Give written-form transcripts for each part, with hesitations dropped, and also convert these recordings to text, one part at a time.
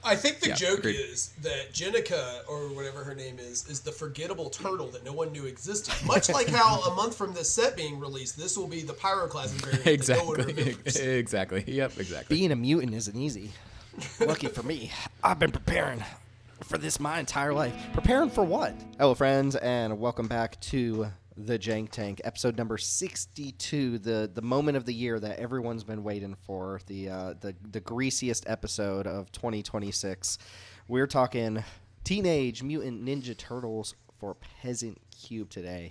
I think the joke agreed. is that Jenica, or whatever her name is the forgettable turtle that no one knew existed. Much like how a month from this set being released, this will be the pyroclasm variant that no one remembers. Exactly. Yep, exactly. Being a mutant isn't easy. Lucky for me, I've been preparing for this my entire life. Preparing for what? Hello, friends, and welcome back to the Jank Tank, episode number 62, the moment of the year that everyone's been waiting for, the greasiest episode of 2026. We're talking Teenage Mutant Ninja Turtles for Peasant Cube today.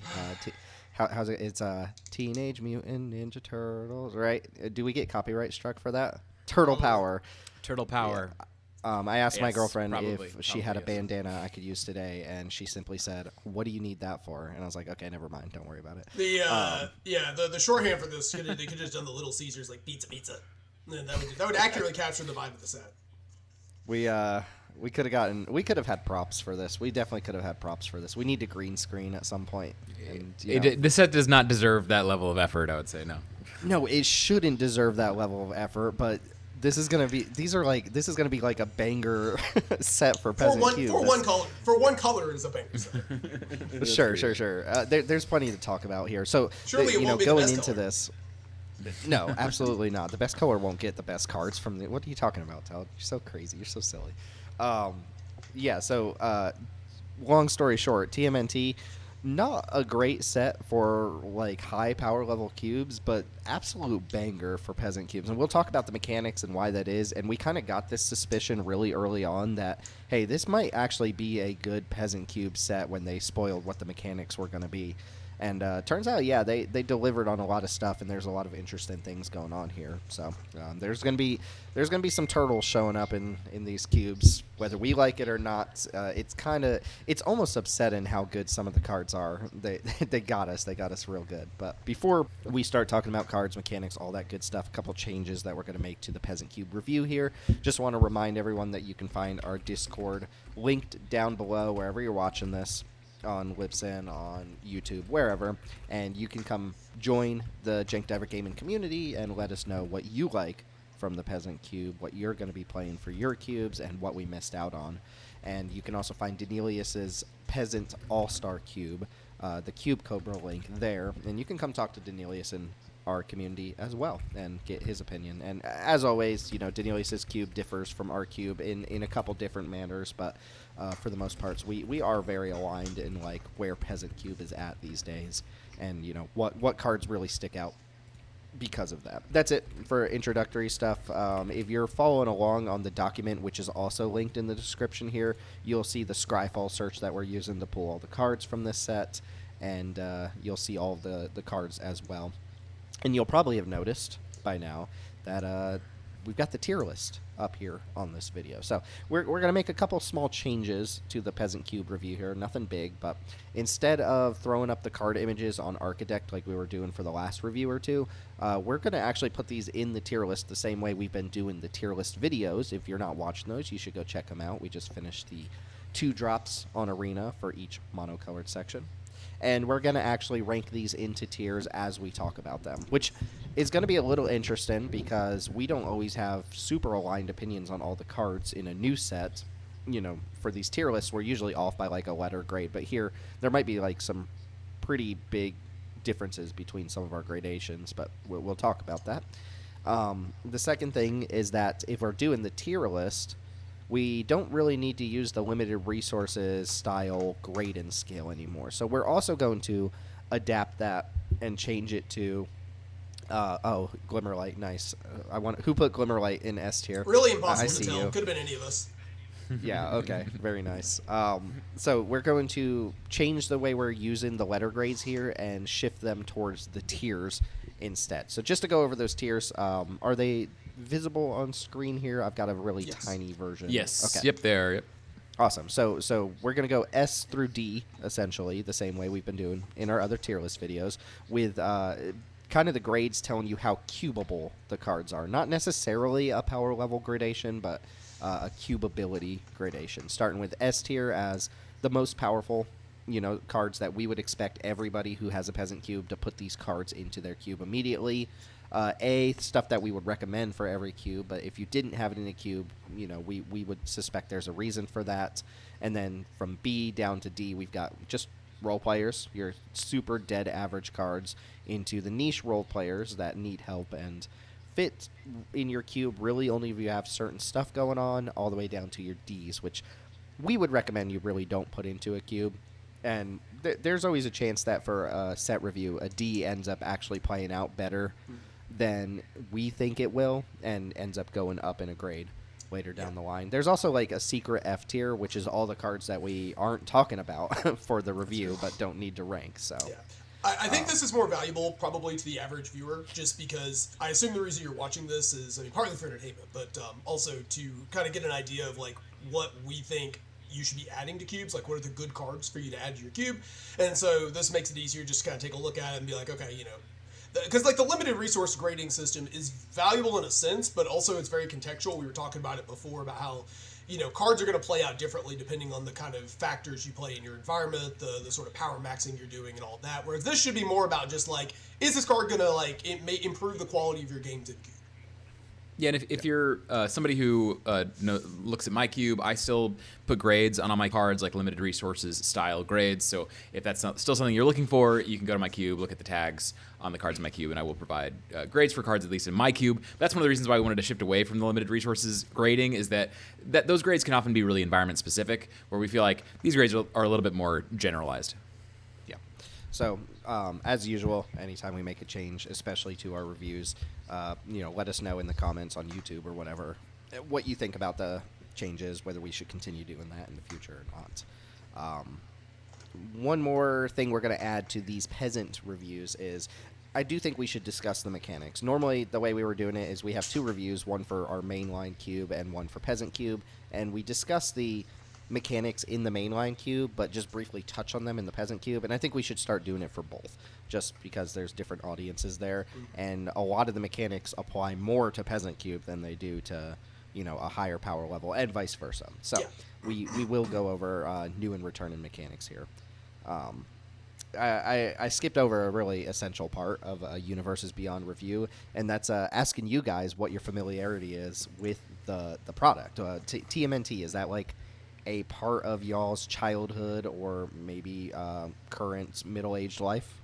How's it? It's Teenage Mutant Ninja Turtles, right? Do we get copyright struck for that? Turtle Power. Turtle Power. Yeah. I asked my Yes, girlfriend probably. if she had a Yes. bandana I could use today, and she simply said, "What do you need that for?" And I was like, "Okay, never mind. Don't worry about it." The shorthand for this, they could have just done the Little Caesars like pizza, and then that would accurately capture the vibe of the set. We could have had props for this. We definitely could have had props for this. We need to green screen at some point. And, The set does not deserve that level of effort, I would say, no. No, it shouldn't deserve that level of effort, but this is gonna be like a banger set for Peasant Cube. For one color is a banger set. Sure. There's plenty to talk about here. So surely it won't be the going best into color. this. No, absolutely not. The best color won't get the best cards from the. What are you talking about, Teld? You're so crazy. You're so silly. Long story short, TMNT, not a great set for like high power level cubes, but absolute banger for Peasant cubes. And we'll talk about the mechanics and why that is. And we kind of got this suspicion really early on that, hey, this might actually be a good Peasant cube set when they spoiled what the mechanics were going to be. And turns out, yeah, they delivered on a lot of stuff, and there's a lot of interesting things going on here. So there's gonna be some turtles showing up in these cubes, whether we like it or not. It's almost upsetting how good some of the cards are. They got us real good. But before we start talking about cards, mechanics, all that good stuff, a couple changes that we're gonna make to the Peasant Cube review here. Just want to remind everyone that you can find our Discord linked down below wherever you're watching this. On Libsyn, on YouTube, wherever, and you can come join the Jank Diver Gaming community and let us know what you like from the Peasant Cube, what you're going to be playing for your cubes, and what we missed out on. And you can also find Denelius's Peasant All-Star Cube, the Cube Cobra link there, and you can come talk to Denelius in our community as well and get his opinion. And as always, Denelius's cube differs from our cube in a couple different manners, but for the most parts, we are very aligned in like where Peasant Cube is at these days, and what cards really stick out because of that. That's it for introductory stuff. If you're following along on the document, which is also linked in the description here, you'll see the Scryfall search that we're using to pull all the cards from this set, and you'll see all the cards as well. And you'll probably have noticed by now that we've got the tier list up here on this video. So we're going to make a couple small changes to the Peasant Cube review here. Nothing big, but instead of throwing up the card images on Architect like we were doing for the last review or two, we're going to actually put these in the tier list the same way we've been doing the tier list videos. If you're not watching those, you should go check them out. We just finished the 2 drops on Arena for each monocolored section. And we're going to actually rank these into tiers as we talk about them, which is going to be a little interesting because we don't always have super aligned opinions on all the cards in a new set. For these tier lists, we're usually off by like a letter grade, but here there might be like some pretty big differences between some of our gradations, but we'll talk about that. The second thing is that if we're doing the tier list, we don't really need to use the limited resources style grade and scale anymore. So we're also going to adapt that and change it to Glimmerlight. Nice. Who put Glimmerlight in S tier? Really impossible I to see tell. you. Could have been any of us. Yeah, okay. Very nice. So we're going to change the way we're using the letter grades here and shift them towards the tiers instead. So just to go over those tiers, are they visible on screen here? I've got a really tiny version. Yes. Okay. Yep, there. Yep. Awesome. So we're going to go S through D, essentially, the same way we've been doing in our other tier list videos, with kind of the grades telling you how cubable the cards are. Not necessarily a power level gradation, but a cubability gradation. Starting with S tier as the most powerful, cards that we would expect everybody who has a Peasant Cube to put these cards into their cube immediately. Stuff that we would recommend for every cube, but if you didn't have it in a cube, we would suspect there's a reason for that. And then from B down to D, we've got just role players, your super dead average cards, into the niche role players that need help and fit in your cube really only if you have certain stuff going on, all the way down to your Ds, which we would recommend you really don't put into a cube. And there's always a chance that for a set review, a D ends up actually playing out better than we think it will and ends up going up in a grade later down the line. There's also like a secret F tier, which is all the cards that we aren't talking about for the review but don't need to rank. So I think this is more valuable probably to the average viewer, just because I assume the reason you're watching this is, partly for entertainment, but also to kind of get an idea of like what we think you should be adding to cubes, like what are the good cards for you to add to your cube. And so this makes it easier just to kind of take a look at it and be like, okay, because like the limited resource grading system is valuable in a sense, but also it's very contextual. We were talking about it before about how cards are going to play out differently depending on the kind of factors you play in your environment, the sort of power maxing you're doing and all that. Whereas this should be more about just like, is this card going to like it may improve the quality of your games in cube? Yeah, and if you're somebody who looks at my cube, I still put grades on all my cards, like limited resources style grades. So if that's still something you're looking for, you can go to my cube, look at the tags on the cards in my cube, and I will provide grades for cards, at least in my cube. That's one of the reasons why we wanted to shift away from the limited resources grading, is that those grades can often be really environment specific, where we feel like these grades are a little bit more generalized. Yeah. So, as usual, anytime we make a change, especially to our reviews, let us know in the comments on YouTube or whatever what you think about the changes, whether we should continue doing that in the future or not. One more thing we're going to add to these Peasant reviews is I do think we should discuss the mechanics. Normally, the way we were doing it is we have two reviews, one for our mainline cube and one for Peasant cube, and we discuss the mechanics in the mainline cube, but just briefly touch on them in the Peasant cube. And I think we should start doing it for both, just because there's different audiences there, and a lot of the mechanics apply more to Peasant cube than they do to a higher power level, and vice versa. So we will go over new and returning mechanics here. I skipped over a really essential part of a Universes Beyond review, and that's asking you guys what your familiarity is with the product. TMNT, is that like a part of y'all's childhood or maybe current middle-aged life?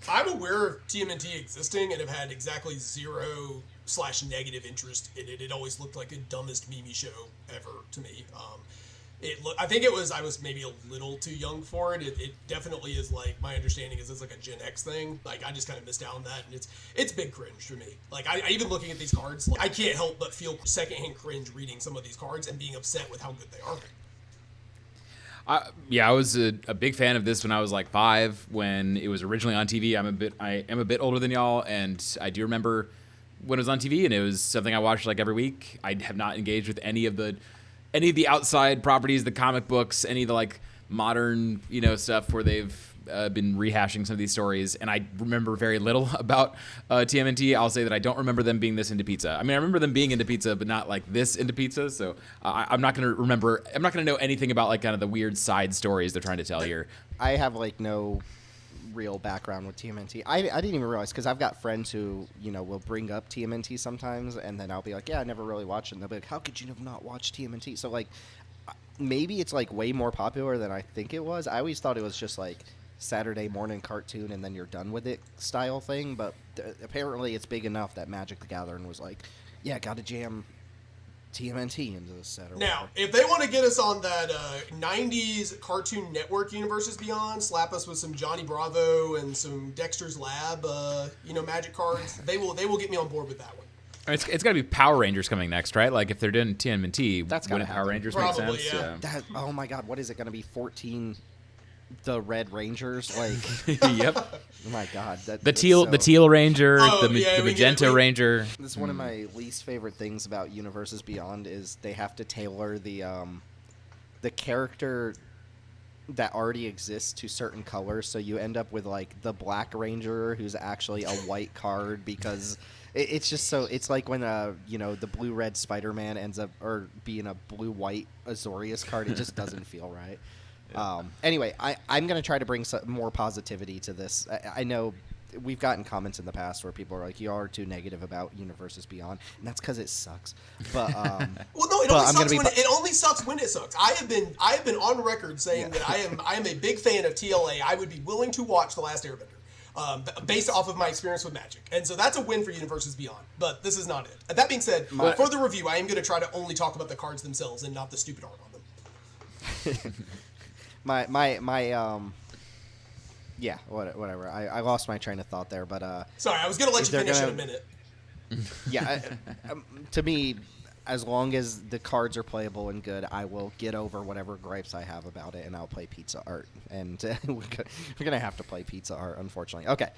I'm aware of TMNT existing and have had exactly zero/negative interest in it. It always looked like the dumbest meme show ever to me. I think I was maybe a little too young for it. It definitely is, like, my understanding is it's like a Gen X thing. Like, I just kind of missed out on that, and it's big cringe for me. Like, I even looking at these cards, like, I can't help but feel secondhand cringe reading some of these cards and being upset with how good they are. I was a big fan of this when I was like 5, when it was originally on TV. I am a bit older than y'all, and I do remember when it was on TV, and it was something I watched like every week. I have not engaged with any of the outside properties, the comic books, any of the like modern stuff where they've been rehashing some of these stories, and I remember very little about TMNT. I'll say that I don't remember them being this into pizza. I mean, I remember them being into pizza, but not like this into pizza. So I'm not going to know anything about like kind of the weird side stories they're trying to tell here. I have like no real background with TMNT. I didn't even realize, because I've got friends who will bring up TMNT sometimes, and then I'll be like, yeah, I never really watched it, and they'll be like, how could you have not watched TMNT? So like maybe it's like way more popular than I think it was. I always thought it was just like Saturday morning cartoon and then you're done with it style thing, but apparently it's big enough that Magic the Gathering was like, yeah, gotta jam TMNT into this set. Now, if they want to get us on that 90s Cartoon Network Universes Beyond, slap us with some Johnny Bravo and some Dexter's Lab, Magic cards, they will get me on board with that one. It's got to be Power Rangers coming next, right? Like if they're doing TMNT, that's got to Power Rangers Probably, make sense. yeah. Oh my God, what is it going to be? 14 the Red Rangers, like. Yep. Oh my God, the teal Ranger, the magenta Ranger. This is one of my least favorite things about Universes Beyond is they have to tailor the character that already exists to certain colors, so you end up with like the Black Ranger who's actually a white card, because it's just so, it's like when the blue-red Spider-Man ends up or being a blue-white Azorius card. It just doesn't feel right. Yeah. Anyway, I'm going to try to bring some more positivity to this. I know we've gotten comments in the past where people are like, "You are too negative about Universes Beyond," and that's because it sucks. But well, no, it only sucks when it sucks. I have been on record saying that I am a big fan of TLA. I would be willing to watch The Last Airbender. Based off of my experience with Magic. And so that's a win for Universes Beyond. But this is not it. That being said, for the review, I am going to try to only talk about the cards themselves and not the stupid art on them. Yeah, whatever. I lost my train of thought there, but sorry, I was going to let you finish in a minute. Yeah, to me, as long as the cards are playable and good, I will get over whatever gripes I have about it, and I'll play Pizza Art. And we're going to have to play Pizza Art, unfortunately. Okay,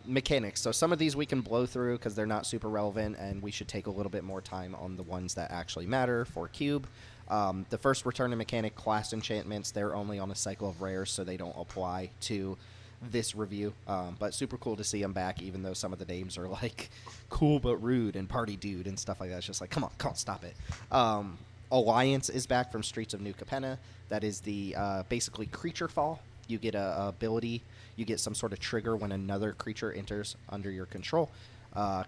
mechanics. So some of these we can blow through because they're not super relevant, and we should take a little bit more time on the ones that actually matter for Cube. The first return to mechanic, class enchantments, they're only on a cycle of rares, so they don't apply to this review. But super cool to see them back, even though some of the names are like cool but rude and party dude and stuff like that. It's just like, come on, stop it. Alliance is back from Streets of New Capenna. That is the basically creature fall. You get a ability, you get some sort of trigger when another creature enters under your control.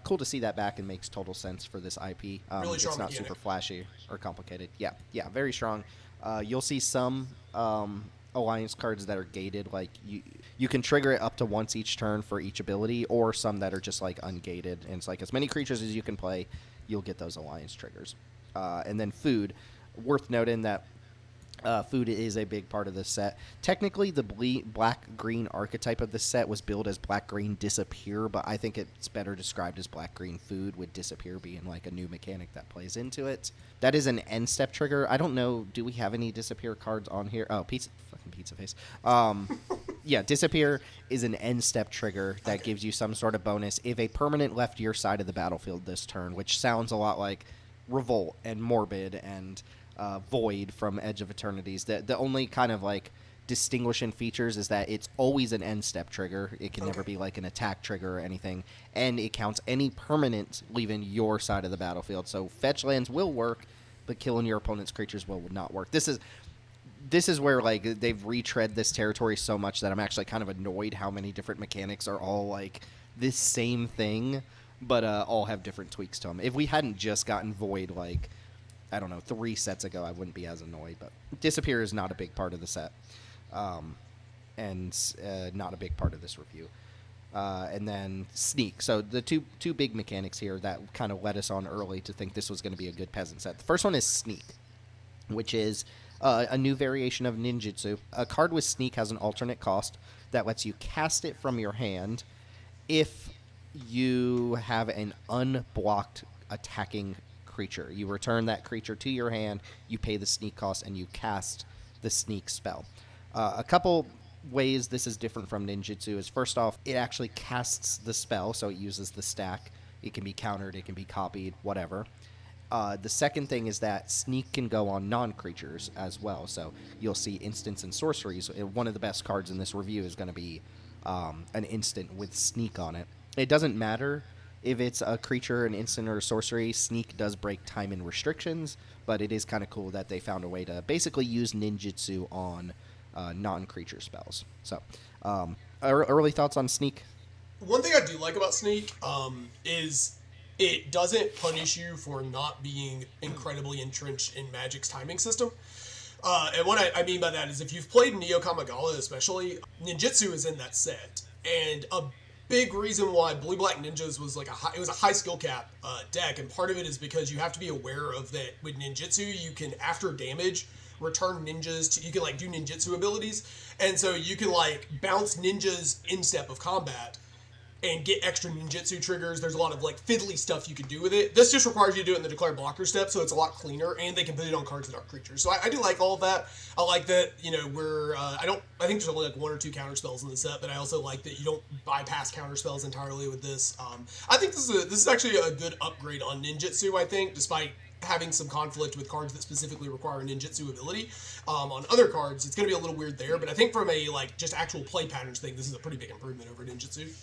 Cool to see that back, and makes total sense for this IP. Really strong it's not super flashy or complicated. Yeah, very strong. You'll see some Alliance cards that are gated, like you can trigger it up to once each turn for each ability, or some that are just like ungated, and it's like as many creatures as you can play, you'll get those Alliance triggers. And then food, worth noting that food is a big part of this set. Technically, the black-green archetype of the set was billed as black-green disappear, but I think it's better described as black-green food, with disappear being like a new mechanic that plays into it. That is an end-step trigger. I don't know, do we have any disappear cards on here? Oh, pizza face. Yeah, disappear is an end-step trigger that gives you some sort of bonus if a permanent left your side of the battlefield this turn, which sounds a lot like Revolt and Morbid and Void from Edge of Eternities. The only kind of like distinguishing features is that it's always an end step trigger. It can never be like an attack trigger or anything, and it counts any permanent leaving your side of the battlefield. So fetch lands will work, but killing your opponent's creatures will not work. This is where like they've retread this territory so much that I'm actually kind of annoyed how many different mechanics are all like this same thing, but all have different tweaks to them. If we hadn't just gotten Void like, I don't know, 3 sets ago, I wouldn't be as annoyed. But disappear is not a big part of the set, and not a big part of this review. And then sneak. So the two big mechanics here that kind of led us on early to think this was going to be a good peasant set. The first one is sneak, which is a new variation of ninjutsu. A card with sneak has an alternate cost that lets you cast it from your hand if you have an unblocked attacking creature. You return that creature to your hand, you pay the sneak cost, and you cast the sneak spell. A couple ways this is different from ninjutsu is, first off, it actually casts the spell, so it uses the stack. It can be countered, it can be copied, whatever. The second thing is that sneak can go on non-creatures as well, so you'll see instants and sorceries. One of the best cards in this review is going to be an instant with sneak on it. It doesn't matter if it's a creature, an instant, or a sorcery. Sneak does break time and restrictions, but it is kind of cool that they found a way to basically use ninjutsu on non-creature spells. So, early thoughts on sneak? One thing I do like about sneak is it doesn't punish you for not being incredibly entrenched in Magic's timing system. And what I mean by that is, if you've played Neo Kamigawa especially, ninjutsu is in that set. And a big reason why Blue-Black Ninjas was like it was a high skill cap deck, and part of it is because you have to be aware of that with ninjutsu, you can, after damage, return ninjas you can like do ninjutsu abilities, and so you can like bounce ninjas in step of combat and get extra ninjutsu triggers. There's a lot of like fiddly stuff you can do with it. This just requires you to do it in the declare blocker step, so it's a lot cleaner, and they can put it on cards that are creatures. So I do like all of that. I like that, we're I think there's only like 1 or 2 counter spells in the set, but I also like that you don't bypass counter spells entirely with this. I think this is actually a good upgrade on ninjutsu, I think, despite having some conflict with cards that specifically require a ninjutsu ability. On other cards, it's going to be a little weird there, but I think from a like just actual play patterns thing, this is a pretty big improvement over ninjutsu.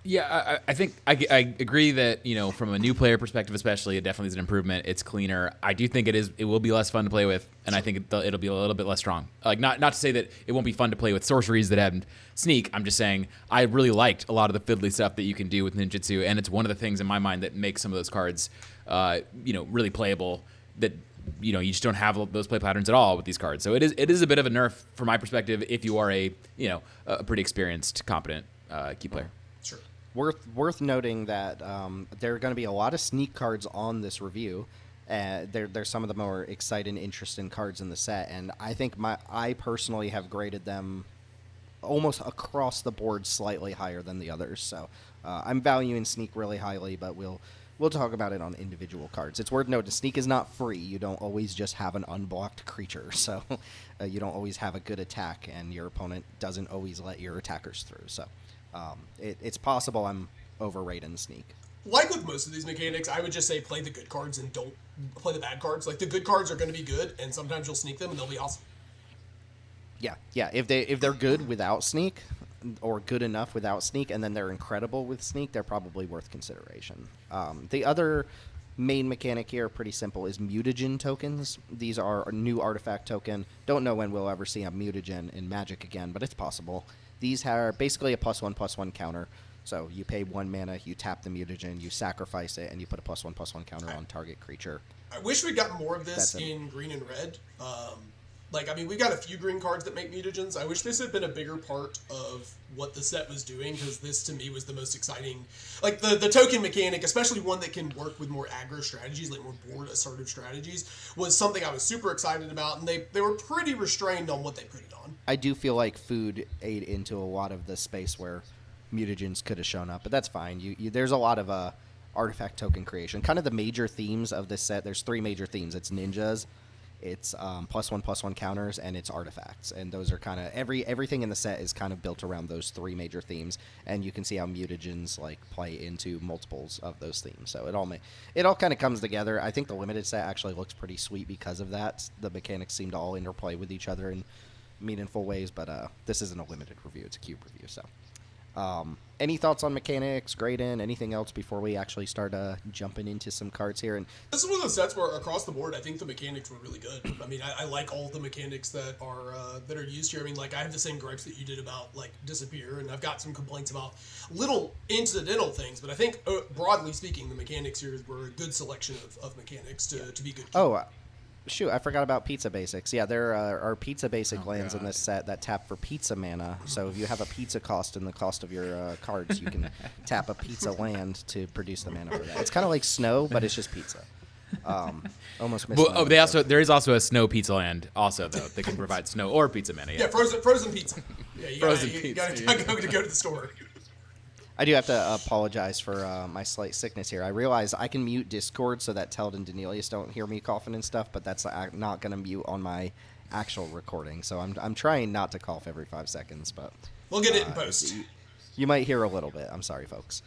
Yeah, I think I agree that, from a new player perspective, especially, it definitely is an improvement. It's cleaner. I do think it will be less fun to play with, and I think it'll be a little bit less strong. Like, not to say that it won't be fun to play with sorceries that have sneak. I'm just saying I really liked a lot of the fiddly stuff that you can do with ninjutsu, and it's one of the things in my mind that makes some of those cards, really playable. That you just don't have those play patterns at all with these cards. So it is a bit of a nerf from my perspective if you are a pretty experienced, competent key player. Sure. Worth noting that there are going to be a lot of sneak cards on this review. They're some of the more exciting, interesting cards in the set, and I think I personally have graded them almost across the board slightly higher than the others. So I'm valuing sneak really highly, but we'll talk about it on individual cards. It's worth noting, sneak is not free. You don't always just have an unblocked creature, so you don't always have a good attack, and your opponent doesn't always let your attackers through. So it's possible I'm overrating sneak. Like with most of these mechanics, I would just say play the good cards and don't play the bad cards. Like, the good cards are going to be good, and sometimes you'll sneak them, and they'll be awesome. Yeah. If they're good without sneak, or good enough without sneak, and then they're incredible with sneak, they're probably worth consideration. The other main mechanic here, pretty simple, is mutagen tokens. These are a new artifact token. Don't know when we'll ever see a mutagen in Magic again, but it's possible. These are basically a +1/+1 counter. So you pay 1 mana, you tap the mutagen, you sacrifice it, and you put a +1/+1 counter on target creature. I wish we'd gotten more of this in green and red. We got a few green cards that make mutagens. I wish this had been a bigger part of what the set was doing, because this, to me, was the most exciting. Like, the token mechanic, especially one that can work with more aggro strategies, like more board assertive strategies, was something I was super excited about, and they were pretty restrained on what they put it on. I do feel like food ate into a lot of the space where mutagens could have shown up, but that's fine. There's a lot of artifact token creation. Kind of the major themes of this set, there's 3 major themes. It's ninjas, it's +1/+1 counters, and it's artifacts. And those are kind of everything in the set is kind of built around those 3 major themes. And you can see how mutagens play into multiples of those themes. So it all kind of comes together. I think the limited set actually looks pretty sweet because of that. The mechanics seem to all interplay with each other in meaningful ways. But this isn't a limited review; it's a cube review. So. Any thoughts on mechanics, grading, anything else before we actually start jumping into some cards here? And this is one of those sets where, across the board, I think the mechanics were really good. I mean, I like all the mechanics that are used here. I mean, I have the same gripes that you did about disappear, and I've got some complaints about little incidental things. But I think, broadly speaking, the mechanics here were a good selection of mechanics to be good. Shoot, I forgot about pizza basics. Yeah, there are pizza basic lands in this set that tap for pizza mana. So if you have a pizza cost in the cost of your cards, you can tap a pizza land to produce the mana for that. It's kind of like snow, but it's just pizza. Almost missed. There is also a snow pizza land also, though, that can provide snow or pizza mana. Yeah, frozen pizza. Yeah, you gotta go to the store. I do have to apologize for my slight sickness here. I realize I can mute Discord so that Teld and Danelius don't hear me coughing and stuff, but that's not going to mute on my actual recording. So I'm trying not to cough every 5 seconds, but we'll get it in post. You might hear a little bit. I'm sorry, folks.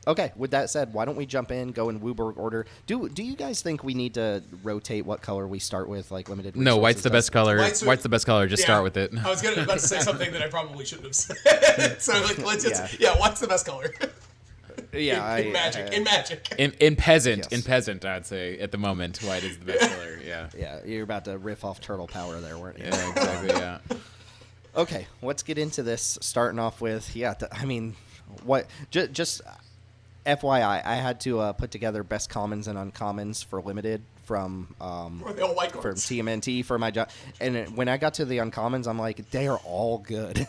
Okay, with that said, why don't we jump in, go in Wooburg order? Do you guys think we need to rotate what color we start with, limited resources? No, white's the best color. White's the best color. Just start with it. I was about to say something that I probably shouldn't have said. So white's the best color. Yeah, in Magic. In Peasant, yes. In Peasant, I'd say at the moment, white is the best color. Yeah. Yeah, you're about to riff off turtle power there, weren't you? Yeah, exactly. Yeah. Okay, let's get into this. Starting off with, just FYI, I had to put together best commons and uncommons for limited from TMNT for my job. And when I got to the uncommons, I'm like, they are all good.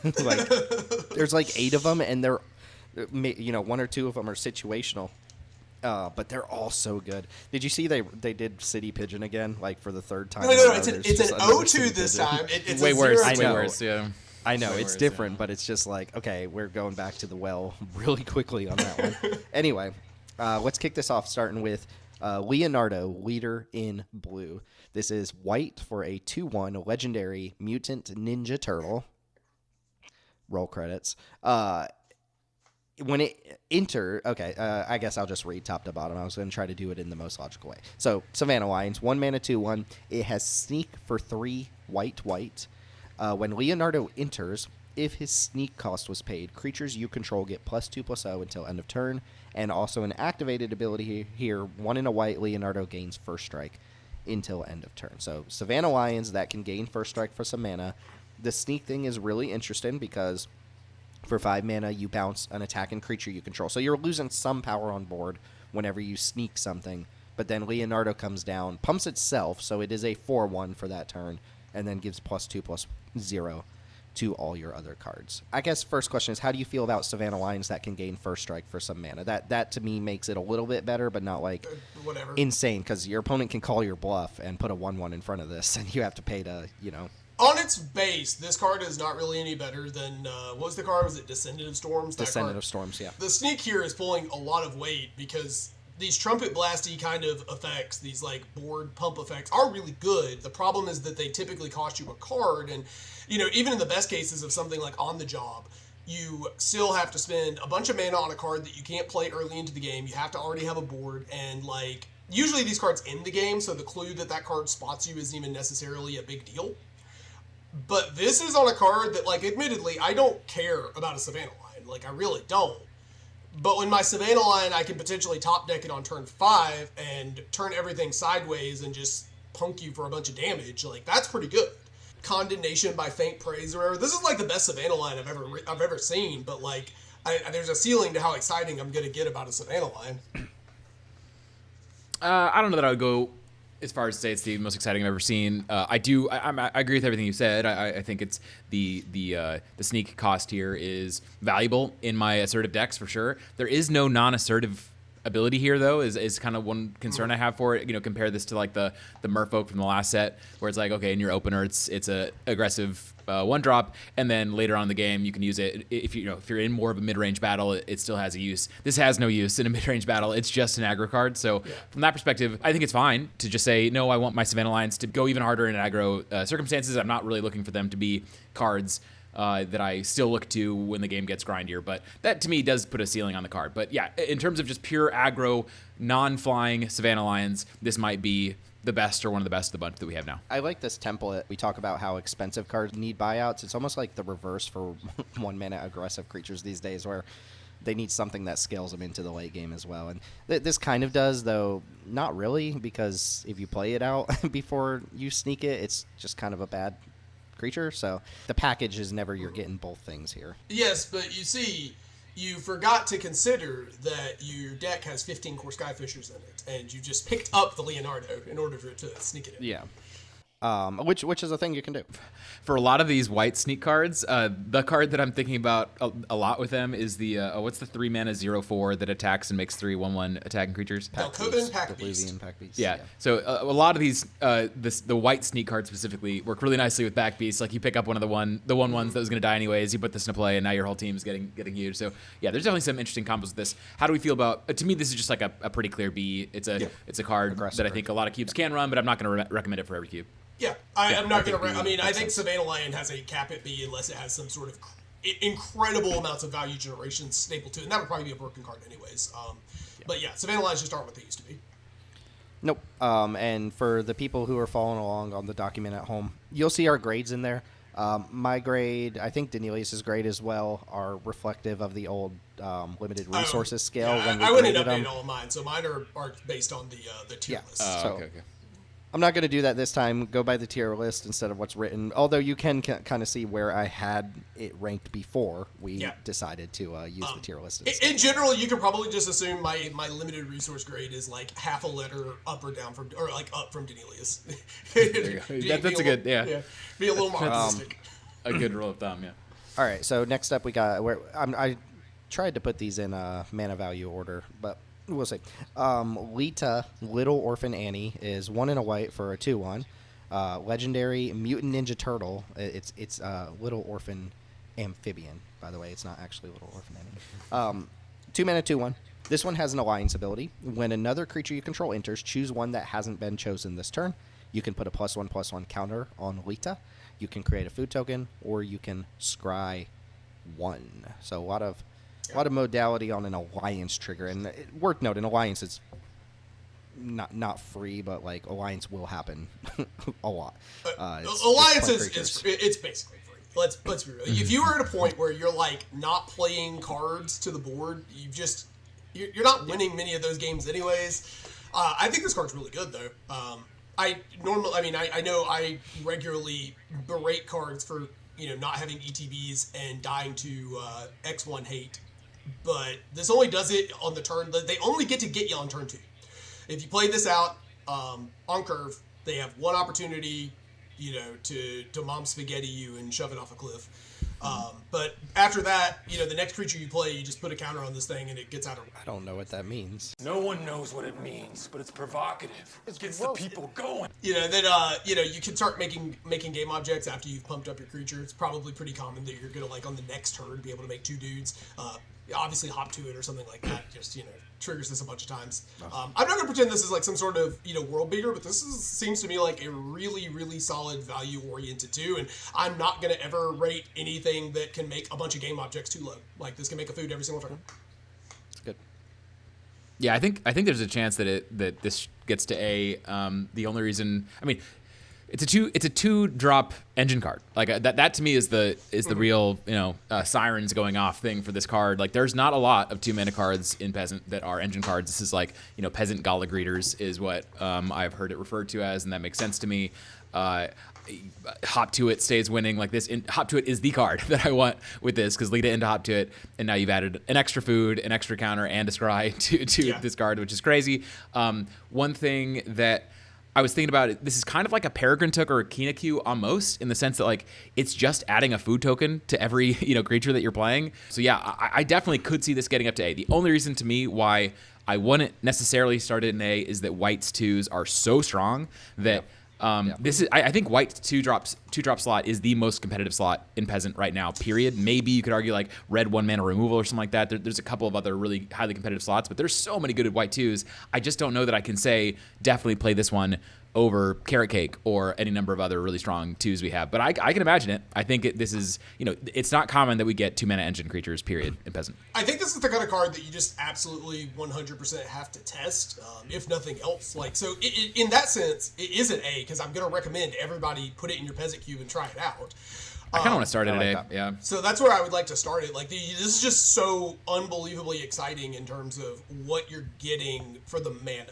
There's 8 of them, and they're 1 or 2 of them are situational. But they're all so good. Did you see they did City Pigeon again, for the 3rd time? No. It's an O2 this time. It's way worse. Way worse. Yeah. I know, it's different, but it's just okay, we're going back to the well really quickly on that one. Anyway, let's kick this off starting with Leonardo, Leader in Blue. This is white for a 2/1 legendary mutant ninja turtle. Roll credits. When it I guess I'll just read top to bottom. I was going to try to do it in the most logical way. So, Savannah Lions, 1 mana 2/1. It has sneak for 3 white. When Leonardo enters, If his sneak cost was paid, creatures you control get +2/+0 until end of turn, and also an activated ability here, 1 in a white, Leonardo gains first strike until end of turn. So Savannah Lions that can gain first strike for some mana. The sneak thing is really interesting because for 5 mana you bounce an attacking creature you control. So you're losing some power on board whenever you sneak something, but then Leonardo comes down, pumps itself, so it is a 4/1 for that turn, and then gives +2/+0 to all your other cards. I guess first question is, how do you feel about Savannah Lions that can gain first strike for some mana? That to me makes it a little bit better, but not like Whatever. insane, because your opponent can call your bluff and put a 1/1 in front of this, and you have to pay to, On its base, this card is not really any better than, what was the card? Was it Descendant of Storms? Descendant of Storms, yeah. The sneak here is pulling a lot of weight because these trumpet blasty kind of effects, these like board pump effects, are really good. The problem is that they typically cost you a card, and even in the best cases of something like On the Job, you still have to spend a bunch of mana on a card that you can't play early into the game. You have to already have a board, and like usually these cards end the game, so the clue that card spots you isn't even necessarily a big deal. But this is on a card that, like, admittedly, I don't care about a Savannah Lion. Like, I really don't. But when my Savannah Lion, I can potentially top deck it on turn 5 and turn everything sideways and just punk you for a bunch of damage. Like, that's pretty good. Condemnation by Faint Praise or whatever. This is like the best Savannah Lion I've ever seen. But like, there's a ceiling to how exciting I'm gonna get about a Savannah Lion. I don't know that I would go as far as to say it's the most exciting I've ever seen. I agree with everything you said. I think it's the sneak cost here is valuable in my assertive decks for sure. There is no non-assertive ability here though, is kind of one concern I have for it. Compare this to like the Merfolk from the last set, where it's like, okay, in your opener it's a aggressive 1-drop, and then later on in the game you can use it if you're in more of a mid-range battle. It still has a use. This has no use in a mid-range battle. It's just an aggro card. So from that perspective, I think it's fine to just say, no, I want my Savannah Lions to go even harder in aggro circumstances. I'm not really looking for them to be cards that I still look to when the game gets grindier, but that to me does put a ceiling on the card. But yeah, in terms of just pure aggro, non-flying Savannah Lions, this might be the best or one of the best of the bunch that we have now. I like this template. We talk about how expensive cards need buyouts. It's almost like the reverse for 1-mana aggressive creatures these days, where they need something that scales them into the late game as well. And this kind of does, though not really, because if you play it out before you sneak it, it's just kind of a bad creature. So the package is never you're getting both things here. Yes, but you see, you forgot to consider that your deck has 15 core Skyfishers in it, and you just picked up the Leonardo in order for it to sneak it in. Yeah. Which is a thing you can do. For a lot of these white sneak cards, the card that I'm thinking about a lot with them is the what's the 3-mana 0/4 that attacks and makes 3/1/1 attacking creatures? Velkovan Pack Beast. Yeah. So a lot of these, the white sneak cards specifically work really nicely with Back Beast. Like you pick up one of the 1/1s that was going to die anyways. You put this into play, and now your whole team's getting huge. So yeah, there's definitely some interesting combos with this. How do we feel about? To me, this is just like a pretty clear B. It's a card Aggressive that I think a lot of cubes can run, but I'm not going to recommend it for every cube. Yeah, I'm not going to... I think Savannah Lion has a cap at B unless it has some sort of incredible amounts of value generation stapled to it, and that would probably be a broken card anyways. But yeah, Savannah Lions just aren't what they used to be. Nope. And for the people who are following along on the document at home, you'll see our grades in there. My grade, I think Danielius' grade as well, are reflective of the old limited resources scale. Yeah, when we I wouldn't graded update all of mine, so mine are based on the tier list. Okay. I'm not going to do that this time. Go by the tier list instead of what's written. Although you can kind of see where I had it ranked before we decided to use the tier list. In general, you can probably just assume my limited resource grade is like half a letter up or down from, or like up from Danielius. That's a good, yeah. Be a little more optimistic. A good rule of thumb, yeah. All right, so next up we got, I tried to put these in mana value order, but we'll see. Lita, Little Orphan Annie, is 1 in a white for a 2/1. Legendary Mutant Ninja Turtle. It's Little Orphan Amphibian, by the way. It's not actually Little Orphan Annie. 2 mana, 2/1. This one has an alliance ability. When another creature you control enters, choose one that hasn't been chosen this turn. You can put a +1/+1 counter on Lita. You can create a food token, or you can scry 1. So a lot of modality on an alliance trigger, and worth noting, alliance is not free, but like alliance will happen a lot. Alliance is it's basically free. let's be real. If you are at a point where you're like not playing cards to the board, you're not winning many of those games anyways. I think this card's really good though. I know I regularly berate cards for not having ETBs and dying to X1 hate, but this only does it on the turn. They only get to get you on turn 2. If you play this out on curve, they have one opportunity, to mom spaghetti you and shove it off a cliff. But after that, the next creature you play, you just put a counter on this thing and it gets out of. I don't know what that means. No one knows what it means, but it's provocative. It gets the people going. You can start making game objects after you've pumped up your creature. It's probably pretty common that you're gonna on the next turn be able to make 2 dudes. Obviously hop to it or something like that. Just triggers this a bunch of times. I'm not gonna pretend this is like some sort of world beater, but seems to me like a really, really solid value oriented 2. And I'm not gonna ever rate anything that can make a bunch of game objects too low. Like this can make a food every single turn. It's good. Yeah, I think there's a chance that this gets to A. The only reason, it's a 2-drop engine card. Like that to me is the real sirens going off thing for this card. Like there's not a lot of 2-mana cards in Peasant that are engine cards. This is like Peasant Gala Greeters is what I've heard it referred to as, and that makes sense to me. Hop to it stays winning like this. Hop to it is the card that I want with this because lead it into hop to it, and now you've added an extra food, an extra counter, and a scry to this card, which is crazy. One thing that I was thinking about, this is kind of like a Peregrine Took or a Kinekyu almost, in the sense that like it's just adding a food token to every creature that you're playing. So yeah, I definitely could see this getting up to A. The only reason to me why I wouldn't necessarily start it in A is that White's 2s are so strong that this is I think White's 2-drop slot is the most competitive slot in Peasant right now, period. Maybe you could argue like red 1-mana removal or something like that. There's a couple of other really highly competitive slots, but there's so many good White 2s. I just don't know that I can say definitely play this one over Carrot Cake or any number of other really strong 2s we have. But I can imagine it. I think this is, it's not common that we get 2-mana engine creatures, period, in Peasant. I think this is the kind of card that you just absolutely 100% have to test, if nothing else. Like, so in that sense, it is an A, because I'm going to recommend everybody put it in your Peasant cube and try it out. I kind of want to start it today. Yeah. So that's where I would like to start it. Like, this is just so unbelievably exciting in terms of what you're getting for the mana.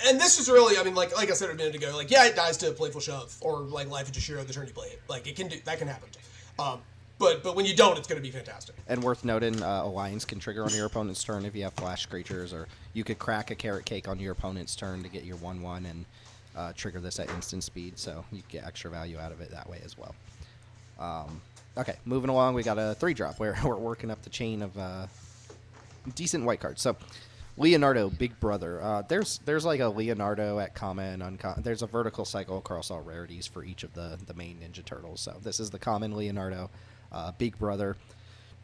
And this is really, like I said a minute ago, like, yeah, it dies to a Playful Shove or like Life of Jashiro the turn you play it. Like, that can happen. But when you don't, it's going to be fantastic. And worth noting, Alliance can trigger on your opponent's turn if you have flash creatures, or you could crack a Carrot Cake on your opponent's turn to get your 1/1 and trigger this at instant speed, so you get extra value out of it that way as well. Okay, moving along, we got a 3-drop where we're working up the chain of decent white cards. So, Leonardo, Big Brother. There's like a Leonardo at common, uncommon. There's a vertical cycle across all rarities for each of the main Ninja Turtles. So this is the common Leonardo, Big Brother.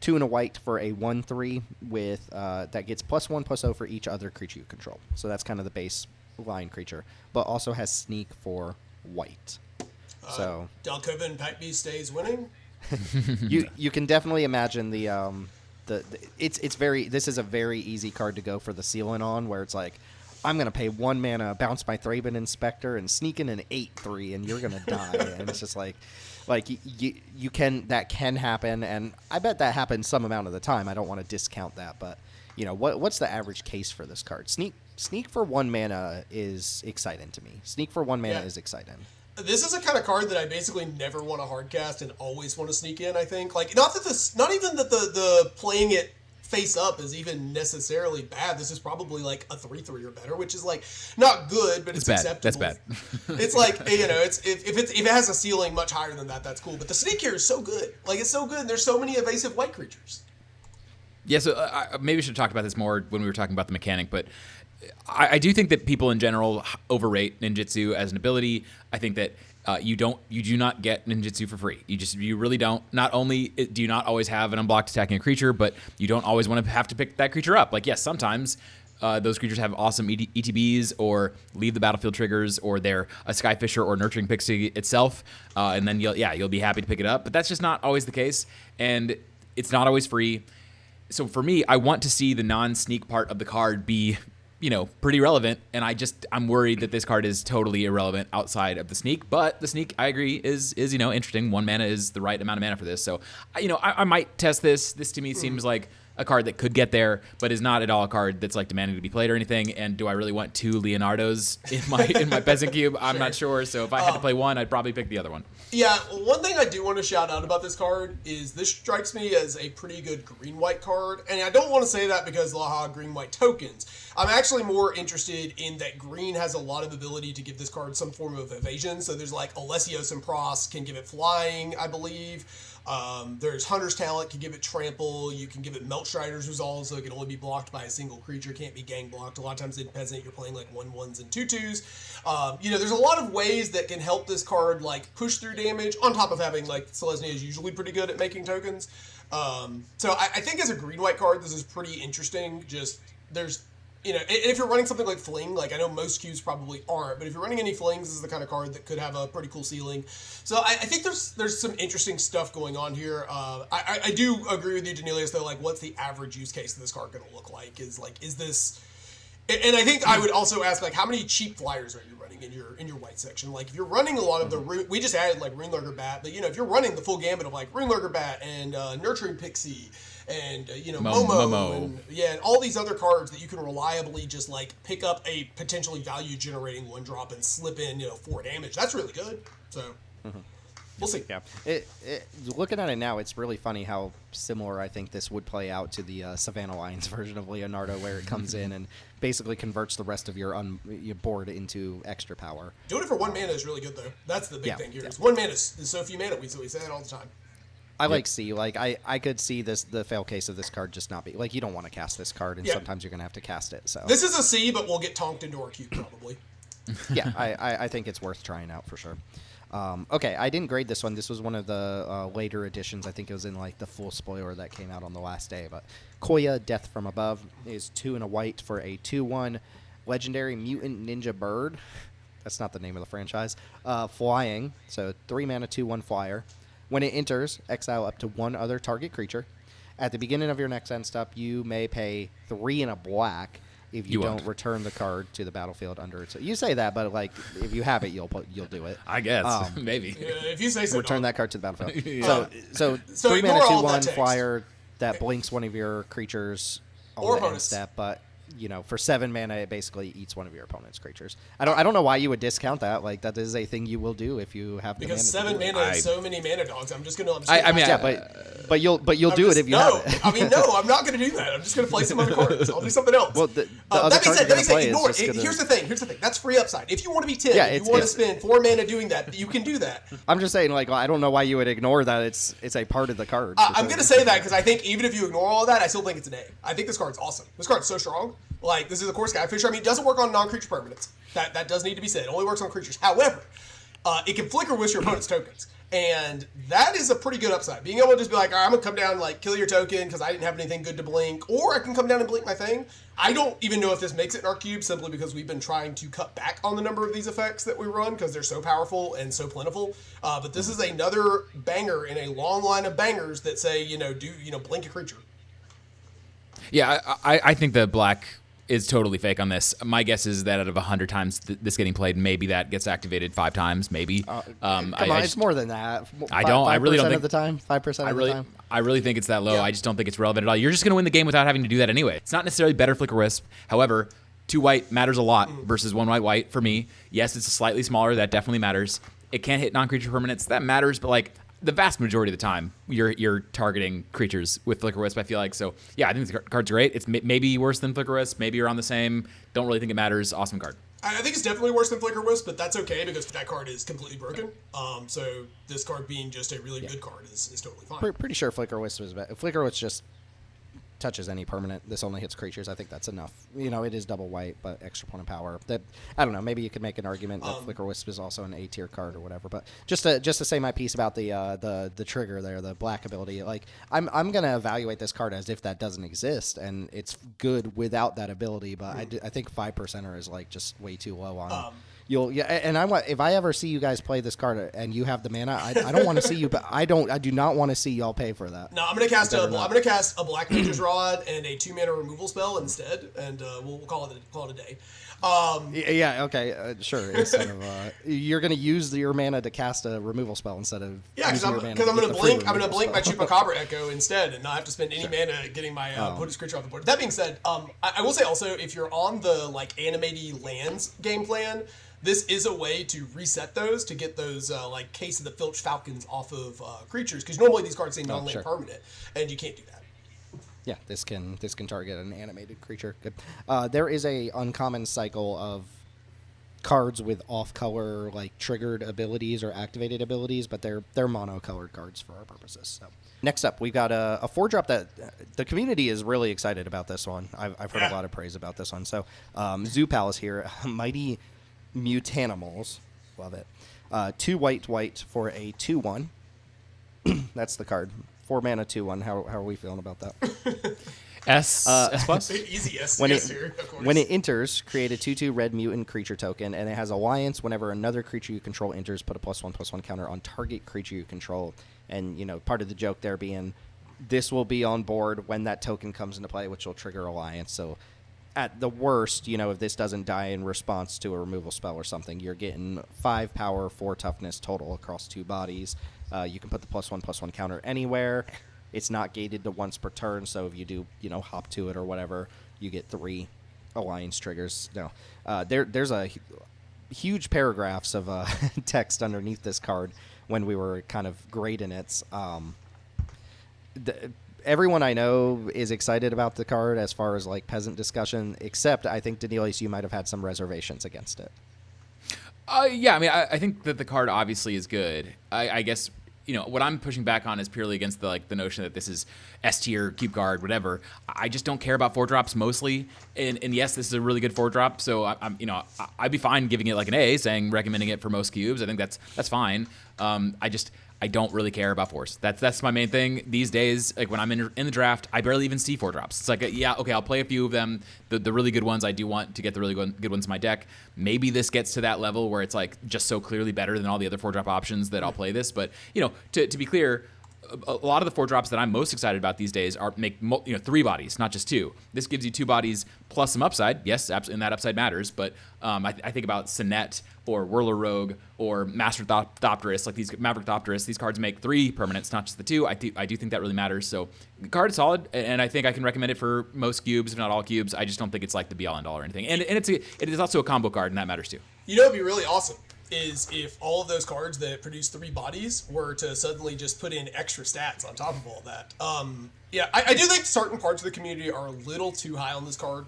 2 and a white for a 1/3 with that gets +1/+0 for each other creature you control. So that's kind of the base line creature, but also has sneak for white. So Delcova and Pac B stays winning. you can definitely imagine this is a very easy card to go for the sealing on, where it's like, I'm gonna pay 1 mana, bounce my Thraben Inspector, and sneak in an 8/3, and you're gonna die. And it's just like that can happen, and I bet that happens some amount of the time. I don't want to discount that, but what's the average case for this card? Sneak for 1 mana is exciting to me. Sneak for 1 mana is exciting. This is a kind of card that I basically never want to hardcast and always want to sneak in, I think. Like, not even that the playing it face up is even necessarily bad. This is probably like a 3/3 or better, which is like not good, but it's bad. acceptable. That's bad. It's like, if it has a ceiling much higher than that, that's cool. But the sneak here is so good. Like, it's so good, and there's so many evasive white creatures. Yeah, so maybe we should talk about this more when we were talking about the mechanic, but I do think that people in general overrate ninjutsu as an ability. I think that you do not get ninjutsu for free. You really don't. Not only do you not always have an unblocked attacking a creature, but you don't always want to have to pick that creature up. Like, yes, sometimes those creatures have awesome ETBs or leave the battlefield triggers, or they're a Skyfisher or Nurturing Pixie itself, and then you'll be happy to pick it up. But that's just not always the case, and it's not always free. So for me, I want to see the non-sneak part of the card be pretty relevant, and I'm worried that this card is totally irrelevant outside of the sneak. But the sneak, I agree, is interesting. 1 mana is the right amount of mana for this, so I might test this. This to me seems like a card that could get there, but is not at all a card that's like demanding to be played or anything. And do I really want 2 Leonardos in my Peasant cube? I'm not sure. So if I had to play one, I'd probably pick the other one. Yeah, one thing I do want to shout out about this card is this strikes me as a pretty good green-white card. And I don't want to say that because green-white tokens. I'm actually more interested in that green has a lot of ability to give this card some form of evasion. So there's like Alessios and Pross can give it flying, I believe. There's Hunter's Talent, can give it trample. You can give it Meltstrider's Resolve, so it can only be blocked by a single creature, can't be gang blocked. A lot of times in Peasant, you're playing like 1/1s and 2/2s. There's a lot of ways that can help this card like push through damage, on top of having like Selesnya is usually pretty good at making tokens. So I think as a green-white card, this is pretty interesting. Just there's and if you're running something like Fling, like I know most cubes probably aren't, but if you're running any Flings, this is the kind of card that could have a pretty cool ceiling. So I think there's some interesting stuff going on here. I do agree with you, Danelius, though. Like, what's the average use case of this card going to look like? Is this? And I think I would also ask, like, how many cheap flyers are you running in your white section? Like, if you're running a lot of we just added like Runelurker Bat, but if you're running the full gambit of like Runelurker Bat and Nurturing Pixie. And Momo. And all these other cards that you can reliably just like pick up a potentially value generating 1-drop and slip in 4 damage. That's really good. So we'll see. Yeah, looking at it now, it's really funny how similar I think this would play out to the Savannah Lions version of Leonardo, where it comes in and basically converts the rest of your board into extra power. Doing it for 1 mana is really good though. That's the big thing here. 1 mana is so few mana. We say that all the time. I like C. Like I could see the fail case of this card just not be like you don't want to cast this card, and sometimes you're gonna have to cast it. So this is a C, but we'll get tonked into our cube probably. Yeah, I think it's worth trying out for sure. Okay, I didn't grade this one. This was one of the later editions. I think it was in like the full spoiler that came out on the last day. But Koya, Death from Above, is 2 and a white for a 2/1 legendary mutant ninja bird. That's not the name of the franchise. Flying, so 3 mana 2/1 flyer. When it enters, exile up to 1 other target creature. At the beginning of your next end step, you may pay 3 and a black if you don't return the card to the battlefield under it. So you say that, but like if you have it, you'll do it. I guess maybe. Yeah, if you say so. Return that card to the battlefield. Yeah. So 3 mana 2/1 flyer that blinks one of your creatures on the end step, but for 7 mana, it basically eats one of your opponent's creatures. I don't know why you would discount that. Like that is a thing you will do if you have the mana. Because 7 mana is so many mana dogs. I'm just gonna. But you'll do it if you have it. I'm not gonna do that. I'm just gonna play some other cards. I'll do something else. Well, the other that being said, ignore it. gonna... Here's the thing. That's free upside. If you want to be 10, if you want to spend 4 mana doing that, you can do that. I'm just saying, like, I don't know why you would ignore that. It's a part of the card. I'm gonna say that because I think even if you ignore all that, I still think it's an A. I think this card's awesome. This card's so strong. Like, this is a core Skyfisher. I mean, it doesn't work on non-creature permanents. That does need to be said. It only works on creatures. However, it can flicker with your opponent's tokens. And that is a pretty good upside. Being able to just be like, all right, I'm going to come down and like kill your token because I didn't have anything good to blink. Or I can come down and blink my thing. I don't even know if this makes it in our cube simply because we've been trying to cut back on the number of these effects that we run because they're so powerful and so plentiful. But this is another banger in a long line of bangers that say, blink a creature. Yeah, I think the black is totally fake on this. My guess is that out of 100 times this getting played, maybe that gets activated 5 times, maybe. It's more than that. I really don't think of the time. 5% of the time. I really think it's that low. Yeah. I just don't think it's relevant at all. You're just going to win the game without having to do that anyway. It's not necessarily better Flicker Wisp. However, 2 white matters a lot versus 1 white for me. Yes, it's slightly smaller. That definitely matters. It can't hit non-creature permanents. That matters, but like the vast majority of the time, you're targeting creatures with Flicker Wisp, I feel like. So, yeah, I think the card's great. It's maybe worse than Flicker Wisp. Maybe you're on the same. Don't really think it matters. Awesome card. I think it's definitely worse than Flicker Wisp, but that's okay because that card is completely broken. So this card being just a really good card is totally fine. Pretty sure Flicker Wisp is better. Flicker Wisp just touches any permanent. This only hits creatures. I think that's enough. It is double white, but extra point of power. That I don't know. Maybe you could make an argument that Flicker Wisp is also an A-tier card or whatever. But just to say my piece about the trigger there, the black ability. Like I'm gonna evaluate this card as if that doesn't exist, and it's good without that ability. But I think 5%er is like just way too low on. And if I ever see you guys play this card and you have the mana, I don't want to see you, but I do not want to see y'all pay for that. No, I'm gonna cast a Black Mage's Rod and a 2-mana removal spell instead, and we'll call it a day. Okay, sure. Instead of you're gonna use your mana to cast a removal spell instead of because I'm gonna blink. I'm gonna blink my Chupacabra Echo instead, and not have to spend any mana getting my opponent's creature off the board. That being said, I will say also, if you're on the like animated lands game plan, this is a way to reset those to get those like Case of the Filch Falcons off of creatures, because normally these cards say non-land permanent, and you can't do that. Yeah, this can target an animated creature. Good. There is a uncommon cycle of cards with off-color like triggered abilities or activated abilities, but they're mono-colored cards for our purposes. So next up, we've got a 4-drop that the community is really excited about. This one, I've heard a lot of praise about this one. So Zoo Palace here, Mighty Mutanimals, love it. 2 white for a 2/1. That's the card. 4 mana 2/1. How are we feeling about that? S plus? Easy S. When When it enters, create a 2/2 red mutant creature token, and it has Alliance. Whenever another creature you control enters, put a +1/+1 counter on target creature you control. And part of the joke there being, this will be on board when that token comes into play, which will trigger Alliance. So at the worst, if this doesn't die in response to a removal spell or something, you're getting 5 power, 4 toughness total across 2 bodies. You can put the +1/+1 counter anywhere. It's not gated to once per turn, so if you do, hop to it or whatever, you get 3 Alliance triggers. No, there's a huge paragraphs of text underneath this card when we were kind of grading it. Everyone I know is excited about the card as far as like Peasant discussion, except I think Danelius, you might have had some reservations against it. Yeah, I mean, I think that the card obviously is good. I guess what I'm pushing back on is purely against the notion that this is S tier, cube card, whatever. I just don't care about 4-drops mostly. And yes, this is a really good 4-drop. So I'd be fine giving it like an A, recommending it for most cubes. I think that's fine. I don't really care about 4s. That's my main thing these days. Like when I'm in the draft, I barely even see 4-drops. It's like, I'll play a few of them. The really good ones, I do want to get the really good ones in my deck. Maybe this gets to that level where it's like just so clearly better than all the other 4-drop options that I'll play this. But to be clear, a lot of the 4-drops that I'm most excited about these days are make 3 bodies, not just 2. This gives you 2 bodies plus some upside. Yes, and that upside matters. But I think about Sinette or Whirler Rogue or Master Thopterus, like these Maverick Thopterus. These cards make 3 permanents, not just the 2. I do think that really matters. So the card is solid, and I think I can recommend it for most cubes, if not all cubes. I just don't think it's like the be all end all or anything. And it is also a combo card, and that matters too. It'd be really awesome is if all of those cards that produce 3 bodies were to suddenly just put in extra stats on top of all that. I do think certain parts of the community are a little too high on this card.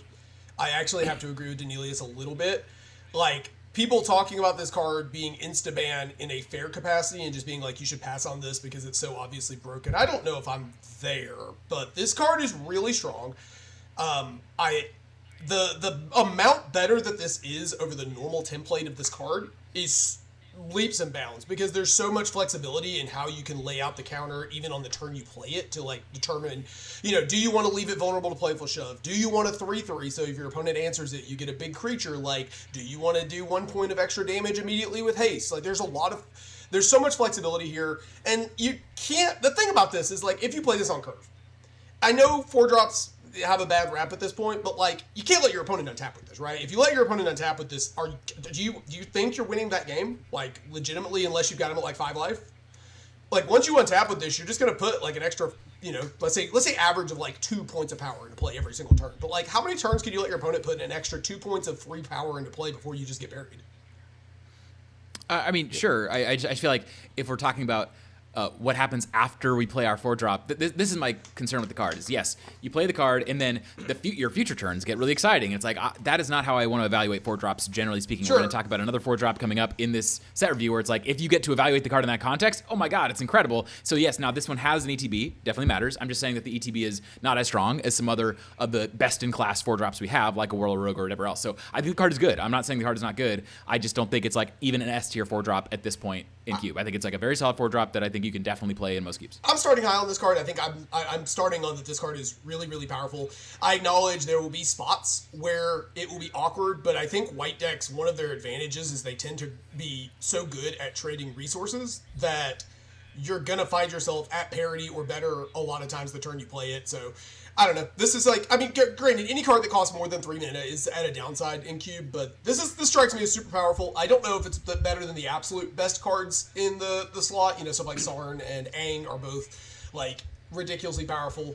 I actually have to agree with Danelius a little bit. Like, people talking about this card being insta-ban in a fair capacity and just being like, you should pass on this because it's so obviously broken. I don't know if I'm there, but this card is really strong. The amount better that this is over the normal template of this card is leaps and bounds, because there's so much flexibility in how you can lay out the counter even on the turn you play it to like determine, do you want to leave it vulnerable to playful shove? Do you want a 3/3 so if your opponent answers it, you get a big creature? Like, do you want to do 1 point of extra damage immediately with haste? Like, there's so much flexibility here, and you can't. The thing about this is, like, if you play this on curve, I know 4-drops have a bad rap at this point, but like, you can't let your opponent untap with this, right? If you let your opponent untap with this, do you think you're winning that game, like, legitimately, unless you've got him at like 5 life? Like, once you untap with this, you're just gonna put like an extra, let's say average of like 2 points of power into play every single turn. But like, how many turns can you let your opponent put an extra 2 points of free power into play before you just get buried? I mean, sure. I feel like if we're talking about what happens after we play our 4-drop. This is my concern with the card. Is yes, you play the card and then your future turns get really exciting. It's like that is not how I want to evaluate 4-drops. Generally speaking, sure. We're going to talk about another 4-drop coming up in this set review where it's like, if you get to evaluate the card in that context, oh my god, it's incredible. So yes, now this one has an ETB, definitely matters. I'm just saying that the ETB is not as strong as some other of the best in class 4-drops we have, like a Whirler Rogue or whatever else. So I think the card is good. I'm not saying the card is not good. I just don't think it's like even an S tier 4-drop at this point in cube. I think it's like a very solid 4-drop that I think think you can definitely play in most cubes. I'm starting high on this card. I think I'm starting on that this card is really, really powerful. I acknowledge there will be spots where it will be awkward, but I think white decks, one of their advantages is they tend to be so good at trading resources that you're going to find yourself at parity or better a lot of times the turn you play it. So, I don't know. This is like, I mean, granted, any card that costs more than 3 mana is at a downside in Cube, but this strikes me as super powerful. I don't know if it's better than the absolute best cards in the slot. You know, stuff like Sarn and Aang are both, like, ridiculously powerful.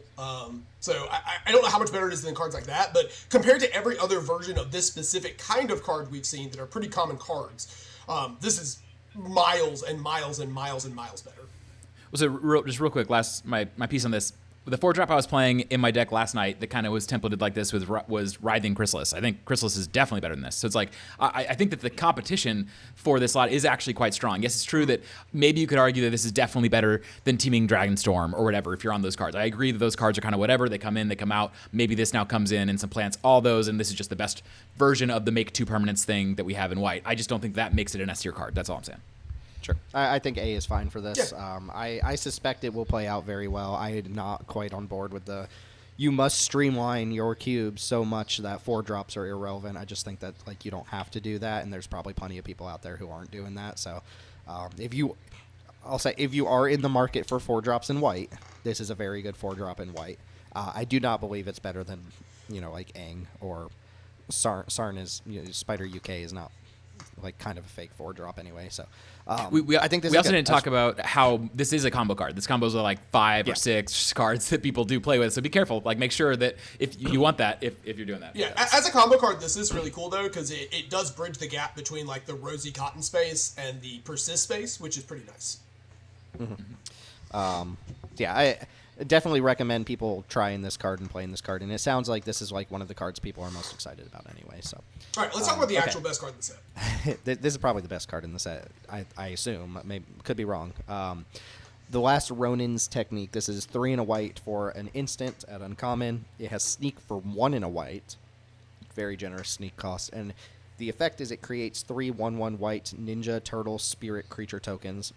So I don't know how much better it is than cards like that, but compared to every other version of this specific kind of card we've seen that are pretty common cards, this is miles and miles and miles and miles better. So just real quick, my piece on this. The 4-drop I was playing in my deck last night that kind of was templated like this was Writhing Chrysalis. I think Chrysalis is definitely better than this. So it's like, I think that the competition for this lot is actually quite strong. Yes, it's true that maybe you could argue that this is definitely better than Teeming Dragonstorm or whatever if you're on those cards. I agree that those cards are kind of whatever. They come in, they come out. Maybe this now comes in and some plants, all those, and this is just the best version of the make 2 permanents thing that we have in white. I just don't think that makes it an S tier card. That's all I'm saying. Sure. I think A is fine for this. Yeah. I suspect it will play out very well. I am not quite on board with you must streamline your cubes so much that 4-drops are irrelevant. I just think that like you don't have to do that, and there's probably plenty of people out there who aren't doing that. So if you are in the market for 4-drops in white, this is a very good 4-drop in white. I do not believe it's better than, like Aang or Sarn is, Spider UK is not like kind of a fake 4-drop anyway. So I think this. We also didn't talk about how this is a combo card. This combos are like 5 or 6 cards that people do play with. So be careful. Like make sure that if you want that, if you're doing that. Yeah, as a combo card, this is really cool though because it does bridge the gap between like the rosy cotton space and the persist space, which is pretty nice. Mm-hmm. I definitely recommend people trying this card and playing this card, and it sounds like this is like one of the cards people are most excited about anyway. So, all right, let's talk about the actual best card in the set. This is probably the best card in the set. I assume, could be wrong. The Last Ronin's Technique. This is 3 and a white for an instant at uncommon. It has sneak for 1 and a white. Very generous sneak cost, and the effect is it creates 3 1/1 white ninja turtle spirit creature tokens.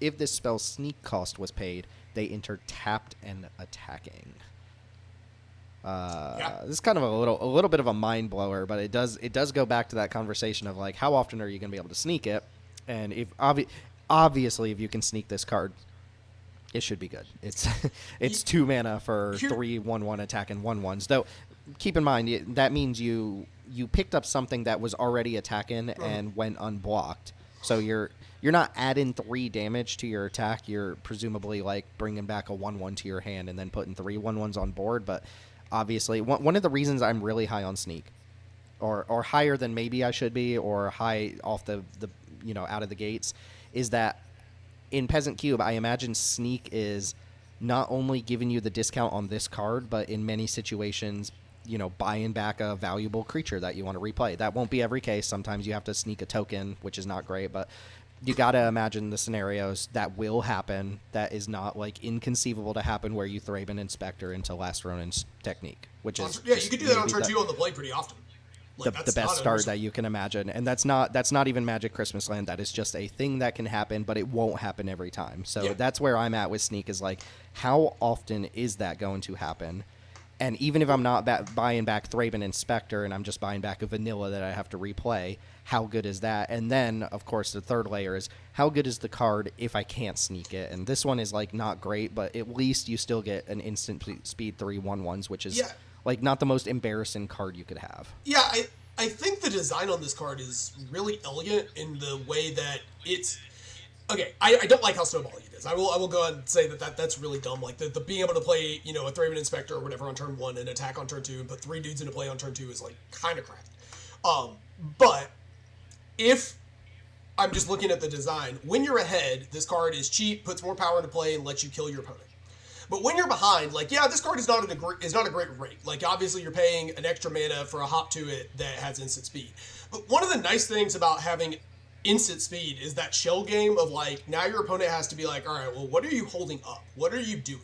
If this spell's sneak cost was paid, they enter tapped and attacking. This is kind of a little bit of a mind blower, but it does go back to that conversation of like how often are you going to be able to sneak it, and if obviously if you can sneak this card, it should be good. It's 2 mana for 3 1/1 attack and 1/1s. Though keep in mind that means you picked up something that was already attacking and went unblocked, so you're not adding 3 damage to your attack. You're presumably like bringing back a 1/1 to your hand and then putting 3 1/1s on board. But obviously, one of the reasons I'm really high on sneak, or higher than maybe I should be, or high off the out of the gates, is that in Peasant Cube, I imagine sneak is not only giving you the discount on this card, but in many situations, buying back a valuable creature that you want to replay. That won't be every case. Sometimes you have to sneak a token, which is not great, but you got to imagine the scenarios that will happen that is not like inconceivable to happen where you Thraben Inspector into Last Ronin's Technique, which is you could do that on turn 2 on the play pretty often. Like, the best start that you can imagine, and that's not even Magic Christmas Land. That is just a thing that can happen, but it won't happen every time. So that's where I'm at with sneak, is like, how often is that going to happen? And even if I'm not buying back Thraben Inspector and I'm just buying back a vanilla that I have to replay, how good is that? And then, of course, the third layer is how good is the card if I can't sneak it? And this one is like not great, but at least you still get an instant speed 3 1/1s, which is like not the most embarrassing card you could have. Yeah, I think the design on this card is really elegant in the way that it's... Okay, I don't like how snowbally it is. I will go ahead and say that's really dumb. Like the being able to play, a Thraben Inspector or whatever on turn 1 and attack on turn 2 and put 3 dudes into play on turn 2 is like kind of crappy. But if I'm just looking at the design, when you're ahead, this card is cheap, puts more power into play, and lets you kill your opponent. But when you're behind, like, this card is not a great rate. Like, obviously, you're paying an extra mana for a hop to it that has instant speed. But one of the nice things about having instant speed is that shell game of, like, now your opponent has to be like, all right, well, what are you holding up? What are you doing?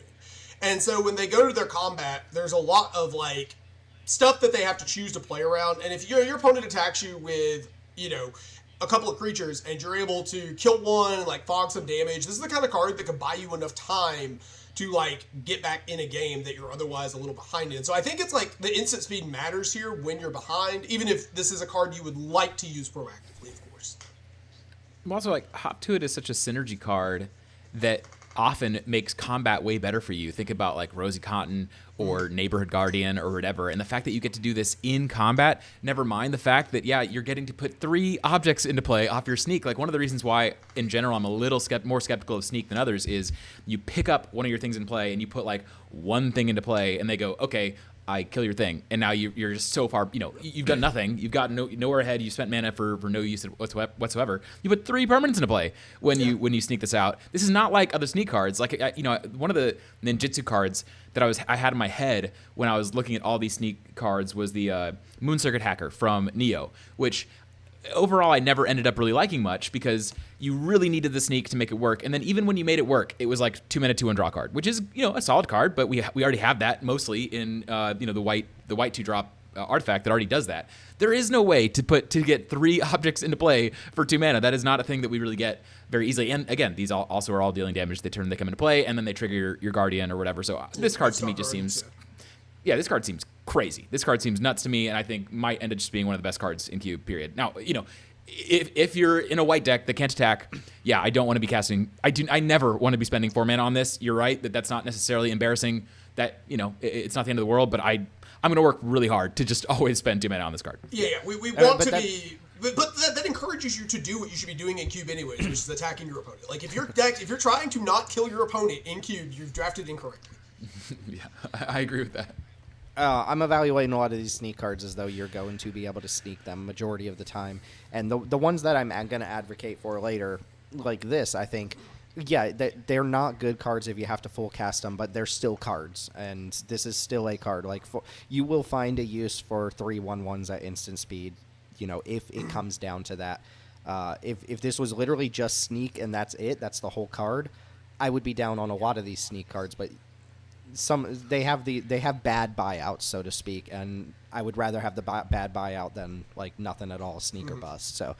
And so when they go to their combat, there's a lot of, like, stuff that they have to choose to play around. And if your opponent attacks you with, a couple of creatures and you're able to kill one and like fog some damage, this is the kind of card that could buy you enough time to like get back in a game that you're otherwise a little behind in. So I think it's like the instant speed matters here when you're behind, even if this is a card you would like to use proactively, of course. Also, like, Hop to It is such a synergy card that often makes combat way better for you. Think about like Rosie Cotton or Neighborhood Guardian or whatever, and the fact that you get to do this in combat, never mind the fact that, yeah, you're getting to put 3 objects into play off your sneak. Like, one of the reasons why, in general, I'm a little more skeptical of sneak than others is you pick up one of your things in play and you put like one thing into play and they go, okay, I kill your thing, and now you're just so far, you've done nothing. You've got nowhere ahead. You spent mana for no use whatsoever. You put 3 permanents into play when you sneak this out. This is not like other sneak cards. Like, one of the ninjutsu cards that I had in my head when I was looking at all these sneak cards was the Moon Circuit Hacker from Neo, which overall I never ended up really liking much because you really needed the sneak to make it work. And then even when you made it work, it was like 2 mana 2/1 draw card, which is a solid card, but we already have that mostly in the white 2-drop artifact that already does that. There is no way to get 3 objects into play for 2 mana. That is not a thing that we really get very easily. And again, these also are all dealing damage. They come into play, and then they trigger your Guardian or whatever. So this card to me just seems, this card seems crazy. This card seems nuts to me, and I think might end up just being one of the best cards in Cube, period. Now, if you're in a white deck that can't attack, I don't want to be casting. I never want to be spending 4 mana on this. You're right that's not necessarily embarrassing. That it's not the end of the world, but I'm going to work really hard to just always spend 2 mana on this card. Yeah. We want to be. But that encourages you to do what you should be doing in Cube anyways, which is attacking your opponent. Like, if you're trying to not kill your opponent in Cube, you've drafted incorrectly. Yeah, I agree with that. I'm evaluating a lot of these sneak cards as though you're going to be able to sneak them majority of the time. And the ones that I'm going to advocate for later, like this, I think, they're not good cards if you have to full cast them, but they're still cards. And this is still a card. Like, you will find a use for 3/1/1s at instant speed, if it comes down to that. If this was literally just sneak and that's the whole card, I would be down on a lot of these sneak cards, but they have bad buyouts, so to speak, and I would rather have the bad buyout than like nothing at all, sneak or bust. So,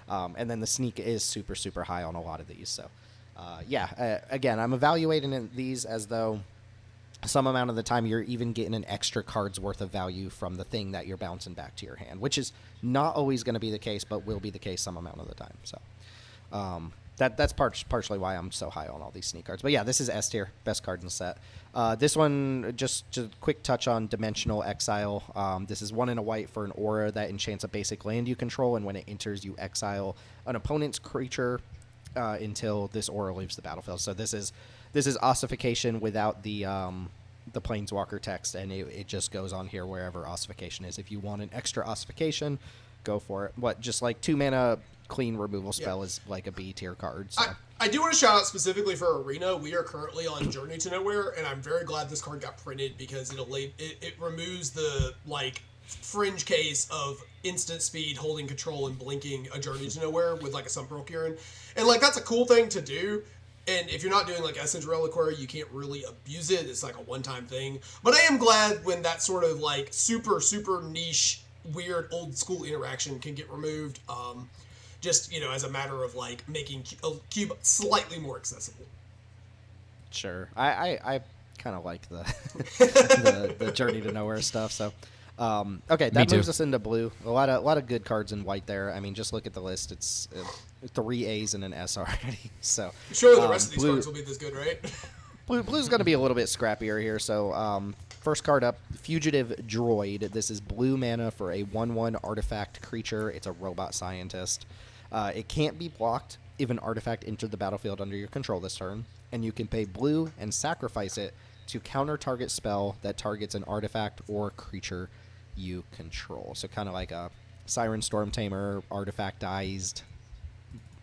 and then the sneak is super, super high on a lot of these. So, again, I'm evaluating these as though some amount of the time you're even getting an extra card's worth of value from the thing that you're bouncing back to your hand, which is not always going to be the case, but will be the case some amount of the time. So, that's partially why I'm so high on all these sneak cards. But yeah, this is S tier, best card in the set. This one, just a quick touch on Dimensional Exile. This is 1 and a white for an aura that enchants a basic land you control, and when it enters, you exile an opponent's creature until this aura leaves the battlefield. So this is ossification without the Planeswalker text, and it just goes on here wherever ossification is. If you want an extra ossification, go for it. Just like 2 mana clean removal spell is like a B tier card. So. I do want to shout out specifically for Arena. We are currently on Journey to Nowhere, and I'm very glad this card got printed because it removes the like fringe case of instant speed, holding control, and blinking a Journey to Nowhere with like a Sunpearl Kieran. And like that's a cool thing to do. And if you're not doing like Essence Reliquary, you can't really abuse it. It's like a one-time thing. But I am glad when that sort of like super, super niche, weird, old school interaction can get removed. Just, as a matter of, like, making a Cube slightly more accessible. Sure. I kind of like the the Journey to Nowhere stuff, so... okay, that moves us into blue. A lot of good cards in white there. I mean, just look at the list. It's 3 A's and an S already, so... Surely the rest of these cards will be this good, right? Blue's going to be a little bit scrappier here, so... first card up, Fugitive Droid. This is blue mana for a 1/1 artifact creature. It's a robot scientist. It can't be blocked if an artifact entered the battlefield under your control this turn, and you can pay blue and sacrifice it to counter target spell that targets an artifact or creature you control. So kind of like a Siren Storm Tamer, artifactized,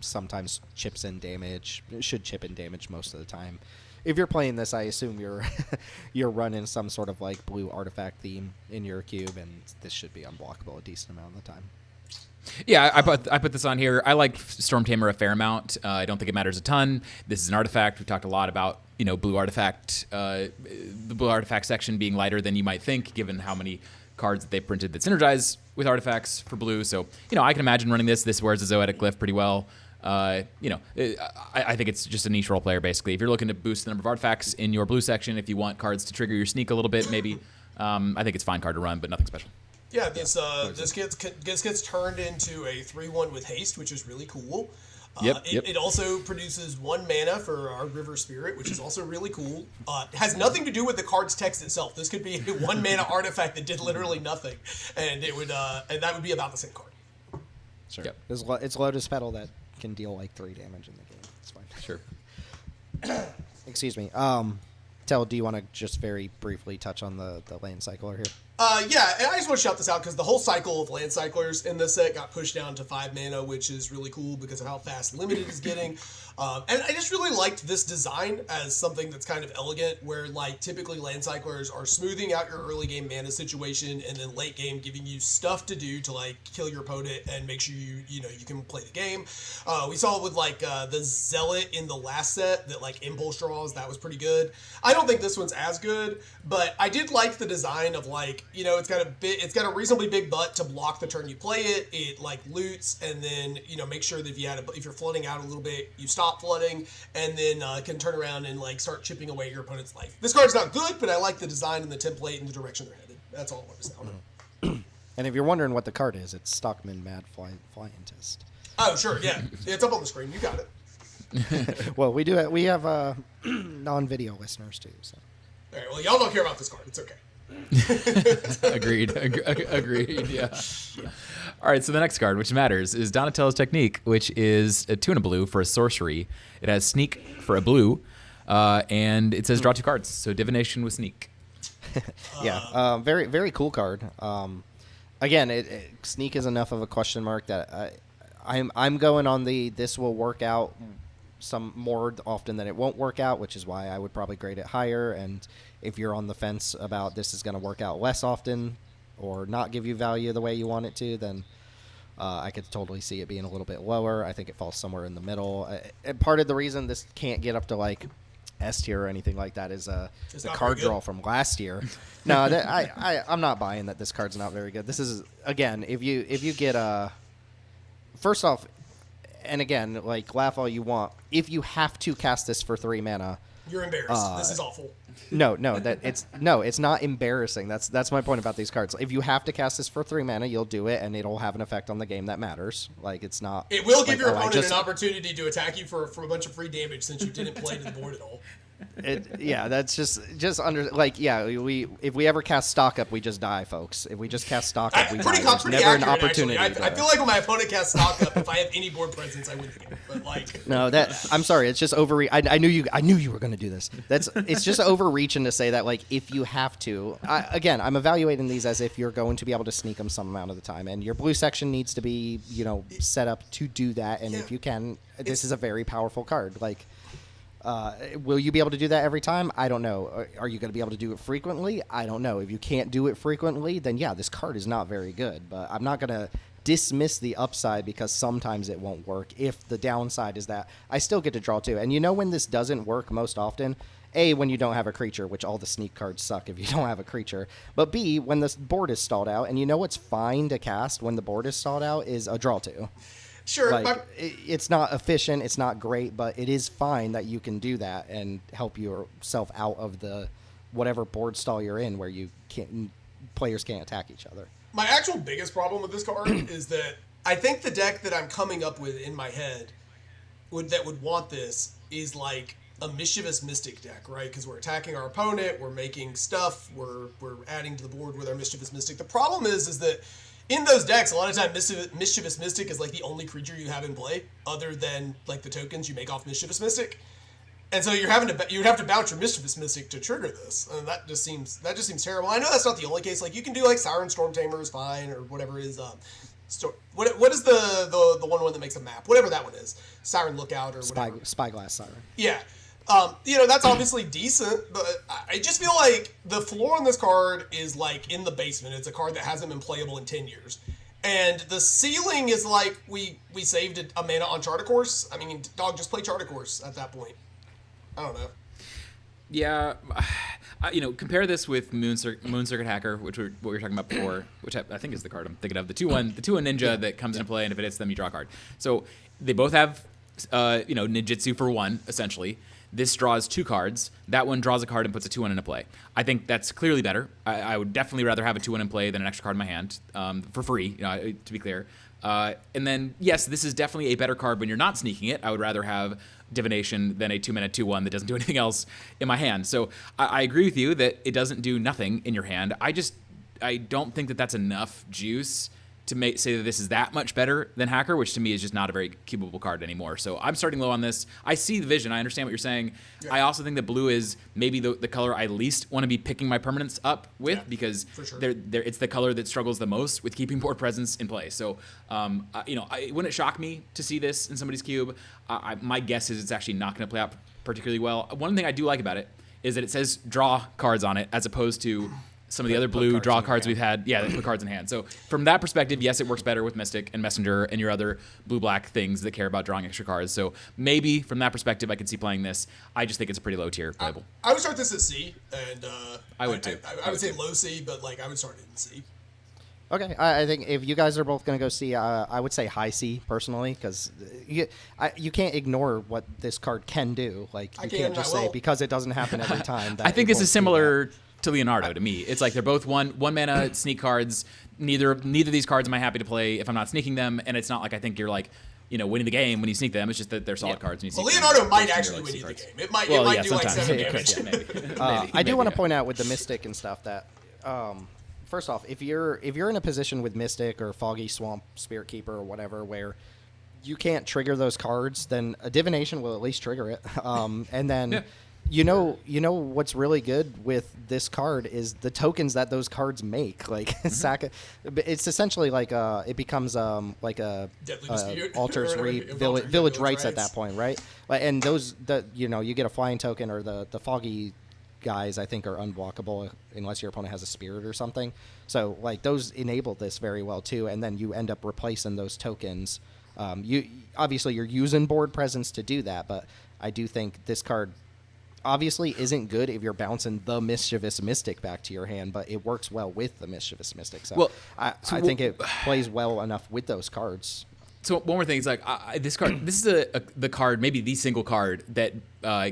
sometimes chips in damage. It should chip in damage most of the time. If you're playing this, I assume you're running some sort of like blue artifact theme in your cube, and this should be unblockable a decent amount of the time. Yeah, I put this on here. I like Storm Tamer a fair amount. I don't think it matters a ton. This is an artifact. We've talked a lot about blue artifact, the blue artifact section being lighter than you might think, given how many cards that they printed that synergize with artifacts for blue. So, I can imagine running this. This wears a Zoetic Glyph pretty well. I think it's just a niche role player, basically. If you're looking to boost the number of artifacts in your blue section, if you want cards to trigger your sneak a little bit, maybe, I think it's a fine card to run, but nothing special. Yeah, this gets turned into a 3/1 with haste, which is really cool. It also produces 1 mana for our River Spirit, which is also really cool. It has nothing to do with the card's text itself. This could be a 1 mana artifact that did literally nothing, and it would and that would be about the same card. Sure. Yep. It's Lotus Petal that can deal like 3 damage in the game. It's fine. Sure. Excuse me. Teld, do you want to just very briefly touch on the land cycler here? Yeah, and I just want to shout this out because the whole cycle of land cyclers in this set got pushed down to 5 mana, which is really cool because of how fast limited is getting. And I just really liked this design as something that's kind of elegant, where like typically land cyclers are smoothing out your early game mana situation and then late game giving you stuff to do to like kill your opponent and make sure you can play the game. We saw it with like the Zealot in the last set that like impulse draws. That was pretty good. I don't think this one's as good, but I did like the design of like, it's got a reasonably big butt to block the turn you play it. It like loots and then make sure that if you're flooding out a little bit, you stop flooding and then can turn around and like start chipping away at your opponent's life. This card's not good, but I like the design and the template and the direction they're headed. That's all I want to say on it. And if you're wondering what the card is, it's Stockman Mad Flyentist. Oh sure, yeah, it's up on the screen. You got it. Well, we have non-video listeners too. So. All right. Well, y'all don't care about this card. It's okay. Agreed. Yeah. All right. So the next card, which matters, is Donatello's Technique, which is a 2 and a blue for a sorcery. It has Sneak for a blue, and it says draw 2 cards. So Divination with Sneak. Yeah. Very very cool card. Again, Sneak is enough of a question mark that I'm going on this will work out some more often than it won't work out, which is why I would probably grade it higher. And if you're on the fence about this is going to work out less often or not give you value the way you want it to, then I could totally see it being a little bit lower. I think it falls somewhere in the middle. And part of the reason this can't get up to like S tier or anything like that is the card draw from last year. No, I'm not buying that this card's not very good. This is, again, if you get first off, and again, like, laugh all you want, if you have to cast this for 3 mana, you're embarrassed. This is awful. No, it's not embarrassing. That's my point about these cards. If you have to cast this for 3 mana, you'll do it, and it'll have an effect on the game that matters. Like, it's not. It will give your opponent an opportunity to attack you for a bunch of free damage since you didn't play to the board at all. That's just under like if we ever cast stock up, we just die, folks. If we just cast stock up, we die. There's never an opportunity. I feel like when my opponent casts stock up, if I have any board presence, I win the game. But like, no, I'm sorry, it's just overreach. I knew you were going to do this. It's just overreaching to say that like if you have to. Again, I'm evaluating these as if you're going to be able to sneak them some amount of the time, and your blue section needs to be set up to do that. And if you can, this is a very powerful card. Like. Will you be able to do that every time? I don't know. Are you going to be able to do it frequently? I don't know. If you can't do it frequently, then yeah, this card is not very good. But I'm not going to dismiss the upside because sometimes it won't work. If the downside is that I still get to draw 2. And when this doesn't work most often? A, when you don't have a creature, which all the sneak cards suck if you don't have a creature. But B, when the board is stalled out, and what's fine to cast when the board is stalled out is a draw 2. Sure. It's not efficient, it's not great, but it is fine that you can do that and help yourself out of the whatever board stall you're in where players can't attack each other. My actual biggest problem with this card is that I think the deck that I'm coming up with in my head that would want this is like a Mischievous Mystic deck, right? Because we're attacking our opponent, we're making stuff, we're adding to the board with our Mischievous Mystic. The problem is that in those decks, a lot of times Mischievous Mystic is like the only creature you have in play, other than like the tokens you make off Mischievous Mystic, and so you would have to bounce your Mischievous Mystic to trigger this, and that just seems terrible. I know that's not the only case. Like you can do like Siren Storm Tamer is fine, or whatever it is. What is the one that makes a map? Whatever that one is, Siren Lookout or whatever. Spyglass Siren. Yeah. That's obviously decent, but I just feel like the floor on this card is like in the basement. It's a card that hasn't been playable in 10 years. And the ceiling is like we saved a mana on Chartercourse. I mean, dog, just play Chartercourse at that point. I don't know. Yeah, compare this with Moon Circuit Hacker, what we were talking about before, which I think is the card I'm thinking of, the 2/1 Ninja that comes into play, and if it hits them, you draw a card. So they both have, ninjutsu for 1, essentially. This draws 2 cards. That one draws a card and puts a 2/1 into play. I think that's clearly better. I would definitely rather have a 2/1 in play than an extra card in my hand, for free, to be clear. And then, yes, this is definitely a better card when you're not sneaking it. I would rather have Divination than a 2-mana 2/1 that doesn't do anything else in my hand. So I agree with you that it doesn't do nothing in your hand. I don't think that that's enough juice to say that this is that much better than Hacker, which to me is just not a very cubable card anymore. So I'm starting low on this. I see the vision. I understand what you're saying. Yeah. I also think that blue is maybe the color I least want to be picking my permanents up with, because sure. It's the color that struggles the most with keeping board presence in play. So, it wouldn't shock me to see this in somebody's cube. My guess is it's actually not going to play out particularly well. One thing I do like about it is that it says draw cards on it, as opposed to some of the other blue draw cards we've had. Yeah, they put cards in hand. So from that perspective, yes, it works better with Mystic and Messenger and your other blue-black things that care about drawing extra cards. So maybe from that perspective, I could see playing this. I just think it's a pretty low tier playable. I would start this at C, and I would too. I would say low C, but I would start it in C. Okay, I think if you guys are both going to go C, I would say high C personally, because you can't ignore what this card can do. You can't just say because it doesn't happen every time. I think this is similar to Leonardo to me. It's like they're both one mana sneak cards. Neither of these cards am I happy to play if I'm not sneaking them, and it's not like I think you're winning the game when you sneak them. It's just that they're solid cards. When you sneak Leonardo them, might actually win the game. It might do 7 damage. Maybe. I do want to point out with the Mystic and stuff that first off, if you're in a position with Mystic or Foggy Swamp, Spirit Keeper, or whatever, where you can't trigger those cards, then a Divination will at least trigger it. And then you know what's really good with this card is the tokens that those cards make. It's essentially it becomes like a Altars Reap, Village Rites at that point, right? And you get a flying token, or the Foggy guys I think are unblockable unless your opponent has a spirit or something. So those enable this very well too, and then you end up replacing those tokens. You're using board presence to do that, but I do think this card obviously isn't good if you're bouncing the Mischievous Mystic back to your hand, but it works well with the Mischievous Mystic. So I think it plays well enough with those cards. So one more thing is this card. This is the card, maybe the single card that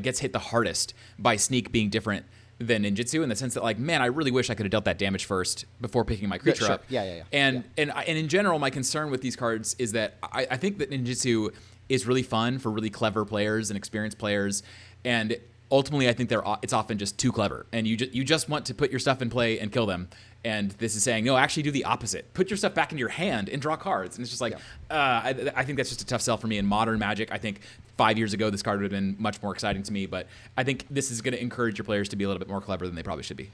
gets hit the hardest by Sneak being different than Ninjutsu, in the sense that I really wish I could have dealt that damage first before picking my creature up. Yeah. And in general, my concern with these cards is that I think that Ninjutsu is really fun for really clever players and experienced players, and ultimately I think it's often just too clever, and you just want to put your stuff in play and kill them. And this is saying, no, actually do the opposite. Put your stuff back into your hand and draw cards. And it's just I think that's just a tough sell for me in modern Magic. I think 5 years ago this card would have been much more exciting to me, but I think this is going to encourage your players to be a little bit more clever than they probably should be.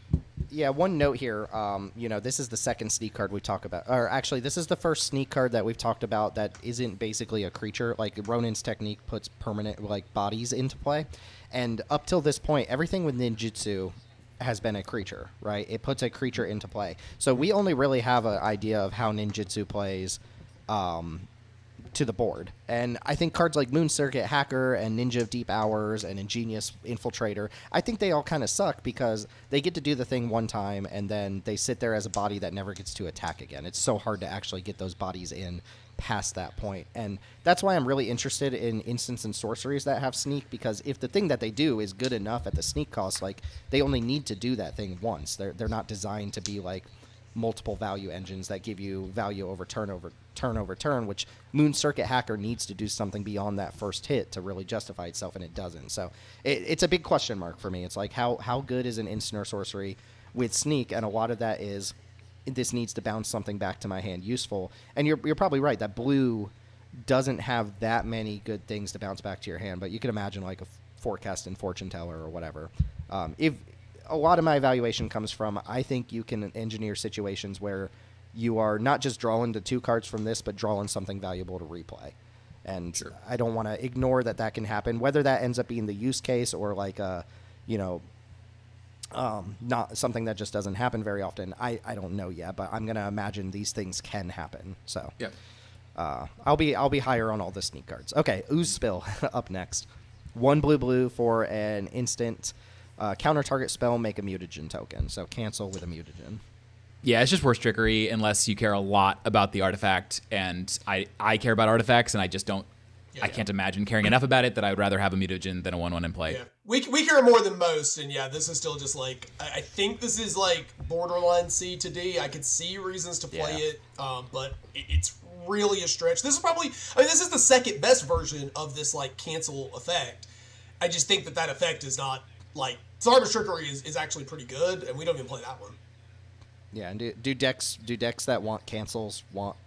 Yeah, one note here. This is the second sneak card we talk about. Or actually, this is the first sneak card that we've talked about that isn't basically a creature. Ronin's technique puts permanent bodies into play. And up till this point, everything with ninjutsu has been a creature, right? It puts a creature into play. So we only really have an idea of how ninjutsu plays to the board. And I think cards like Moon Circuit Hacker and Ninja of Deep Hours and Ingenious Infiltrator, I think they all kind of suck because they get to do the thing one time and then they sit there as a body that never gets to attack again. It's so hard to actually get those bodies in past that point. And that's why I'm really interested in instants and sorceries that have sneak, because if the thing that they do is good enough at the sneak cost, they only need to do that thing once. They're not designed to be multiple value engines that give you value over turn, which Moon Circuit Hacker needs to do something beyond that first hit to really justify itself, and it doesn't. So it's a big question mark for me. It's how good is an instant or sorcery with sneak? And a lot of that is this needs to bounce something back to my hand useful. And you're probably right that blue doesn't have that many good things to bounce back to your hand, but you can imagine a forecast and fortune teller or whatever. If a lot of my evaluation comes from, I think you can engineer situations where you are not just drawing the 2 cards from this, but drawing something valuable to replay. And sure. I don't want to ignore that can happen, whether that ends up being the use case or not something that just doesn't happen very often. I don't know yet, but I'm going to imagine these things can happen. So yeah. I'll be higher on all the sneak cards. Okay, Ooze Spill up next. 1 blue for an instant. Counter target spell, make a mutagen token. So cancel with a mutagen. Yeah, it's just worse trickery unless you care a lot about the artifact, and I care about artifacts, and I just don't. I can't imagine caring enough about it that I would rather have a mutagen than a 1/1 in play. Yeah, we care more than most, and yeah, this is still just like I think this is like borderline C to D. I could see reasons to play it, but it's really a stretch. This is probably this is the second best version of this like cancel effect. I just think that effect is not like Zarba's Trickery is actually pretty good, and we don't even play that one. Yeah, and do decks that want cancels want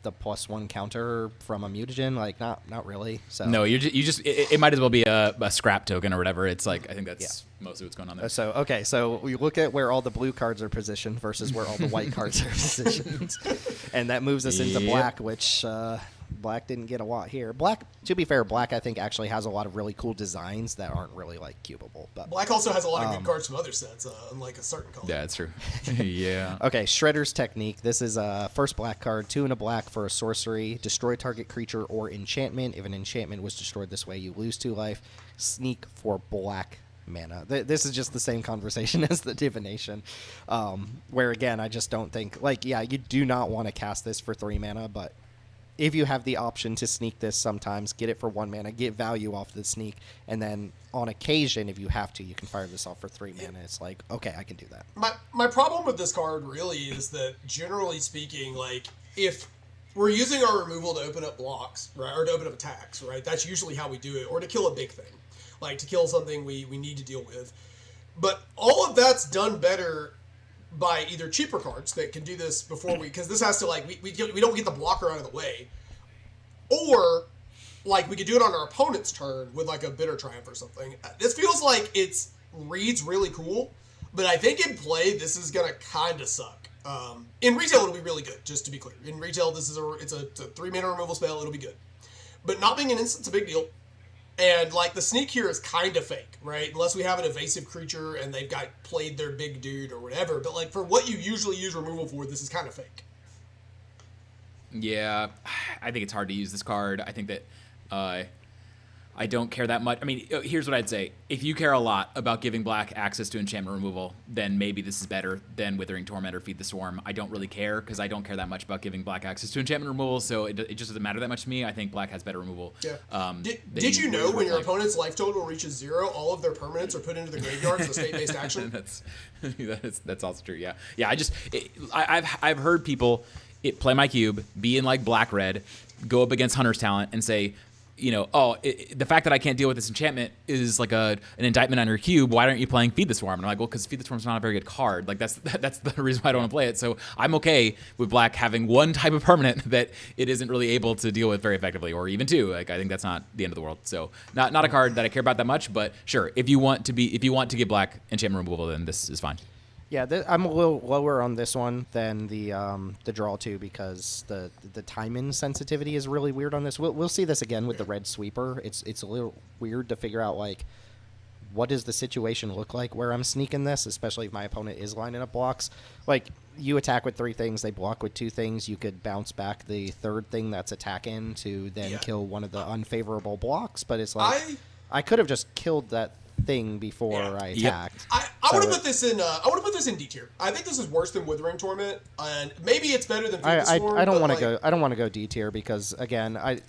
the +1 counter from a mutagen? Like not really. So no, you just it might as well be a scrap token or whatever. It's like I think that's mostly what's going on there. So we look at where all the blue cards are positioned versus where all the white cards are positioned, and that moves us into black, which black didn't get a lot here. Black, to be fair, black I think actually has a lot of really cool designs that aren't really like cubable. But black also has a lot of good cards from other sets, unlike a certain color. Yeah, that's true. Yeah. Okay, Shredder's Technique. This is a first black card, 2 and a black for a sorcery. Destroy target creature or enchantment. If an enchantment was destroyed this way, you lose 2 life. Sneak for black mana. This is just the same conversation as the divination, where again I just don't think you do not want to cast this for 3 mana, but if you have the option to sneak this sometimes, get it for 1 mana, get value off the sneak, and then on occasion, if you have to, you can fire this off for 3 mana. It's like, okay, I can do that. My problem with this card really is that, generally speaking, like, if we're using our removal to open up blocks, right, or to open up attacks, right, that's usually how we do it, or to kill a big thing, like to kill something we need to deal with. But all of that's done better by either cheaper cards that can do this before because this has to we don't get the blocker out of the way, or like we could do it on our opponent's turn with like a Bitter Triumph or something. This feels like it's reads really cool, but I think in play this is gonna kind of suck. In retail it'll be really good, just to be clear. In retail it's a 3 mana removal spell, it'll be good, but not being an instant's a big deal. And, like, the sneak here is kind of fake, right? Unless we have an evasive creature and they've played their big dude or whatever. But, like, for what you usually use removal for, this is kind of fake. Yeah, I think it's hard to use this card. I think that I don't care that much. I mean, here's what I'd say. If you care a lot about giving black access to enchantment removal, then maybe this is better than Withering Torment or Feed the Swarm. I don't really care because I don't care that much about giving black access to enchantment removal, so it just doesn't matter that much to me. I think black has better removal. Yeah. Did you know when your opponent's life total reaches 0, all of their permanents are put into the graveyard as a state-based action? That's also true, yeah. Yeah, I've heard people play my cube, be in like black-red, go up against Hunter's Talent and say, the fact that I can't deal with this enchantment is like an indictment on your cube. Why aren't you playing Feed the Swarm? And I'm like, well, because Feed the Swarm's not a very good card. Like that's the reason why I don't want to play it. So I'm okay with black having one type of permanent that it isn't really able to deal with very effectively, or even 2. Like I think that's not the end of the world. So not a card that I care about that much. But sure, if you want to give black enchantment removal, then this is fine. Yeah, I'm a little lower on this one than the draw 2 because the time-in sensitivity is really weird on this. We'll see this again with the red sweeper. It's a little weird to figure out like what does the situation look like where I'm sneaking this, especially if my opponent is lining up blocks. Like you attack with 3 things, they block with 2 things. You could bounce back the 3rd thing that's attacking to then kill one of the unfavorable blocks. But it's like I could have just killed that thing before I attacked. I would have put this in. I would have put this in D tier. I think this is worse than Withering Torment, and maybe it's better than Feed the Swarm. I don't want to go. I don't want to go D tier because again, Ob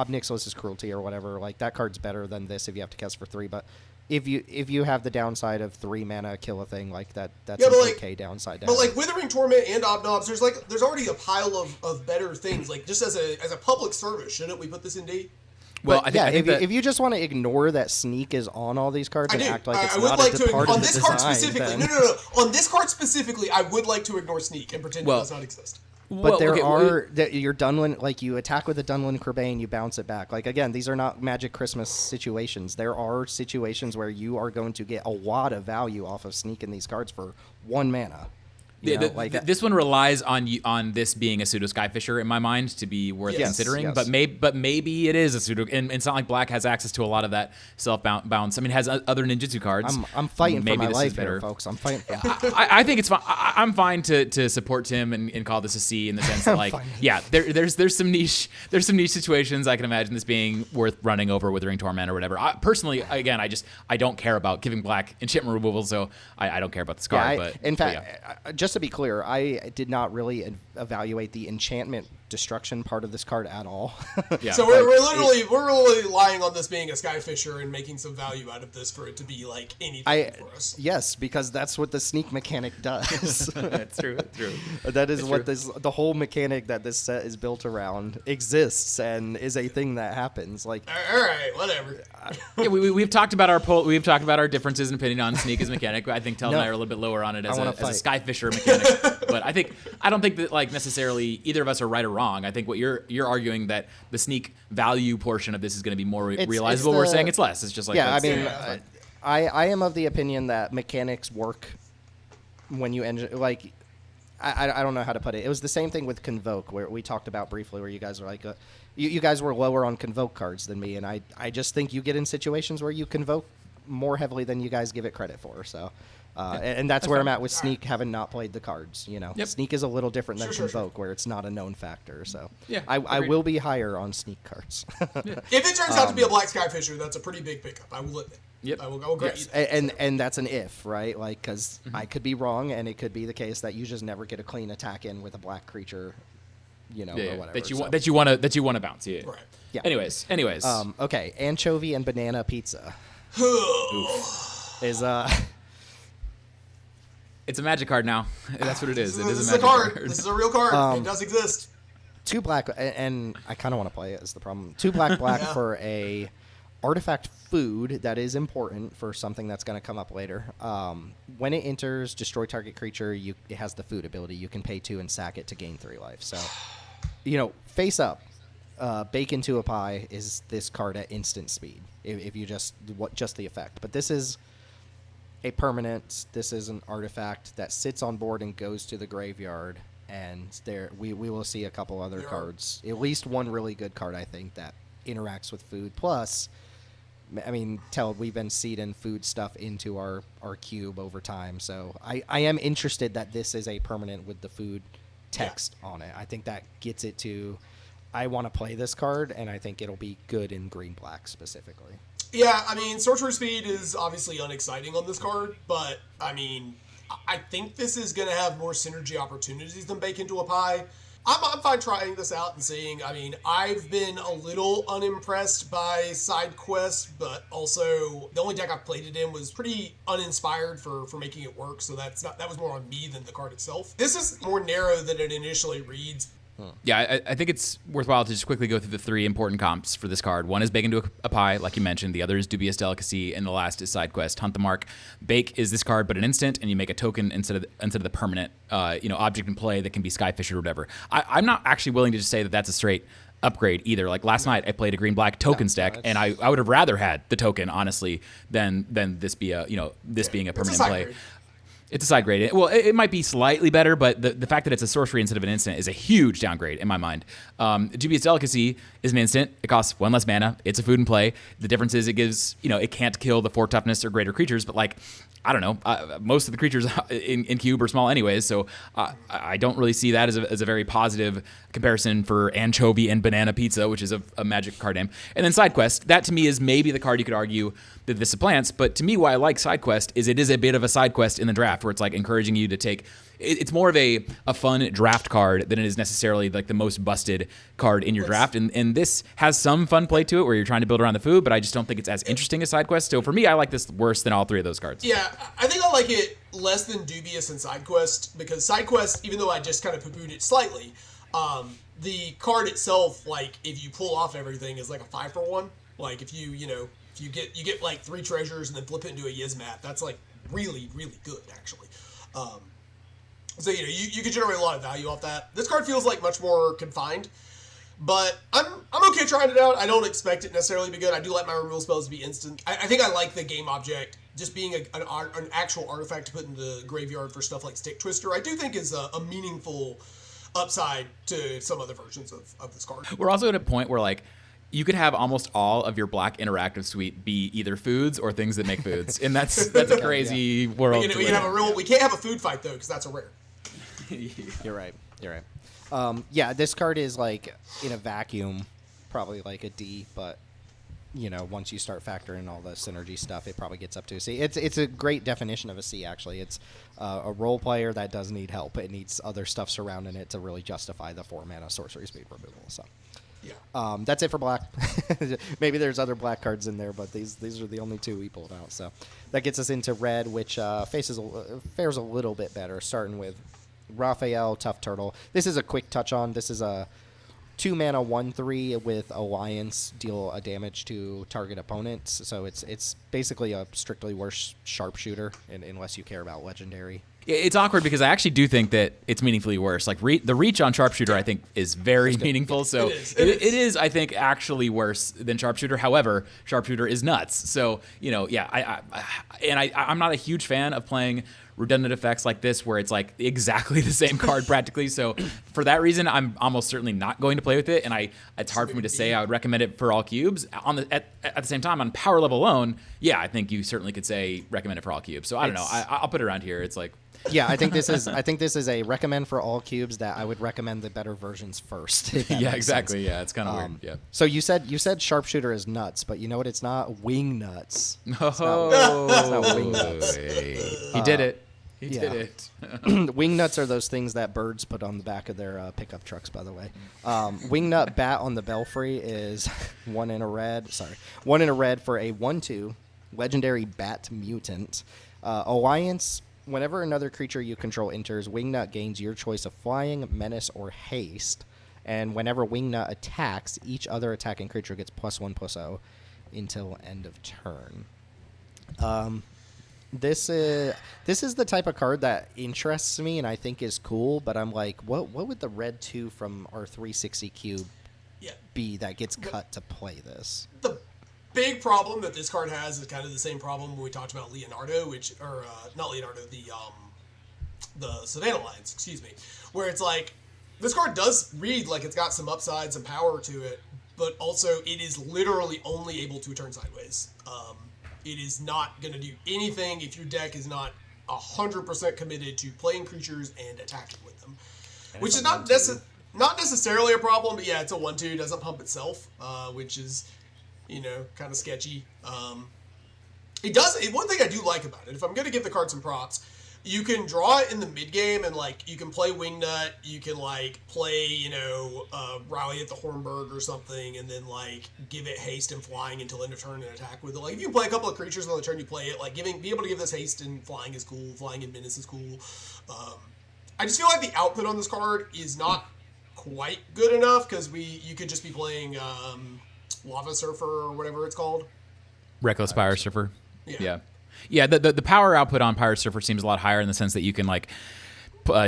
Nixilis' Cruelty or whatever. Like that card's better than this if you have to cast for 3. But if you have the downside of 3 mana kill a thing like that, that's an okay downside. But like Withering Torment and Obnobs, there's already a pile of better things. Like just as a public service, shouldn't we put this in D? Well, but I think if you just want to ignore that sneak is on all these cards and act like it's not a part of the design, specifically. No. On this card specifically, I would like to ignore sneak and pretend it does not exist. But your Dunlin, like you attack with a Dunlin Kerbane, you bounce it back. Like again, these are not Magic Christmas situations. There are situations where you are going to get a lot of value off of sneak in these cards for 1 mana. This one relies on this being a pseudo Skyfisher in my mind to be worth considering. Yes. But maybe it is a pseudo, and it's not like Black has access to a lot of that self bounce. I mean, it has other ninjutsu cards. I'm fighting maybe for my this life is better. here, folks. I'm fighting for I think it's fine. I'm fine to support Tim and call this a C in the sense that there's some niche situations I can imagine this being worth running over with Ring Torment or whatever. Personally, again, I don't care about giving Black enchantment removal, so I don't care about this card. In fact, just to be clear, I did not really evaluate the enchantment destruction part of this card at all. So we're really relying on this being a Skyfisher and making some value out of this for it to be like anything for us. Yes, because that's what the sneak mechanic does. That's true. That is what the whole mechanic that this set is built around exists and is a thing that happens. Like, all right, whatever. We've talked about our differences in opinion on sneak as mechanic. I think Teld and I are a little bit lower on it as a Skyfisher mechanic. But I don't think that like necessarily either of us are right or wrong. I think what you're arguing that the sneak value portion of this is going to be more realizable. We're saying it's less. It's just like I am of the opinion that mechanics work when you like. I don't know how to put it. It was the same thing with Convoke, where we talked about briefly, where you guys were like, you guys were lower on Convoke cards than me, and I just think you get in situations where you Convoke more heavily than you guys give it credit for. So, and that's where I'm at with Sneak, having not played the cards. Sneak is a little different than Convoke, where it's not a known factor. So, I will be higher on Sneak cards. If it turns out to be a Black Skyfisher, that's a pretty big pickup. I will admit. Yep. I will grant you that. And that's an if, right? Like, because I could be wrong, and it could be the case that you just never get a clean attack in with a black creature, or whatever. That you want to bounce. Yeah. Right. Yeah. Anyways. Okay. Anchovy and banana pizza is It's a Magic card now. That's what it is. It is a Magic card. This is a real card. It does exist. 2 black, and I kind of want to play it. Is the problem? 2 black for a artifact food that is important for something that's going to come up later. When it enters, destroy target creature. It has the food ability. You can pay 2 and sack it to gain 3 life. So, face up. Bake into a pie is this card at instant speed. If you just the effect, but this is a permanent. This is an artifact that sits on board and goes to the graveyard. And we will see a couple other cards. At least one really good card, I think, that interacts with food. Plus, I mean, Teld, we've been seeding food stuff into our cube over time. So I am interested that this is a permanent with the food text on it. I think that gets it to, I want to play this card, and I think it'll be good in green-black specifically. Yeah, I mean, Sorcerer Speed is obviously unexciting on this card, but, I mean, I think this is going to have more synergy opportunities than Bake into a Pie. I'm fine trying this out and seeing. I mean, I've been a little unimpressed by side quests, but also the only deck I've played it in was pretty uninspired for making it work, so that was more on me than the card itself. This is more narrow than it initially reads. Yeah, I think it's worthwhile to just quickly go through the 3 important comps for this card. One is Bake into a Pie, like you mentioned. The other is Dubious Delicacy, and the last is Side Quest, Hunt the Mark. Bake is this card, but an instant, and you make a token instead of the permanent, object in play that can be Skyfisher or whatever. I'm not actually willing to just say that that's a straight upgrade either. Like last night, I played a green-black tokens deck, and I would have rather had the token, honestly, than this be being a permanent play. Grade. It's a side grade. Well, it might be slightly better, but the fact that it's a sorcery instead of an instant is a huge downgrade in my mind. Dubious Delicacy is an instant. It costs 1 less mana. It's a food and play. The difference is it gives, it can't kill the 4 toughness or greater creatures, but like, I don't know, most of the creatures in cube are small anyways, so I don't really see that as a very positive comparison for Anchovy and Banana Pizza, which is a Magic card name. And then Side Quest, that to me is maybe the card you could argue that this supplants, but to me why I like Side Quest is it is a bit of a side quest in the draft where it's like encouraging you to take, it's more of a fun draft card than it is necessarily like the most busted card in your draft, and this has some fun play to it where you're trying to build around the food, but I just don't think it's as interesting as Side Quest. So for me, I like this worse than all 3 of those cards. Yeah, I think I like it less than Dubious and Side Quest, because Side Quest, even though I just kind of poo-pooed it slightly, the card itself, like, if you pull off everything, is like a 5-for-1. Like, if you get like 3 treasures and then flip it into a Yizmat, that's like really, really good, actually. So, you can generate a lot of value off that. This card feels like much more confined, But I'm okay trying it out. I don't expect it necessarily to be good. I do like my removal spells to be instant. I think I like the game object just being an actual artifact to put in the graveyard for stuff like Stick Twister. I do think is a meaningful upside to some other versions of this card. We're also at a point where like you could have almost all of your black interactive suite be either foods or things that make foods, and that's a crazy world. We can have we can't have a food fight though because that's a rare. You're right. Yeah, this card is like in a vacuum, probably like a D, but once you start factoring all the synergy stuff, it probably gets up to a C. It's a great definition of a C, actually. It's a role player that does need help. It needs other stuff surrounding it to really justify the 4-mana sorcery speed removal. So, yeah, that's it for black. Maybe there's other black cards in there, but these are the only two we pulled out. So that gets us into red, which fares a little bit better, starting with Raphael, Tough Turtle. This is a quick touch on. This is a 2-mana 1/3 with Alliance, deal a damage to target opponents. So it's basically a strictly worse sharpshooter, unless you care about legendary. It's awkward because I actually do think that it's meaningfully worse. Like the reach on Sharpshooter, I think, is very meaningful. So it is, I think, actually worse than Sharpshooter. However, Sharpshooter is nuts. So I'm not a huge fan of playing redundant effects like this where it's like exactly the same card practically. So for that reason, I'm almost certainly not going to play with it. And it's hard for me to say I would recommend it for all cubes. At the same time, on power level alone, yeah, I think you certainly could say recommend it for all cubes. So I don't know. I'll put it around here. It's like. Yeah, I think this is a recommend for all cubes that I would recommend the better versions first. Yeah, exactly. Sense. Yeah, it's kind of weird. Yeah. So you said Sharpshooter is nuts, but you know what? It's not wing nuts. It's not wing nuts. He did it. He did it. Wing nuts are those things that birds put on the back of their pickup trucks, by the way. Wing nut bat on the belfry is 1 in a red. Sorry, 1 in a red for a 1/2 legendary bat mutant. Alliance. Whenever another creature you control enters, Wingnut gains your choice of flying, menace, or haste. And whenever Wingnut attacks, each other attacking creature gets +1/+0 until end of turn. This is the type of card that interests me and I think is cool, but I'm like, what would the red 2 from our 360 cube be that gets cut to play this? The big problem that this card has is kind of the same problem when we talked about Leonardo, not Leonardo, the Savannah Lines, excuse me, where it's like, this card does read like it's got some upsides and power to it, but also it is literally only able to turn sideways. It is not going to do anything if your deck is not 100% committed to playing creatures and attacking with them, which is not necessarily a problem, but yeah, it's a 1/2, doesn't pump itself, which is kind of sketchy. It does. One thing I do like about it, if I'm going to give the card some props, you can draw it in the mid game, and like you can play Wingnut, you can like play Rally at the Hornberg or something, and then like give it haste and flying until end of turn and attack with it. Like if you play a couple of creatures on the turn you play it, like be able to give this haste and flying is cool. Flying and menace is cool. I just feel like the output on this card is not quite good enough because you could just be playing. Lava Surfer or whatever it's called. Reckless Pyre Surfer. Yeah. The power output on Pyre Surfer seems a lot higher in the sense that you can like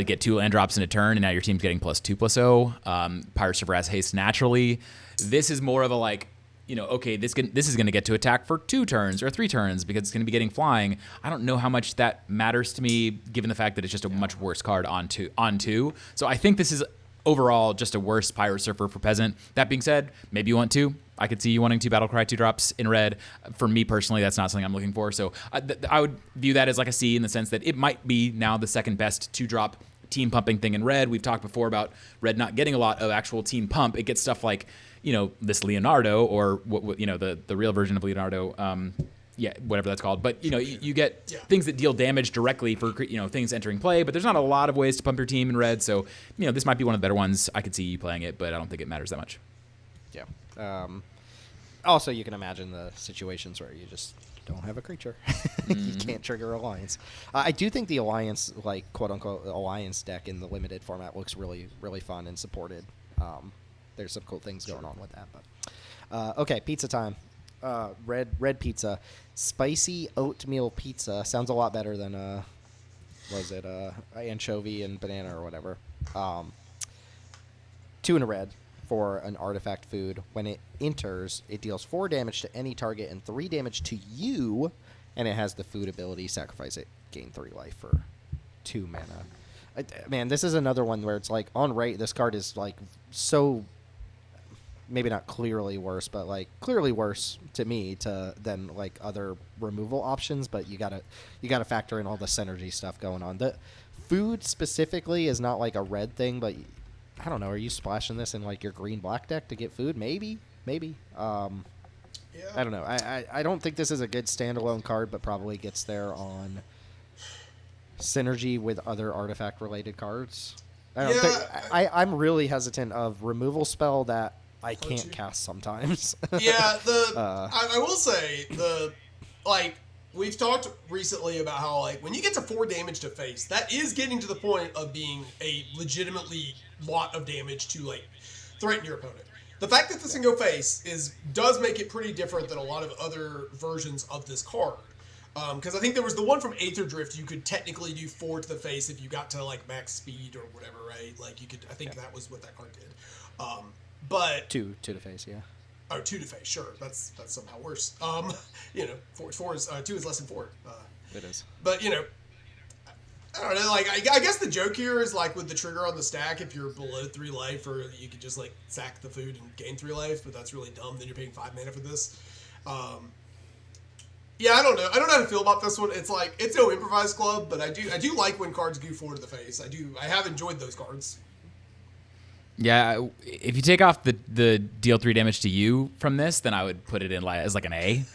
get 2 land drops in a turn, and now your team's getting +2/+0. Pyre Surfer has haste naturally. This is more of a like, okay, this is going to get to attack for 2 turns or 3 turns because it's going to be getting flying. I don't know how much that matters to me, given the fact that it's just a much worse card on two. So I think this is overall just a worse Pyre Surfer for Peasant. That being said, maybe you want 2. I could see you wanting 2 Battlecry 2-drops in red. For me personally, that's not something I'm looking for. So I would view that as like a C in the sense that it might be now the second best 2-drop team pumping thing in red. We've talked before about red not getting a lot of actual team pump. It gets stuff like, this Leonardo or the real version of Leonardo. Whatever that's called. But, you get things that deal damage directly for, things entering play, but there's not a lot of ways to pump your team in red. So, this might be one of the better ones. I could see you playing it, but I don't think it matters that much. Yeah. Also, you can imagine the situations where you just don't have a creature. You can't trigger Alliance. I do think the Alliance, like, quote-unquote, Alliance deck in the limited format looks really, really fun and supported. There's some cool things going on with that. But okay, pizza time. Red pizza. Spicy oatmeal pizza. Sounds a lot better than, anchovy and banana or whatever. 2 in a red for an artifact food. When it enters, it deals 4 damage to any target and 3 damage to you, and it has the food ability, sacrifice it, gain 3 life for 2 mana. Man, this is another one where it's like, on rate, this card is like so, maybe not clearly worse, but like clearly worse to me than like other removal options, but you gotta factor in all the synergy stuff going on. The food specifically is not like a red thing, but I don't know, are you splashing this in like your green-black deck to get food? Maybe. I don't know. I don't think this is a good standalone card, but probably gets there on synergy with other artifact-related cards. I'm really hesitant of removal spell that I can't cast sometimes. Yeah, I will say, we've talked recently about how, like, when you get to 4 damage to face, that is getting to the point of being a legitimately lot of damage to, like, threaten your opponent. The fact that this can go face does make it pretty different than a lot of other versions of this card. Because I think there was the one from Aether Drift, you could technically do 4 to the face if you got to, like, max speed or whatever, right? Like, you could, I think that was what that card did. But 2 to the face, yeah. Oh, 2 to face, sure. That's somehow worse. 4 is 2 is less than 4. It is. But I don't know. Like, I guess the joke here is like with the trigger on the stack. If you're below 3 life, or you could just like sack the food and gain 3 life, but that's really dumb. Then you're paying 5 mana for this. Yeah, I don't know. I don't know how to feel about this one. It's like it's no improvised club, but I do like when cards go 4 to the face. I have enjoyed those cards. Yeah, if you take off the deal 3 damage to you from this, then I would put it in as like an A.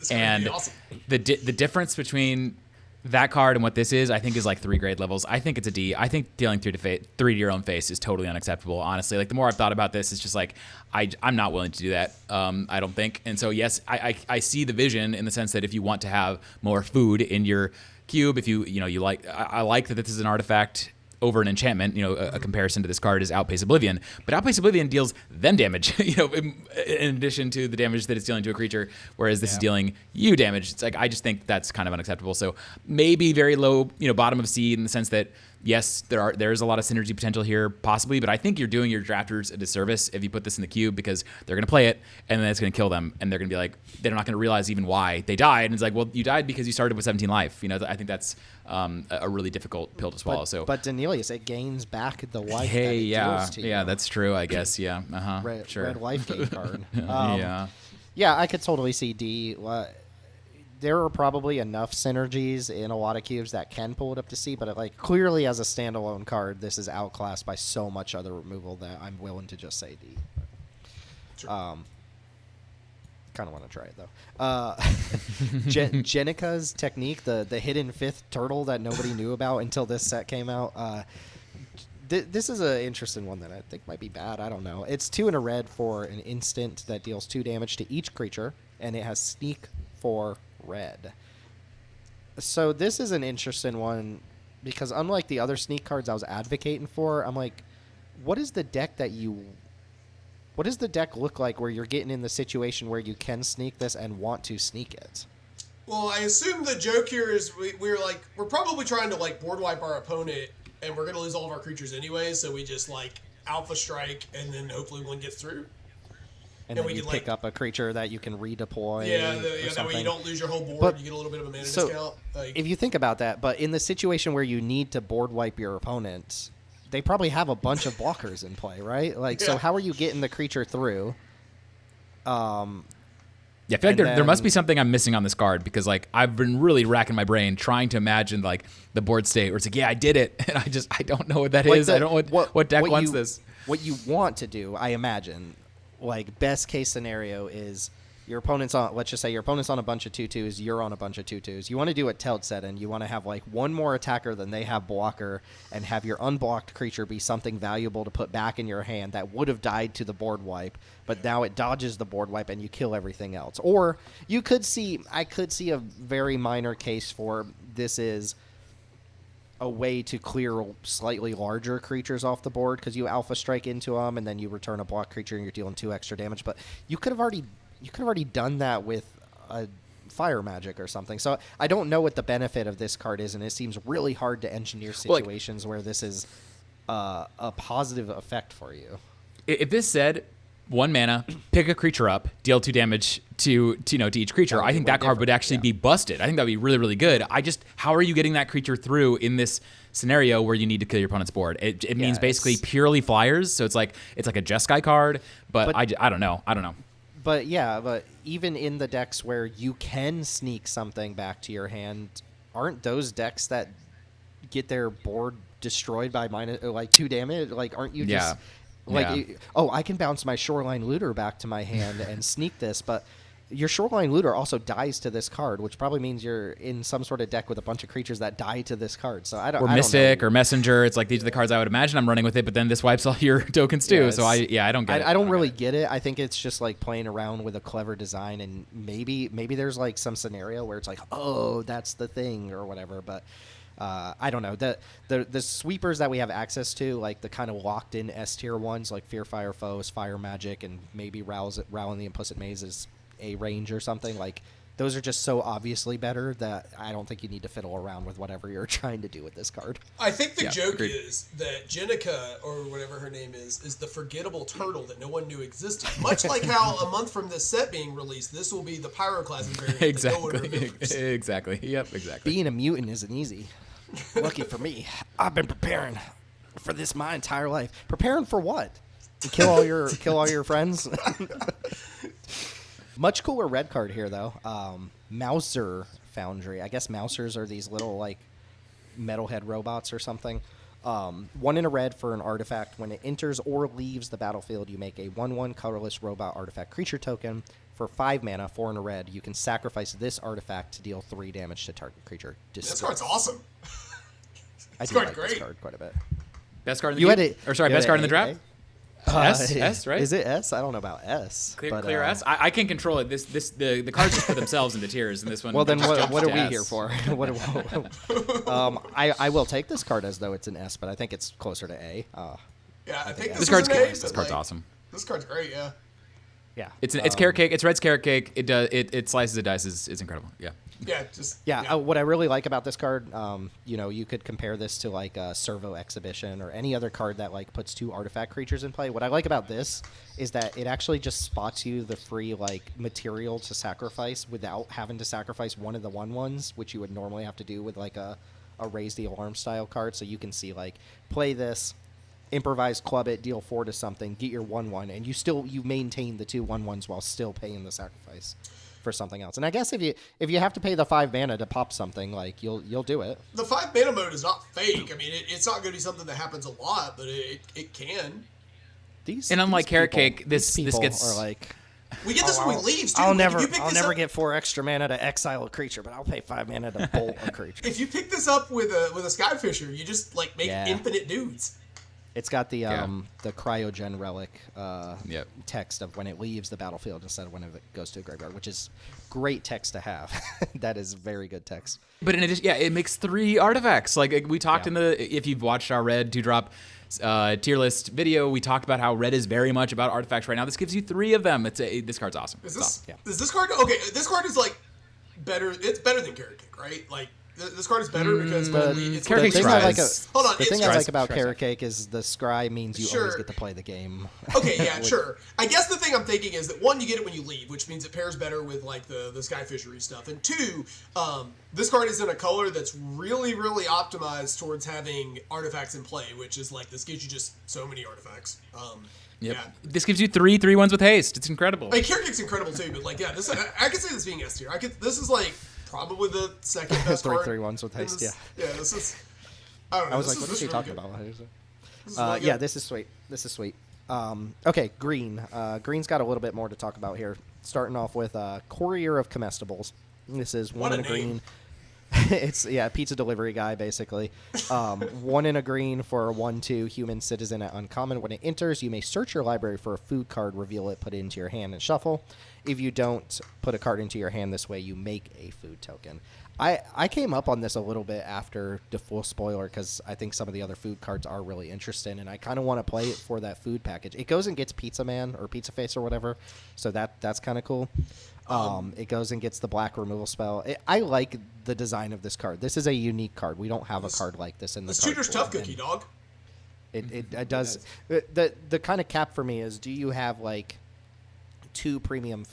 And awesome. the difference between that card and what this is, I think, is like 3 grade levels. I think it's a D. I think dealing 3 to your own face is totally unacceptable, honestly. Like, the more I've thought about this, it's just like, I'm not willing to do that, I don't think. And so, yes, I see the vision in the sense that if you want to have more food in your cube, if you like, I like that this is an artifact over an enchantment. A comparison to this card is Outpace Oblivion, but Outpace Oblivion deals them damage, in addition to the damage that it's dealing to a creature, whereas this is dealing you damage. It's like, I just think that's kind of unacceptable. So maybe very low, bottom of C, in the sense that, yes, there's a lot of synergy potential here, possibly, but I think you're doing your drafters a disservice if you put this in the cube, because they're going to play it, and then it's going to kill them, and they're going to be like, they're not going to realize even why they died, and it's like, well, you died because you started with 17 life. I think that's a really difficult pill to swallow. But Danelius, it gains back the life. Hey, deals to you. Yeah, that's true, I guess. Yeah, sure. Red life gain card. Yeah, I could totally see D. There are probably enough synergies in a lot of cubes that can pull it up to C, but clearly as a standalone card, this is outclassed by so much other removal that I'm willing to just say D. Sure. Kind of want to try it though. Jenika's technique, the hidden 5th turtle that nobody knew about until this set came out. This is an interesting one that I think might be bad. I don't know. It's 2 and a red for an instant that deals 2 damage to each creature, and it has sneak for red. So this is an interesting one because, unlike the other sneak cards I was advocating for, I'm like, what does the deck look like where you're getting in the situation where you can sneak this and want to sneak it? Well, I assume the joke here is we're probably trying to board wipe our opponent, and we're gonna lose all of our creatures anyway, so we just alpha strike, and then hopefully one gets through. And then you pick up a creature that you can redeploy. That way you don't lose your whole board. You get a little bit of a mana discount. If you think about that, but in the situation where you need to board wipe your opponent, they probably have a bunch of blockers in play, right? So how are you getting the creature through? I feel like there must be something I'm missing on this card, because I've been really racking my brain trying to imagine the board state where it's like, yeah, I did it, and I don't know what that is. I don't know what deck wants this. What you want to do, I imagine, best case scenario is your opponent's on, let's just say your opponent's on a bunch of 2/2s, you're on a bunch of 2/2s. You want to do what Teld said, and you want to have one more attacker than they have blocker, and have your unblocked creature be something valuable to put back in your hand that would have died to the board wipe, but now it dodges the board wipe and you kill everything else. Or I could see a very minor case for this is a way to clear slightly larger creatures off the board, because you alpha strike into them and then you return a block creature and you're dealing 2 extra damage. But you could have already done that with a fire magic or something. So I don't know what the benefit of this card is, and it seems really hard to engineer situations where this is a positive effect for you. If this said 1 mana, pick a creature up, deal 2 damage to each creature, I think that card would actually be busted. I think that would be really, really good. How are you getting that creature through in this scenario where you need to kill your opponent's board? It means basically purely flyers, so it's like a Jeskai card, but I don't know. But even in the decks where you can sneak something back to your hand, aren't those decks that get their board destroyed by 2 damage? Like, aren't you just I can bounce my Shoreline Looter back to my hand and sneak this, but your Shoreline Looter also dies to this card, which probably means you're in some sort of deck with a bunch of creatures that die to this card. So I don't. Or Mystic or Messenger. It's like these are the cards I would imagine I'm running with it, but then this wipes all your tokens too. So I don't get it. I don't really get it. I think it's just like playing around with a clever design, and maybe there's like some scenario where it's like, oh, that's the thing or whatever. But I don't know. The sweepers that we have access to, like the kind of locked in S tier ones, like Fear Fire Foes, Fire Magic, and maybe Rowl and the Implicit Maze is a range or something, like those are just so obviously better that I don't think you need to fiddle around with whatever you're trying to do with this card. I think the joke is that Jenica, or whatever her name is the forgettable turtle that no one knew existed. Much like how a month from this set being released, this will be the Pyroclasm variant that no one remembers. Exactly. Yep, exactly. Being a mutant isn't easy. Lucky for me, I've been preparing for this my entire life. Preparing for what? To kill all your friends? Much cooler red card here, though. Mouser Foundry. I guess Mousers are these little, like, metalhead robots or something. 1 in a red for an artifact. When it enters or leaves the battlefield, you make a 1/1 colorless robot artifact creature token. For 5 mana, 4 in a red, you can sacrifice this artifact to deal 3 damage to target creature. This card's awesome. I do like this card quite a bit. Best card in the best card in the draft? S, right? Is it S? I don't know about S. Clear S? I can control it. The cards just put themselves in the tiers, and this one. Well, then what are we S. here for? I will take this card as though it's an S, but I think it's closer to A. Yeah, I think this card's an A, this card's awesome. This card's great. Yeah. Yeah. It's carrot cake. It's Red's carrot cake. It slices the dice. It's incredible. Yeah. What I really like about this card, you could compare this to like a Servo Exhibition or any other card that like puts 2 artifact creatures in play. What I like about this is that it actually just spots you the free like material to sacrifice without having to sacrifice one of the 1/1s, which you would normally have to do with like a Raise the Alarm style card. So you can see like play this, improvise, club it, deal 4 to something, get your 1/1, and you maintain the 2 1/1s while still paying the sacrifice for something else. And I guess if you have to pay the 5 mana to pop something, like you'll do it. The 5 mana mode is not fake. I mean, it's not going to be something that happens a lot, but it can. Unlike carrot cake, this gets are like. We get this when we leave too. I'll never get 4 extra mana to exile a creature, but I'll pay 5 mana to bolt a creature. If you pick this up with a Skyfisher, you just like make infinite dudes. It's got the cryogen relic text of when it leaves the battlefield instead of when it goes to a graveyard, which is great text to have. That is very good text. But in addition, it makes 3 artifacts. Like we talked if you've watched our Red 2-drop tier list video, we talked about how Red is very much about artifacts right now. This gives you 3 of them. This card's awesome. Is this card okay? This card is like better. It's better than Carrot Cake, right? Like. This card is better because it's the thing I like, hold on, the thing I like about Carrot Cake is the scry means you always get to play the game. Okay, yeah, sure. I guess the thing I'm thinking is that 1, you get it when you leave, which means it pairs better with like the Sky Fishery stuff, and 2, this card is in a color that's really, really optimized towards having artifacts in play, which is like this gives you just so many artifacts. Yep. Yeah. This gives you 3 3/1s with haste. It's incredible. Like Carrot Cake's incredible too, but like this I could see this being S tier. This is like. Probably the second best card. 3/1s with haste, Yeah, this is. I don't know. I was like, what is he talking about? This is sweet. This is sweet. Okay, green. Green's got a little bit more to talk about here. Starting off with Courier of Comestibles. This is 1 in a green. It's pizza delivery guy basically. 1 in a green for a 1/2 human citizen at uncommon. When it enters, you may search your library for a food card, reveal it, put it into your hand, and shuffle. If you don't put a card into your hand this way, you make a food token. I came up on this a little bit after the full spoiler because I think some of the other food cards are really interesting, and I kind of want to play it for that food package. It goes and gets Pizza Man or Pizza Face or whatever, so that's kind of cool. It goes and gets the black removal spell. I like the design of this card. This is a unique card. We don't have a card like this in the card Tutor's Tough Cookie, dog. It does. The kind of cap for me is, do you have like 2 premium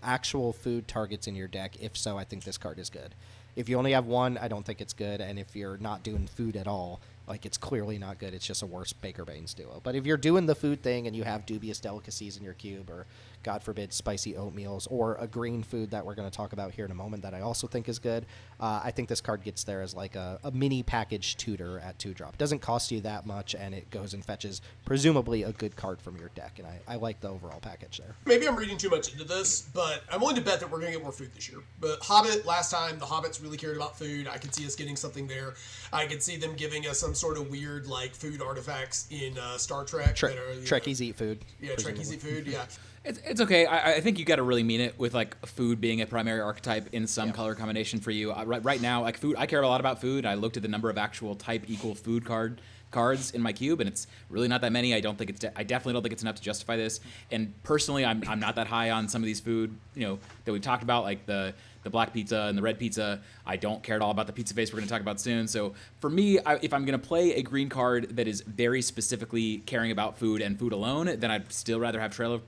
actual food targets in your deck? If so, I think this card is good. If you only have 1, I don't think it's good. And if you're not doing food at all, like, it's clearly not good. It's just a worse Baker Baines duo. But if you're doing the food thing and you have dubious delicacies in your cube, or God forbid spicy oatmeals, or a green food that we're going to talk about here in a moment that I also think is good, I think this card gets there as like a mini package tutor at 2-drop. It doesn't cost you that much, and it goes and fetches presumably a good card from your deck, and I like the overall package there. Maybe I'm reading too much into this, but I'm willing to bet that we're going to get more food this year. But Hobbit, last time, the Hobbits really cared about food. I could see us getting something there. I could see them giving us some sort of weird, like, food artifacts in Star Trek. Trekkies eat food. Yeah, Trekkies eat food, yeah. It's okay. I think you got to really mean it with like food being a primary archetype in some color combination for you. Right now, like food, I care a lot about food. I looked at the number of actual type equal food cards in my cube, and it's really not that many. I definitely don't think it's enough to justify this. And personally, I'm not that high on some of these food, that we've talked about, like the black pizza and the red pizza. I don't care at all about the pizza face we're going to talk about soon. So for me, if I'm going to play a green card that is very specifically caring about food and food alone, then I'd still rather have Trail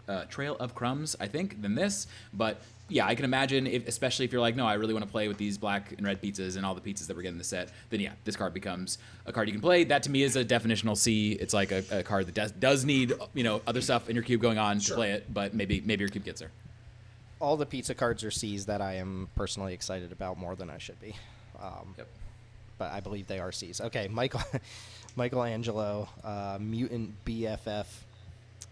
of Crumbs, I think, than this. But yeah, I can imagine, especially if you're like, no, I really want to play with these black and red pizzas and all the pizzas that we're getting in the set, then yeah, this card becomes a card you can play. That to me is a definitional C. It's like a card that does need other stuff in your cube going on to play it, but maybe your cube gets there. All the pizza cards are C's that I am personally excited about more than I should be. But I believe they are C's. Okay, Michelangelo, Mutant BFF,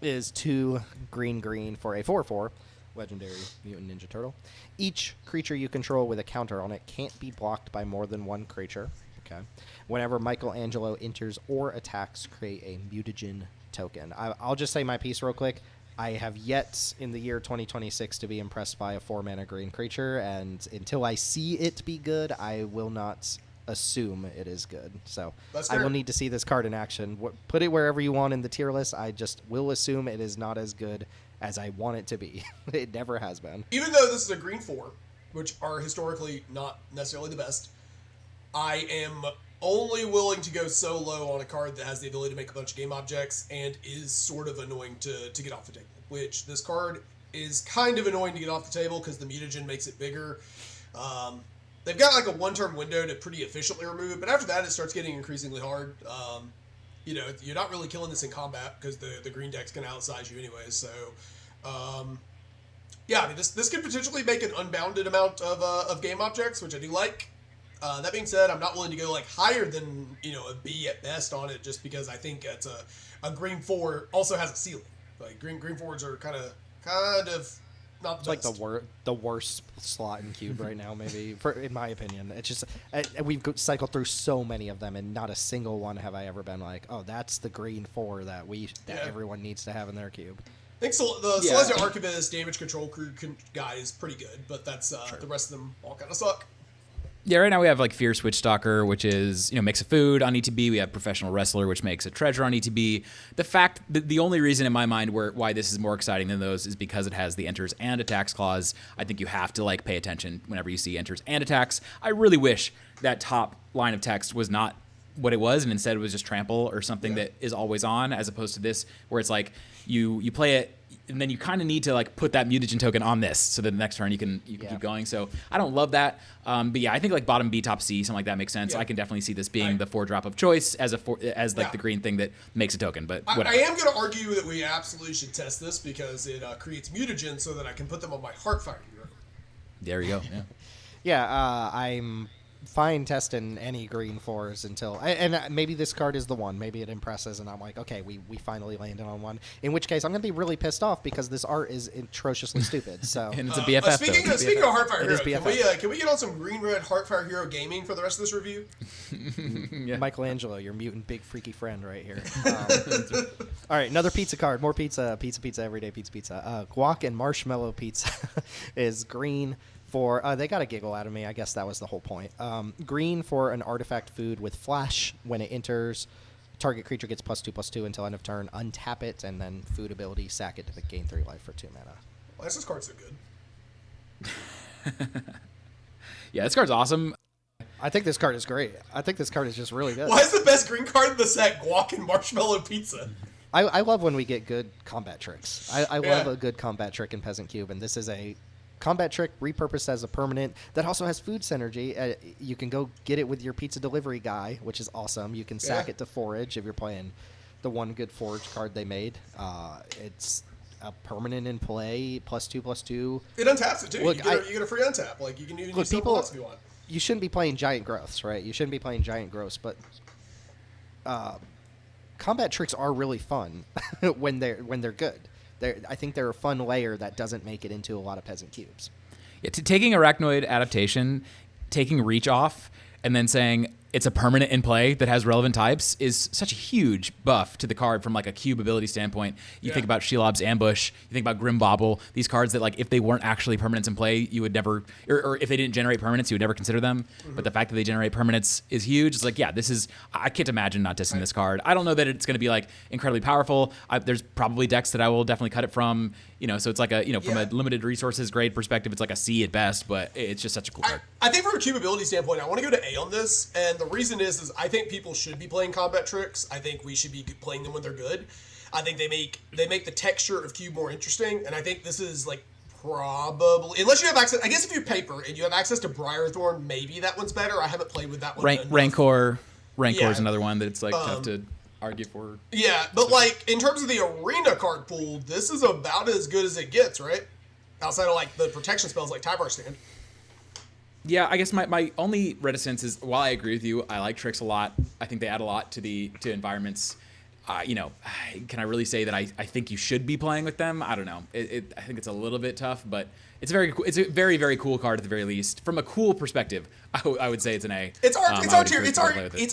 is 2 green for a 4/4 legendary Mutant Ninja Turtle. Each creature you control with a counter on it can't be blocked by more than 1 creature. Okay. Whenever Michelangelo enters or attacks, create a mutagen token. I'll just say my piece real quick. I have yet in the year 2026 to be impressed by a 4-mana green creature, and until I see it be good, I will not assume it is good. So I will need to see this card in action. Put it wherever you want in the tier list. I just will assume it is not as good as I want it to be. It never has been. Even though this is a green 4, which are historically not necessarily the best, I am only willing to go so low on a card that has the ability to make a bunch of game objects and is sort of annoying to get off the table, which this card is kind of annoying to get off the table because the mutagen makes it bigger. They've got like a 1-turn window to pretty efficiently remove it, but after that it starts getting increasingly hard. You're not really killing this in combat because the green deck's going to outsize you anyways, so yeah, I mean, this could potentially make an unbounded amount of game objects, which I do like. That being said, I'm not willing to go like higher than a B at best on it, just because I think it's a green 4 also has a ceiling. Like green 4s are kind of not the best. Like the worst slot in cube right now, maybe in my opinion. It's just we've cycled through so many of them, and not a single one have I ever been like, oh, that's the green 4 that everyone needs to have in their cube. I think the Celestia Archivist damage control crew guy is pretty good, but that's the rest of them all kind of suck. Yeah, right now we have like Fierce Witchstalker, which is, makes a food on ETB. We have Professional Wrestler, which makes a treasure on ETB. The only reason in my mind why this is more exciting than those is because it has the enters and attacks clause. I think you have to like pay attention whenever you see enters and attacks. I really wish that top line of text was not what it was, and instead it was just trample or something that is always on, as opposed to this where it's like you play it and then you kind of need to like put that mutagen token on this so that the next turn you can keep going. So I don't love that, but yeah, I think like bottom B, top C, something like that makes sense. I can definitely see this being the 4-drop of choice as the green thing that makes a token. But whatever. I am going to argue that we absolutely should test this because it creates mutagen so that I can put them on my Heartfire hero. There you go. Yeah, I'm fine testing any green 4s until and maybe this card is the one. Maybe it impresses and I'm like, okay, we finally landed on one, in which case I'm gonna be really pissed off because this art is atrociously stupid. So and it's a BFF. Speaking of Heartfire Hero, can we get on some green red Heartfire Hero gaming for the rest of this review? Michelangelo, your mutant big freaky friend right here. All right, another pizza card, more pizza, everyday pizza. Guac and marshmallow pizza is green for they got a giggle out of me. I guess that was the whole point. Green for an artifact food with flash. When it enters, target creature gets +2/+2 until end of turn. Untap it, and then food ability, sack it to gain 3 life for 2 mana. Why is this card so good? Yeah, this card's awesome. I think this card is great. I think this card is just really good. Why is the best green card in the set guac and marshmallow pizza? I love when we get good combat tricks. I love Yeah. a good combat trick in Peasant Cube, and this is a combat trick repurposed as a permanent that also has food synergy. You can go get it with your pizza delivery guy, which is awesome. You can sack Yeah. it to forage if you're playing the one good forage card they made. It's a permanent in play, +2/+2. It untaps it too. Look, you get a free untap. Like you can even Look, use something else if you want. You shouldn't be playing giant growths, right? You shouldn't be playing giant growths, but combat tricks are really fun when they're good. I think they're a fun layer that doesn't make it into a lot of Peasant Cubes. Yeah, taking Arachnoid adaptation, taking reach off, and then saying it's a permanent in play that has relevant types is such a huge buff to the card from like a cube ability standpoint. You think about Shelob's Ambush, you think about Grim Bobble, these cards that like if they weren't actually permanents in play, you would never, or if they didn't generate permanents, you would never consider them. But the fact that they generate permanents is huge. It's like, yeah, this is, I can't imagine not dissing this card. I don't know that it's going to be like incredibly powerful. There's probably decks that I will definitely cut it from, so it's like a, from a limited resources grade perspective, it's like a C at best, but it's just such a cool card. I think from a cube ability standpoint, I want to go to A on this, and the reason is I think people should be playing combat tricks. I think we should be playing them when they're good. I think they make the texture of cube more interesting, and I think this is like probably, unless you have access, I guess if you're paper and you have access to Briarthorn, maybe that one's better. I haven't played with that one. Rancor Yeah. is another one that it's like tough to argue for. Yeah, but like in terms of the arena card pool, this is about as good as it gets, right? Outside of like the protection spells like Tyvar Stand. Yeah, I guess my only reticence is, while I agree with you, I like tricks a lot. I think they add a lot to environments. Can I really say that I think you should be playing with them? I don't know. I think it's a little bit tough, but it's a very, very cool card at the very least. From a cool perspective, I would say it's an A. It's our tier. It's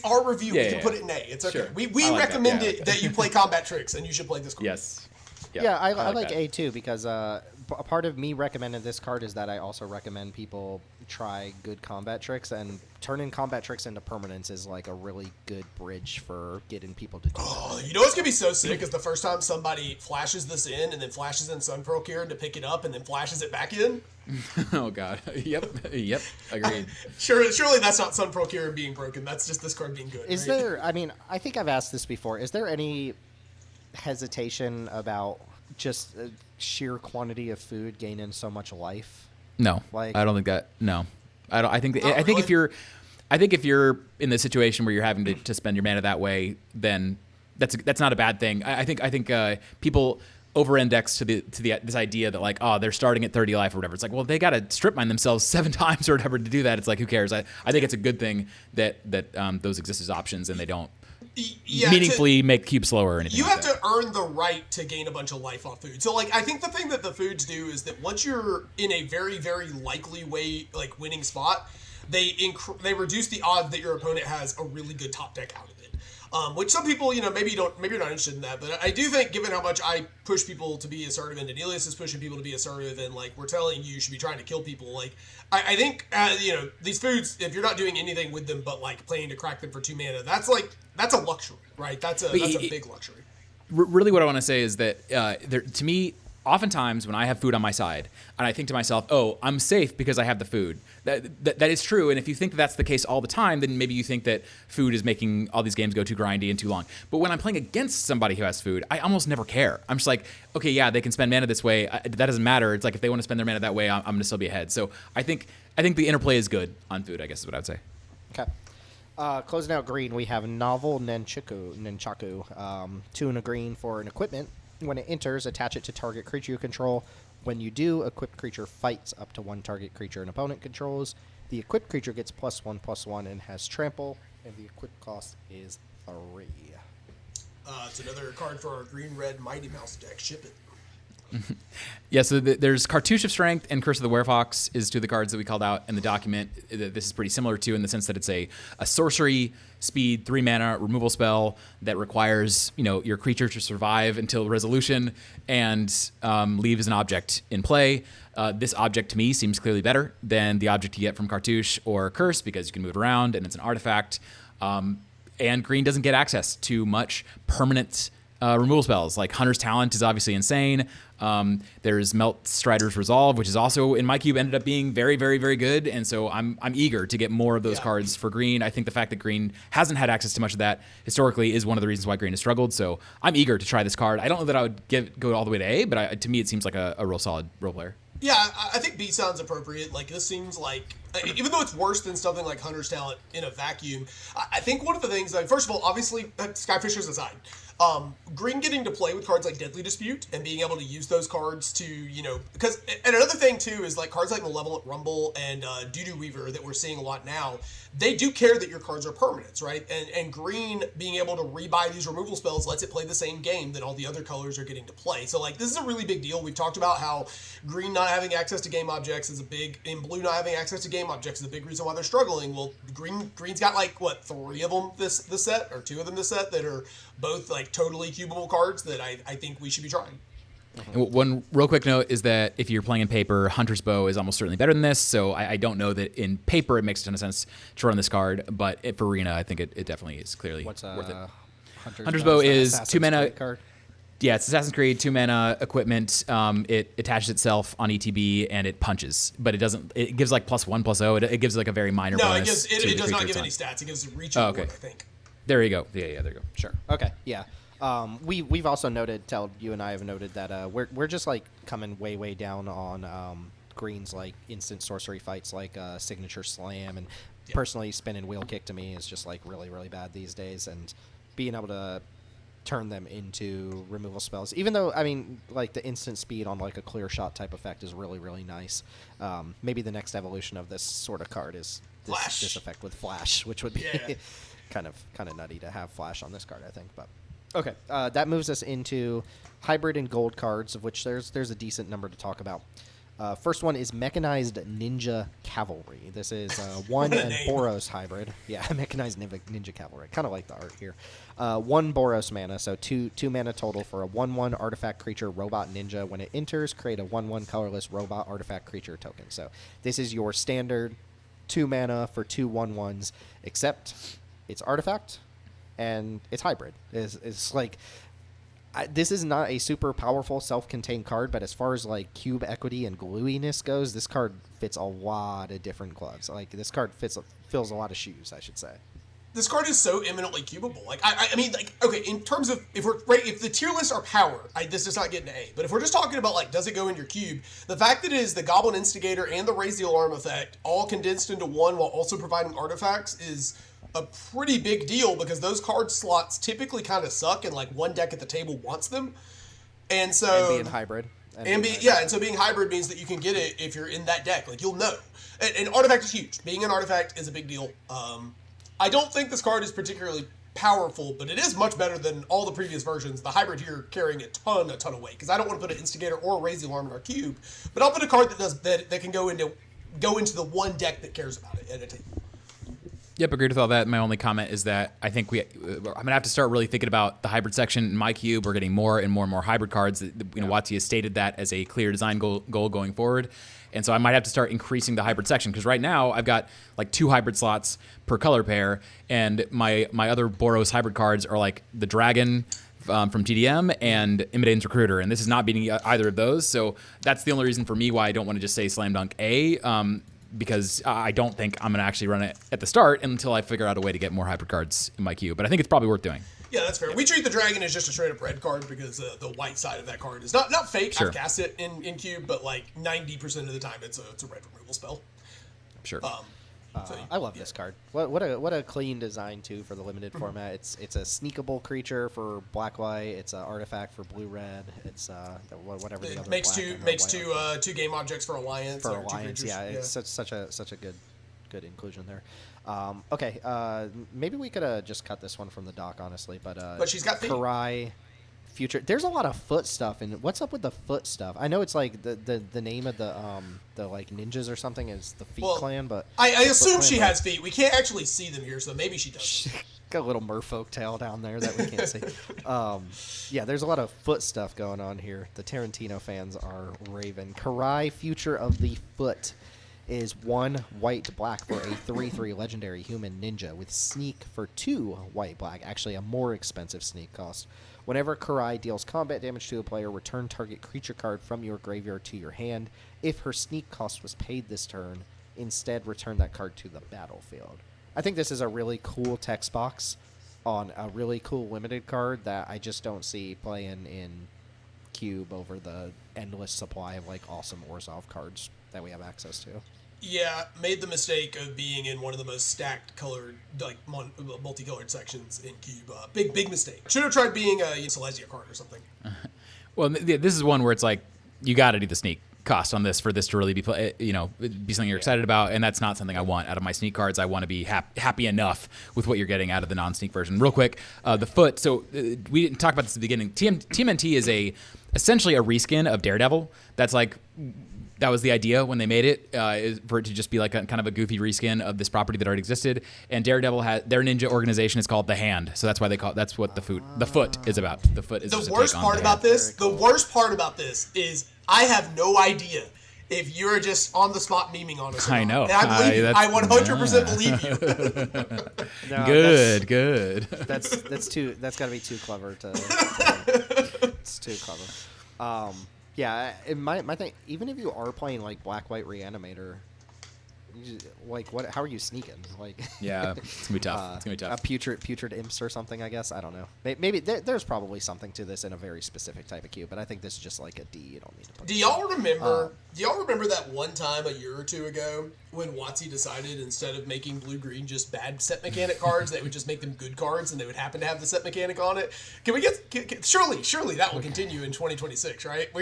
our review. Yeah, we can yeah. put it in A. It's okay. Sure. We I like recommend that. Yeah, I it like that you play combat tricks, and you should play this card. Yes. Yeah, I like that. A too because a part of me recommending this card is that I also recommend people try good combat tricks, and turning combat tricks into permanents is like a really good bridge for getting people to do that. Oh, you know what's gonna be so sick is the first time somebody flashes this in and then flashes in Sun Pearl Kieran to pick it up and then flashes it back in. Oh god. Yep. Agreed. Surely that's not Sun Pearl Kieran being broken. That's just this card being good. Is right? there? I mean, I think I've asked this before. Is there any hesitation about just sheer quantity of food gaining so much life? No, Like- I don't think that. No, I don't. I think Not if really. if you're in the situation where you're having to spend your mana that way, then that's not a bad thing. I think people over-index to this idea that like, oh, they're starting at 30 life or whatever. It's like, well, they got to strip mine themselves 7 times or whatever to do that. It's like, who cares? I think it's a good thing that those exist as options and they don't meaningfully make cube slower or anything. You like have that. to earn the right to gain a bunch of life off food. So, like, I think the thing that the foods do is that once you're in a very, very likely way, like, winning spot, they reduce the odds that your opponent has a really good top deck out of it. Which some people, maybe you're not interested in that, but I do think, given how much I push people to be assertive, and Danielius is pushing people to be assertive, and like we're telling you should be trying to kill people. Like, I think these foods, if you're not doing anything with them but like planning to crack them for 2 mana, that's a luxury, right? That's a big luxury. Really what I want to say is that to me, oftentimes when I have food on my side and I think to myself, oh, I'm safe because I have the food, that is true. And if you think that's the case all the time, then maybe you think that food is making all these games go too grindy and too long. But when I'm playing against somebody who has food, I almost never care. I'm just like, okay, yeah, they can spend mana this way. That doesn't matter. It's like if they want to spend their mana that way, I'm going to still be ahead. So I think the interplay is good on food, I guess is what I would say. Okay. Closing out green, we have Novel Nunchaku. 2 and a green for an equipment. When it enters, attach it to target creature you control. When you do, equipped creature fights up to 1 target creature an opponent controls. The equipped creature gets +1/+1 and has trample, and the equipped cost is 3. It's another card for our green-red Mighty Mouse deck. Ship it. Yeah, so there's Cartouche of Strength and Curse of the Werefox is 2 of the cards that we called out in the document. This is pretty similar to in the sense that it's a sorcery, speed, 3 mana removal spell that requires your creature to survive until resolution and leaves an object in play. This object to me seems clearly better than the object you get from Cartouche or Curse because you can move it around and it's an artifact. And green doesn't get access to much permanent removal spells. Like Hunter's Talent is obviously insane. There's Melt Strider's Resolve, which is also in my cube ended up being very, very, very good. And so I'm eager to get more of those cards for green. I think the fact that green hasn't had access to much of that historically is one of the reasons why green has struggled. So I'm eager to try this card. I don't know that I would go all the way to A, but to me it seems like a real solid role player. Yeah, I think B sounds appropriate. Like, this seems like, even though it's worse than something like Hunter's Talent in a vacuum, I think one of the things, like, first of all, obviously, Skyfisher's aside, green getting to play with cards like Deadly Dispute and being able to use those cards to, because, and another thing, too, is, like, cards like Malevolent Rumble and Doo-Doo Weaver that we're seeing a lot now, they do care that your cards are permanents, right? And green being able to rebuy these removal spells lets it play the same game that all the other colors are getting to play. So, like, this is a really big deal. We've talked about how green not having access to game objects is and blue not having access to game objects is a big reason why they're struggling. Well, green's got, like, what, 3 of them this set, or 2 of them this set, that are both, like, totally cubable cards that I think we should be trying. And one real quick note is that if you're playing in paper, Hunter's Bow is almost certainly better than this. So I don't know that in paper it makes a ton of sense to run this card, but for Arena, I think it definitely is clearly worth it. Hunter's Bow is 2 mana card. Yeah, it's Assassin's Creed, 2 mana equipment. It attaches itself on ETB and it punches, but it doesn't. It gives like +1/+0. It gives like a very minor bonus. No, it does not give any stats. It gives reach and I think. There you go. Yeah, there you go. Sure. Okay. Yeah. We've also noted, Teld, you and I have noted that we're just like coming way down on green's like instant sorcery fights like Signature Slam, and personally Spin and Wheel Kick to me is just like really, really bad these days, and being able to turn them into removal spells, even though I mean like the instant speed on like a clear shot type effect is really, really nice. Maybe the next evolution of this sort of card is this effect with Flash, which would be kind of nutty to have Flash on this card, I think, but. Okay, that moves us into hybrid and gold cards, of which there's a decent number to talk about. First one is Mechanized Ninja Cavalry. This is 1 and Boros hybrid. Yeah, Mechanized Ninja Cavalry. Kind of like the art here. 1 Boros mana, so 2 mana total for a 1/1 artifact creature robot ninja. When it enters, create a 1/1 colorless robot artifact creature token. So this is your standard 2 mana for 2 1/1s, except it's artifact. And it's hybrid. It's like this is not a super powerful self-contained card, but as far as like cube equity and gluiness goes, this card fits a lot of different gloves. Like this card fills a lot of shoes, I should say. This card is so eminently cubable. Like I mean, like, okay, in terms of if the tier lists are power, this does not get an A. But if we're just talking about like does it go in your cube, the fact that it is the Goblin Instigator and the Raise the Alarm effect all condensed into one while also providing artifacts is a pretty big deal, because those card slots typically kind of suck and like one deck at the table wants them. And so being hybrid. And so being hybrid means that you can get it if you're in that deck. Like, you'll know. And artifact is huge. Being an artifact is a big deal. I don't think this card is particularly powerful, but it is much better than all the previous versions. The hybrid here carrying a ton of weight, because I don't want to put an Instigator or a Raise the Alarm in our cube, but I'll put a card that can go into the one deck that cares about it at a table. Yep, agreed with all that. My only comment is that I think I'm gonna have to start really thinking about the hybrid section in my cube. We're getting more and more hybrid cards. Watsy has stated that as a clear design goal going forward, and so I might have to start increasing the hybrid section, because right now I've got like 2 hybrid slots per color pair, and my other Boros hybrid cards are like the Dragon from TDM and Imidane's Recruiter, and this is not beating either of those. So that's the only reason for me why I don't want to just say slam dunk A. Because I don't think I'm going to actually run it at the start until I figure out a way to get more hybrid cards in my queue. But I think it's probably worth doing. Yeah, that's fair. We treat the Dragon as just a straight-up red card, because the white side of that card is not fake. Sure. I've cast it in cube, but like 90% of the time it's a red removal spell. Sure. I love this card. What a clean design too for the limited format. It's a sneakable creature for black-white. It's an artifact for blue-red. It's whatever the other. Makes two game objects for Alliance. For Alliance, it's such a good inclusion there. Okay, maybe we could just cut this one from the dock, honestly. But she's got feet. Karai future. There's a lot of foot stuff, and what's up with the foot stuff? I know it's like the name of the like ninjas or something is the Feet Clan, but I assume she has feet. We can't actually see them here, so maybe she does. Got a little merfolk tail down there that we can't see. Yeah, there's a lot of foot stuff going on here. The Tarantino fans are raving. Karai, Future of the Foot, is 1 white-black for a 3/3 legendary human ninja with sneak for 2 white-black. Actually, a more expensive sneak cost. Whenever Kurai deals combat damage to a player, return target creature card from your graveyard to your hand. If her sneak cost was paid this turn, instead return that card to the battlefield. I think this is a really cool text box on a really cool limited card that I just don't see playing in Cube over the endless supply of like awesome Orzhov cards that we have access to. Yeah, made the mistake of being in one of the most stacked colored, like multicolored sections in Cube. Big mistake. Should have tried being a Silesia card or something. Well, this is one where it's like you got to do the sneak cost on this for this to really be be something you're excited about, and that's not something I want out of my sneak cards. I want to be happy enough with what you're getting out of the non-sneak version. Real quick, the foot. So we didn't talk about this at the beginning. TMNT is essentially a reskin of Daredevil. That's like. That was the idea when they made it, is for it to just be like a kind of a goofy reskin of this property that already existed. And Daredevil their ninja organization is called the Hand, so that's why that's what the foot is about. The foot is the worst part about this. The worst part about this is I have no idea if you're just on the spot memeing on us. I know. And I believe you. I 100% believe you. No, good. That's got to be too clever it's too clever. Yeah, my thing. Even if you are playing like Black White Reanimator, like what? How are you sneaking? Like, yeah, it's gonna be tough. It's gonna be tough. A putrid imps or something. I guess I don't know. Maybe there's probably something to this in a very specific type of cube, but I think this is just like a D. You don't need to put. Do y'all remember that one time a year or two ago when WotC decided instead of making blue-green just bad set mechanic cards, they would just make them good cards, and they would happen to have the set mechanic on it? Can we surely that will continue in 2026, right?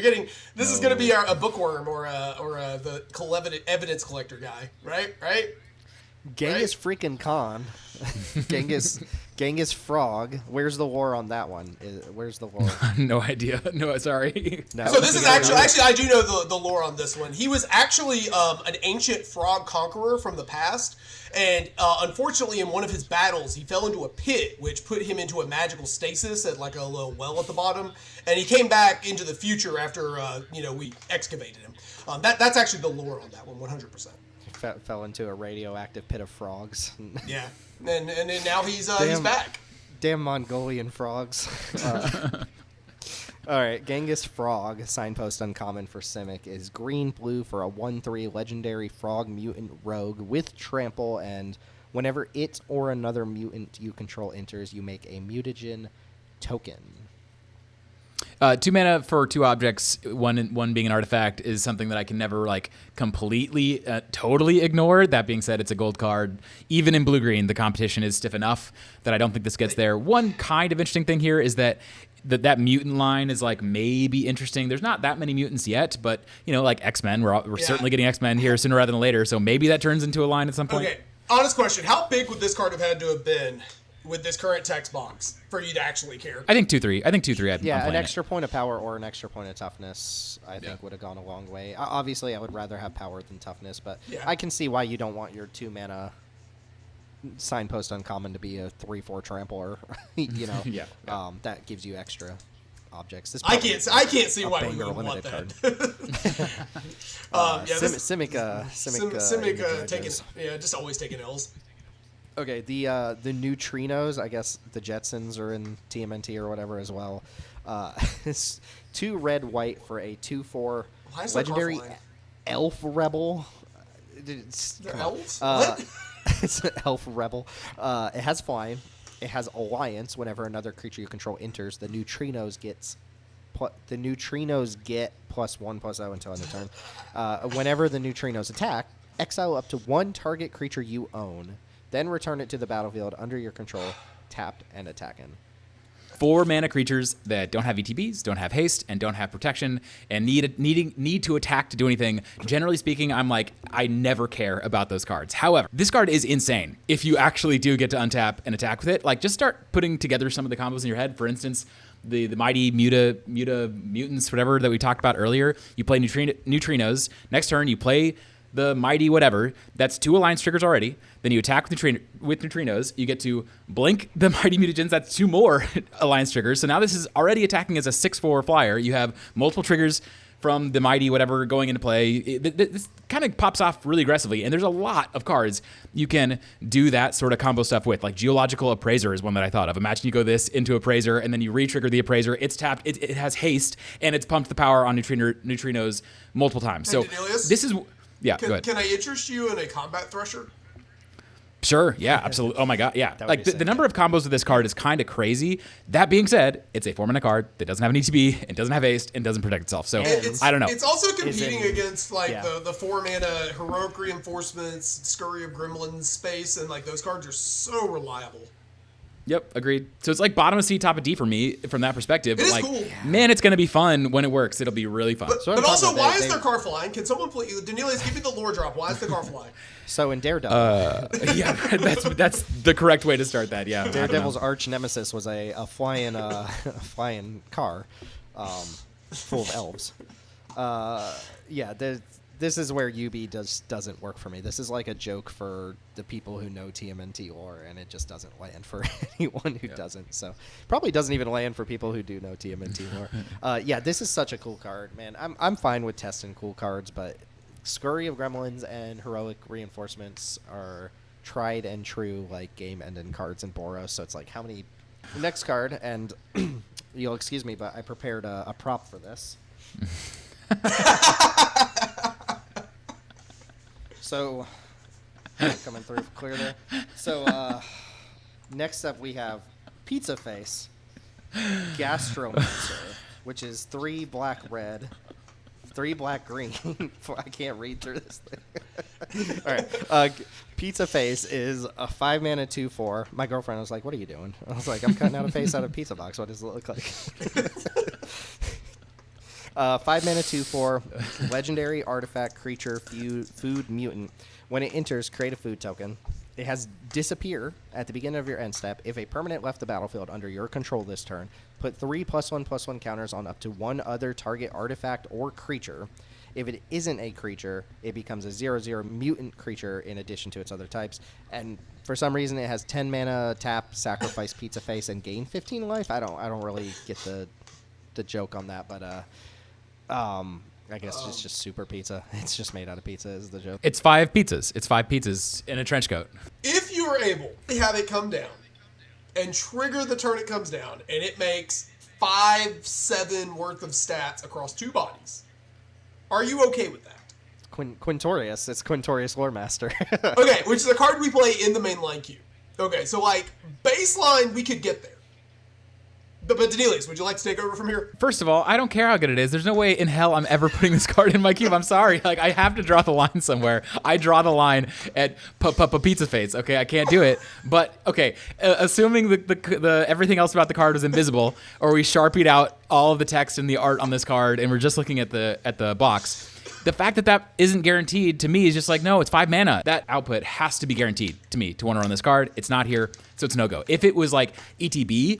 This is going to be a bookworm or the evidence collector guy, right? Genghis freaking Khan. Genghis Frog. Where's the lore on that one? Where's the lore? No idea. No, sorry. No, so this is actually I do know the lore on this one. He was actually an ancient frog conqueror from the past, and unfortunately in one of his battles he fell into a pit which put him into a magical stasis at like a little well at the bottom, and he came back into the future after we excavated him. That's actually the lore on that one, 100%. Fell into a radioactive pit of frogs. Yeah, and now he's back. Damn Mongolian frogs. All right, Genghis Frog, signpost uncommon for Simic, is green-blue for a 1/3 legendary frog mutant rogue with trample, and whenever it or another mutant you control enters, you make a mutagen token. 2 mana for 2 objects, one being an artifact, is something that I can never like completely, totally ignore. That being said, it's a gold card. Even in blue-green, the competition is stiff enough that I don't think this gets there. One kind of interesting thing here is that mutant line is like maybe interesting. There's not that many mutants yet, but like X-Men, we're certainly getting X-Men here sooner rather than later. So maybe that turns into a line at some point. Okay, honest question: how big would this card have had to have been with this current text box for you to actually care? I think 2/3. Yeah, an extra point of power or an extra point of toughness, I think, would have gone a long way. Obviously, I would rather have power than toughness, but I can see why you don't want your 2 mana signpost uncommon to be a 3/4 trampler. That gives you extra objects. I can't see why we would want that. Simic taking just always taking L's. Okay, the neutrinos, I guess the Jetsons are in TMNT or whatever as well. It's 2 red white for a 2/4 legendary elf rebel. They're elves? It's an elf rebel. It has flying. It has alliance. Whenever another creature you control enters, the neutrinos get +1/+0 until end of turn. Whenever the neutrinos attack, exile up to 1 target creature you own. Then return it to the battlefield under your control, tapped and attacking. 4 mana creatures that don't have ETBs, don't have haste, and don't have protection, and need to attack to do anything. Generally speaking, I'm like, I never care about those cards. However, this card is insane. If you actually do get to untap and attack with it, like just start putting together some of the combos in your head. For instance, the mighty mutants, whatever that we talked about earlier. You play neutrinos. Next turn, you play the mighty whatever. That's 2 alliance triggers already. Then you attack with neutrinos. You get to blink the mighty mutagens. That's 2 more alliance triggers. So now this is already attacking as a 6/4 flyer. You have multiple triggers from the mighty whatever going into play. This kind of pops off really aggressively, and there's a lot of cards you can do that sort of combo stuff with. Like Geological Appraiser is one that I thought of. Imagine you go this into Appraiser, and then you re-trigger the Appraiser. It's tapped. It has haste, and it's pumped the power on neutrinos multiple times. So Denilius, this is... Yeah, go ahead. Can I interest you in a Combat Thresher? Sure, yeah, absolutely. Oh my god, yeah. Like the sick. number of combos of this card is kind of crazy. That being said, it's a 4-mana card that doesn't have an ETB, it doesn't have haste, and doesn't protect itself. So I don't know. It's also competing against like yeah. the 4-mana Heroic Reinforcements, Scurry of Gremlins space, and like those cards are so reliable. Yep, agreed. So it's like bottom of C, top of D for me from that perspective. It is like, cool. man, it's gonna be fun when it works. It'll be really fun. But also, why is their car flying? Can someone please, Denilius, give me the lore drop? Why is the car flying? So in Daredevil, Yeah, that's the correct way to start that. Yeah, Daredevil's arch nemesis was a flying a flying car full of elves. Yeah, this is where UB doesn't work for me. This is like a joke for the people who know TMNT lore, and it just doesn't land for anyone who doesn't. So probably doesn't even land for people who do know TMNT lore. Yeah, this is such a cool card, man. I'm fine with testing cool cards, but Scurry of Gremlins and Heroic Reinforcements are tried and true like game-ending cards in Boros. So it's like how many... Next card, and you'll excuse me, but I prepared a prop for this. So, coming through clear there. So, next up we have Pizza Face, Gastromancer, which is 3 black red, 3 black green. I can't read through this thing. All right. Pizza Face is a 5-mana 2/4. My girlfriend was like, "What are you doing?" I was like, "I'm cutting out a face out of a pizza box. What does it look like?" 5-mana 2/4, legendary artifact creature food mutant. When it enters, create a food token. It has disappear at the beginning of your end step. If a permanent left the battlefield under your control this turn, put 3 +1/+1 counters on up to 1 other target artifact or creature. If it isn't a creature, it becomes a 0/0 mutant creature in addition to its other types. And for some reason, it has 10 mana, tap, sacrifice Pizza Face, and gain 15 life. I don't really get the joke on that, but I guess it's just super pizza. It's just made out of pizza is the joke. It's 5 pizzas. It's 5 pizzas in a trench coat. If you are able to have it come down and trigger the turn it comes down, and it makes 5/7 worth of stats across 2 bodies, are you okay with that? Quintorius. It's Quintorius Loremaster. Okay, which is a card we play in the mainline queue. Okay, so like baseline, we could get there. But Denilius, would you like to take over from here? First of all, I don't care how good it is. There's no way in hell I'm ever putting this card in my cube. I'm sorry. Like, I have to draw the line somewhere. I draw the line at Pizza Face. Okay, I can't do it. But okay, assuming the everything else about the card was invisible, or we sharpied out all of the text and the art on this card, and we're just looking at the box. The fact that isn't guaranteed to me is just like, no, it's 5 mana. That output has to be guaranteed to me to want to run this card. It's not here, so it's no go. If it was like ETB,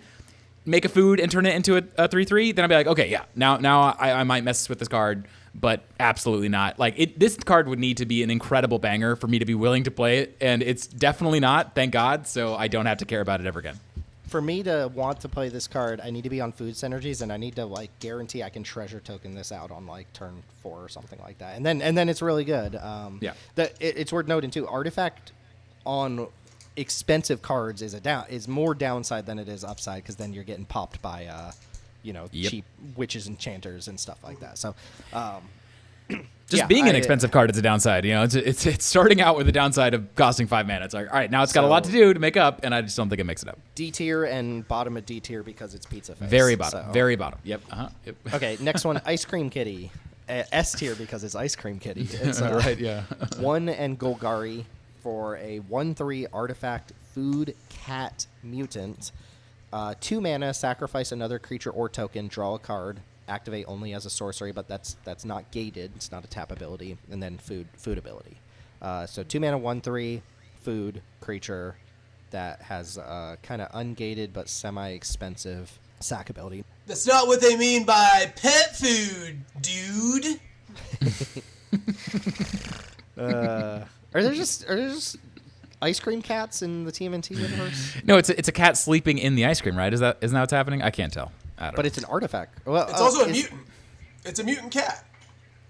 make a food and turn it into a 3/3, then I'd be like, okay, yeah, now I might mess with this card, but absolutely not. Like, this card would need to be an incredible banger for me to be willing to play it, and it's definitely not, thank God, so I don't have to care about it ever again. For me to want to play this card, I need to be on food synergies, and I need to like guarantee I can treasure token this out on like turn 4 or something like that, and then it's really good. Yeah. It's worth noting too. Artifact on expensive cards is more downside than it is upside, because then you're getting popped by cheap witches, enchanters, and stuff like that. So just being an expensive card is a downside. You know, it's starting out with the downside of costing 5 mana. It's like, all right, now it's got a lot to do to make up, and I just don't think it makes it up. D tier and bottom of D tier because it's Pizza Face. Very bottom. Very bottom. Yep. Yep. Okay, next one, Ice Cream Kitty. S tier because it's Ice Cream Kitty. It's right. Yeah. 1 and Golgari for a 1/3 artifact food cat mutant. 2 mana, sacrifice another creature or token, draw a card, activate only as a sorcery, but that's not gated. It's not a tap ability, and then food ability. So 2 mana, 1/3 food creature that has kind of ungated but semi-expensive sack ability. That's not what they mean by pet food, dude. Are there just ice cream cats in the TMNT universe? No, it's a cat sleeping in the ice cream, right? Isn't that what's happening? I can't tell. I don't know. But it's an artifact. Well, It's also a mutant. It's a mutant cat.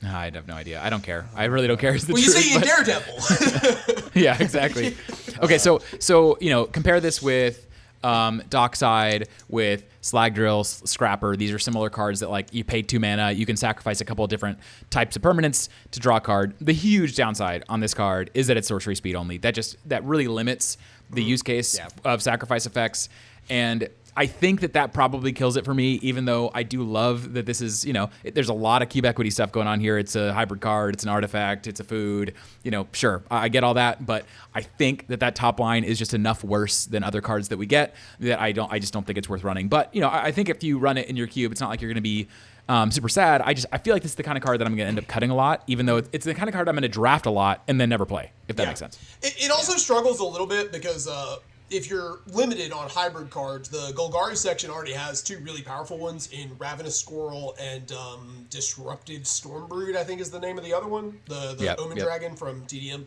I have no idea. I don't care. I really don't care. Is the Well, you truth, say in but- Daredevil. Yeah, exactly. Okay, so compare this with Dockside, with Slag Drill, Scrapper. These are similar cards that like you pay 2 mana, you can sacrifice a couple of different types of permanents to draw a card. The huge downside on this card is that it's sorcery speed only. That really limits the use case of sacrifice effects, and I think that probably kills it for me, even though I do love that this is, there's a lot of cube equity stuff going on here. It's a hybrid card, it's an artifact, it's a food, sure, I get all that, but I think that top line is just enough worse than other cards that we get that I just don't think it's worth running. But, I think if you run it in your cube, it's not like you're going to be super sad. I feel like this is the kind of card that I'm going to end up cutting a lot, even though it's the kind of card I'm going to draft a lot and then never play, if that makes sense. It also struggles a little bit because if you're limited on hybrid cards, the Golgari section already has 2 really powerful ones in Ravenous Squirrel and Disrupted Stormbrood, I think is the name of the other one, the Omen Dragon from TDM.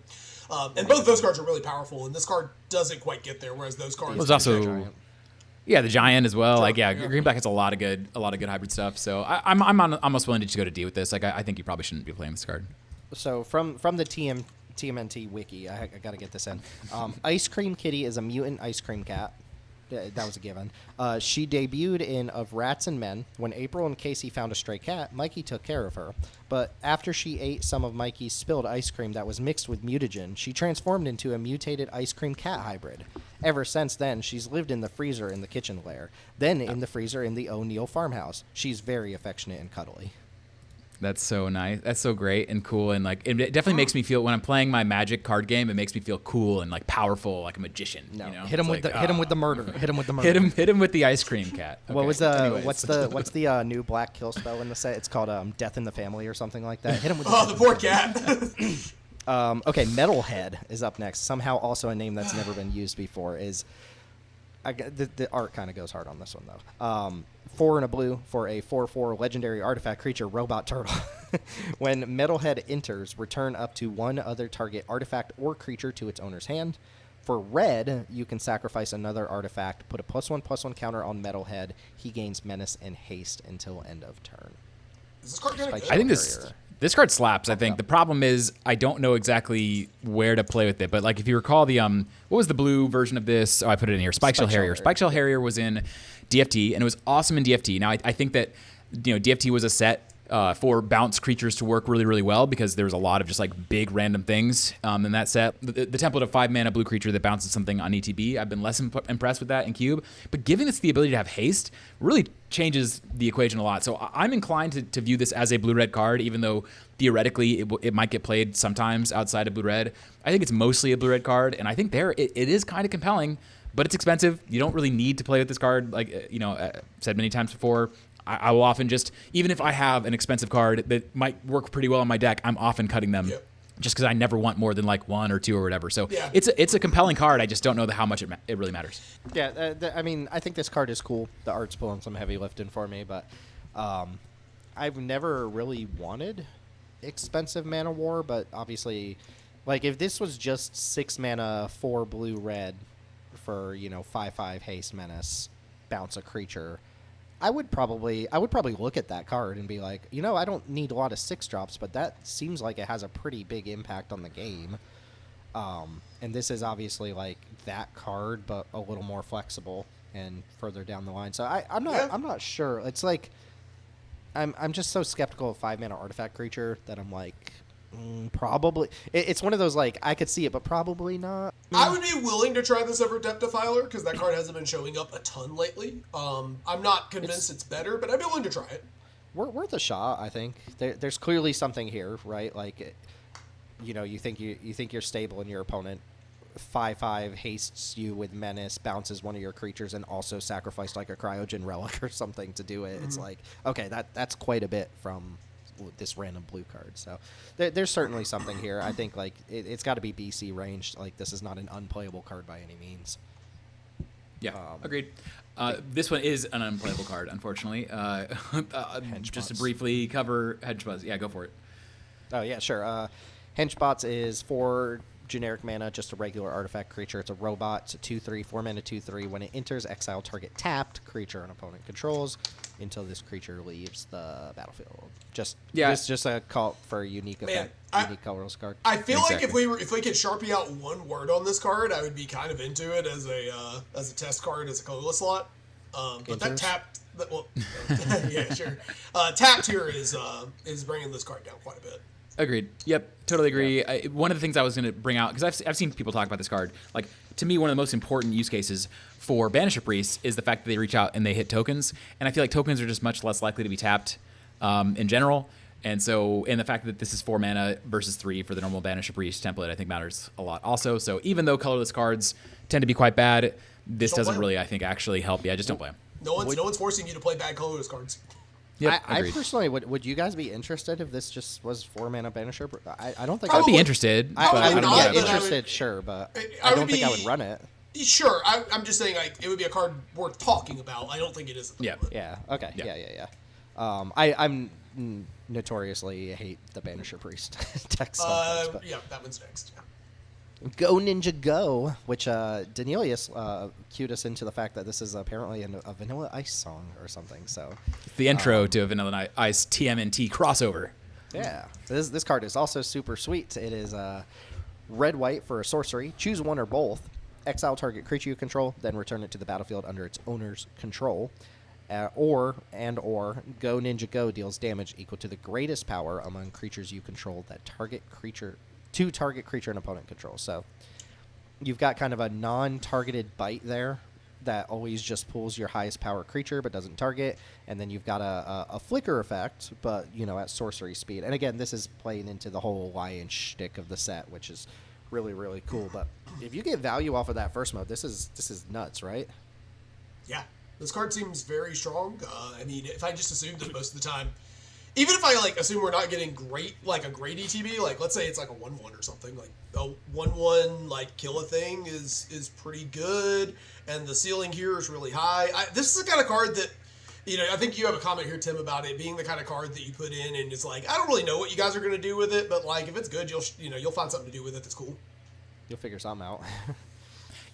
And both of those cards are really powerful, and this card doesn't quite get there, whereas those cards... There's also... Yeah, the Giant as well. Sure, Greenback has a lot of good hybrid stuff. So I'm almost willing to just go to D with this. Like I think you probably shouldn't be playing this card. So from the TMNT wiki, I got to get this in. Ice Cream Kitty is a mutant ice cream cat. That was a given. She debuted in Of Rats and Men. When April and Casey found a stray cat, Mikey took care of her. But after she ate some of Mikey's spilled ice cream that was mixed with mutagen, she transformed into a mutated ice cream cat hybrid. Ever since then, she's lived in the freezer in the kitchen lair, then in the freezer in the O'Neill farmhouse. She's very affectionate and cuddly. That's so nice. That's so great and cool. And like, it definitely makes me feel, when I'm playing my Magic card game, it makes me feel cool and like powerful, like a magician. No, you know? hit him with the murder. Hit him with the murder. Hit him with the ice cream cat. Okay. What was Anyways. what's the new black kill spell in the set? It's called Death in the Family or something like that. Hit him with the poor cat. Okay, Metalhead is up next. Somehow also a name that's never been used before. The art kind of goes hard on this one though. 4 and a blue for a 4/4 legendary artifact creature, Robot Turtle. When Metalhead enters, return up to 1 other target artifact or creature to its owner's hand. For red, you can sacrifice another artifact, put a +1/+1 counter on Metalhead. He gains menace and haste until end of turn. Is this card gonna I think this card slaps. I think the problem is I don't know exactly where to play with it. But like if you recall the what was the blue version of this? Oh, I put it in here. Spikeshell Harrier. Spikeshell Harrier was in DFT and it was awesome in DFT. Now I think that DFT was a set for bounce creatures to work really, really well because there's a lot of just like big random things in that set. The template of 5 mana blue creature that bounces something on ETB, I've been less impressed with that in Cube. But giving this the ability to have haste really changes the equation a lot. So I'm inclined to view this as a blue-red card, even though theoretically it might get played sometimes outside of blue-red. I think it's mostly a blue-red card, and I think it is kind of compelling, but it's expensive. You don't really need to play with this card. Like, said many times before, I will often just, even if I have an expensive card that might work pretty well on my deck, I'm often cutting them just because I never want more than like 1 or 2 or whatever. So it's a compelling card. I just don't know how much it really matters. Yeah, I mean, I think this card is cool. The art's pulling some heavy lifting for me, but I've never really wanted expensive mana war, but obviously, like if this was just 6 mana, 4 blue red for 5/5 haste menace, bounce a creature, I would probably look at that card and be like, I don't need a lot of 6 drops, but that seems like it has a pretty big impact on the game. And this is obviously like that card, but a little more flexible and further down the line. So I'm not sure. It's like I'm just so skeptical of 5 mana artifact creature that I'm like, probably. It's one of those like I could see it, but probably not. I would be willing to try this over Depth Defiler because that card hasn't been showing up a ton lately. I'm not convinced it's better, but I'd be willing to try it. Worth a shot, I think. There's clearly something here, right? Like, you think you're stable and your opponent 5/5 hastes you with menace, bounces one of your creatures, and also sacrificed like a cryogen relic or something to do it. Mm-hmm. It's like, okay, that's quite a bit from this random blue card. So there's certainly something here. I think like it's got to be BC ranged. Like this is not an unplayable card by any means. Yeah, agreed. This one is an unplayable card, unfortunately. Just to briefly cover Hedgebuds. Yeah, go for it. Oh yeah, sure. Henchbots is for generic mana, just a regular artifact creature. It's a robot. It's a 2/3, 4 mana 2/3. When it enters, exile target tapped creature an opponent controls until this creature leaves the battlefield. It's just a call for a unique effect, unique colorless card. I feel like if we could Sharpie out one word on this card, I would be kind of into it as a test card, as a colorless slot. But that tapped, yeah, sure. Tapped here is bringing this card down quite a bit. Agreed. Yep, totally agree. One of the things I was going to bring out, because I've seen people talk about this card, like, to me, one of the most important use cases for Banisher Priests is the fact that they reach out and they hit tokens, and I feel like tokens are just much less likely to be tapped in general, and the fact that this is 4 mana versus 3 for the normal Banisher Priest template, I think matters a lot also. So even though colorless cards tend to be quite bad, this doesn't really, I think, actually help. Yeah, just don't play them. No one's forcing you to play bad colorless cards. Yep, I personally would you guys be interested if this just was 4 mana Banisher? I don't think I would be interested. I would not, be interested, sure, but I don't think I would run it. Sure, I'm just saying, like, it would be a card worth talking about. I don't think it is. Yeah. Okay. Yeah. I'm notoriously hate the Banisher Priest text. Yeah, that one's next. Yeah. Go Ninja Go, which Danelius cued us into the fact that this is apparently a Vanilla Ice song or something. So the intro to a Vanilla Ice TMNT crossover. Yeah, this card is also super sweet. It is red-white for a sorcery. Choose one or both. Exile target creature you control, then return it to the battlefield under its owner's control. Or Go Ninja Go deals damage equal to the greatest power among creatures you control that target creature and opponent control. So you've got kind of a non-targeted bite there that always just pulls your highest power creature but doesn't target, and then you've got a flicker effect, but at sorcery speed. And again, this is playing into the whole alliance shtick of the set, which is really, really cool. But if you get value off of that first mode, this is nuts, right? Yeah, this card seems very strong. I mean, if I just assume that most of the time, even if I assume we're not getting a great ETB, let's say it's like a 1/1 or something, like a 1/1 kill a thing is pretty good, and the ceiling here is really high. This is the kind of card that, I think you have a comment here, Tim, about it being the kind of card that you put in and it's like, I don't really know what you guys are gonna do with it, but if it's good, you'll find something to do with it that's cool. You'll figure something out.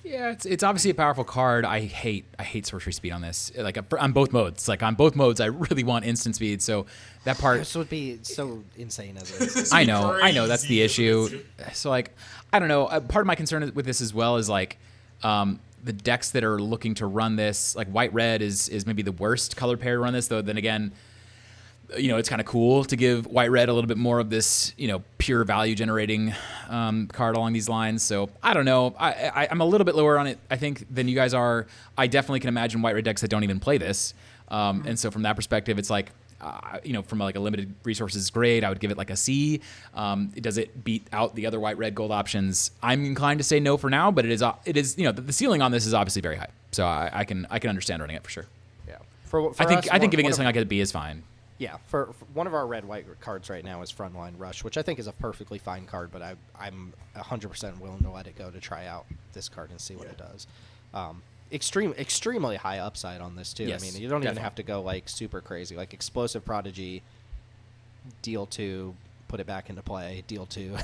Yeah, it's obviously a powerful card. I hate sorcery speed on this. On both modes. On both modes, I really want instant speed. So that part. This would be so insane as it is. I know that's the issue. So I don't know. Part of my concern with this as well is the decks that are looking to run this. White red is maybe the worst color pair to run this. Though then again, it's kind of cool to give white red a little bit more of this, pure value generating card along these lines. So I don't know. I'm a little bit lower on it, I think, than you guys are. I definitely can imagine white red decks that don't even play this. And so from that perspective, it's from a limited resources grade, I would give it a C. Does it beat out the other white red gold options? I'm inclined to say no for now, but it is the ceiling on this is obviously very high. So I can understand running it for sure. Yeah. I think giving it something like a B is fine. Yeah, for one of our red-white cards right now is Frontline Rush, which I think is a perfectly fine card, but I'm 100% willing to let it go to try out this card and see what it does. Extremely high upside on this, too. Yes, I mean, you don't even have to go, super crazy. Explosive Prodigy, deal 2, put it back into play, deal 2,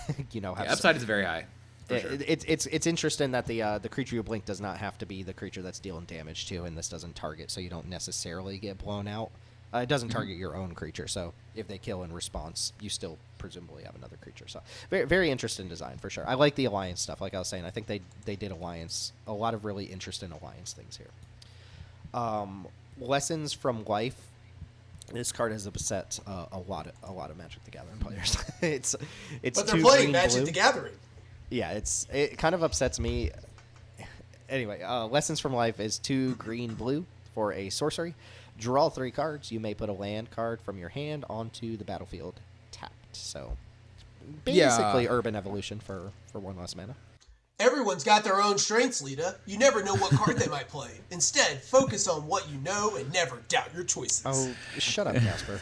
upside is very high. Sure. It's interesting that the creature you blink does not have to be the creature that's dealing damage to, and this doesn't target, so you don't necessarily get blown out. It doesn't target your own creature, so if they kill in response, you still presumably have another creature. So very, very interesting design for sure. I like the alliance stuff. Like I was saying, I think they did a lot of really interesting alliance things here. Lessons from Life. This card has upset a lot of Magic the Gathering players. it's but they're playing Magic the Gathering. Yeah, it kind of upsets me. Anyway, Lessons from Life is 2 green-blue for a sorcery. Draw 3 cards. You may put a land card from your hand onto the battlefield tapped. So basically Urban Evolution for 1 less mana. Everyone's got their own strengths, Lita. You never know what card they might play. Instead, focus on what you know and never doubt your choices. Oh, shut up, Casper.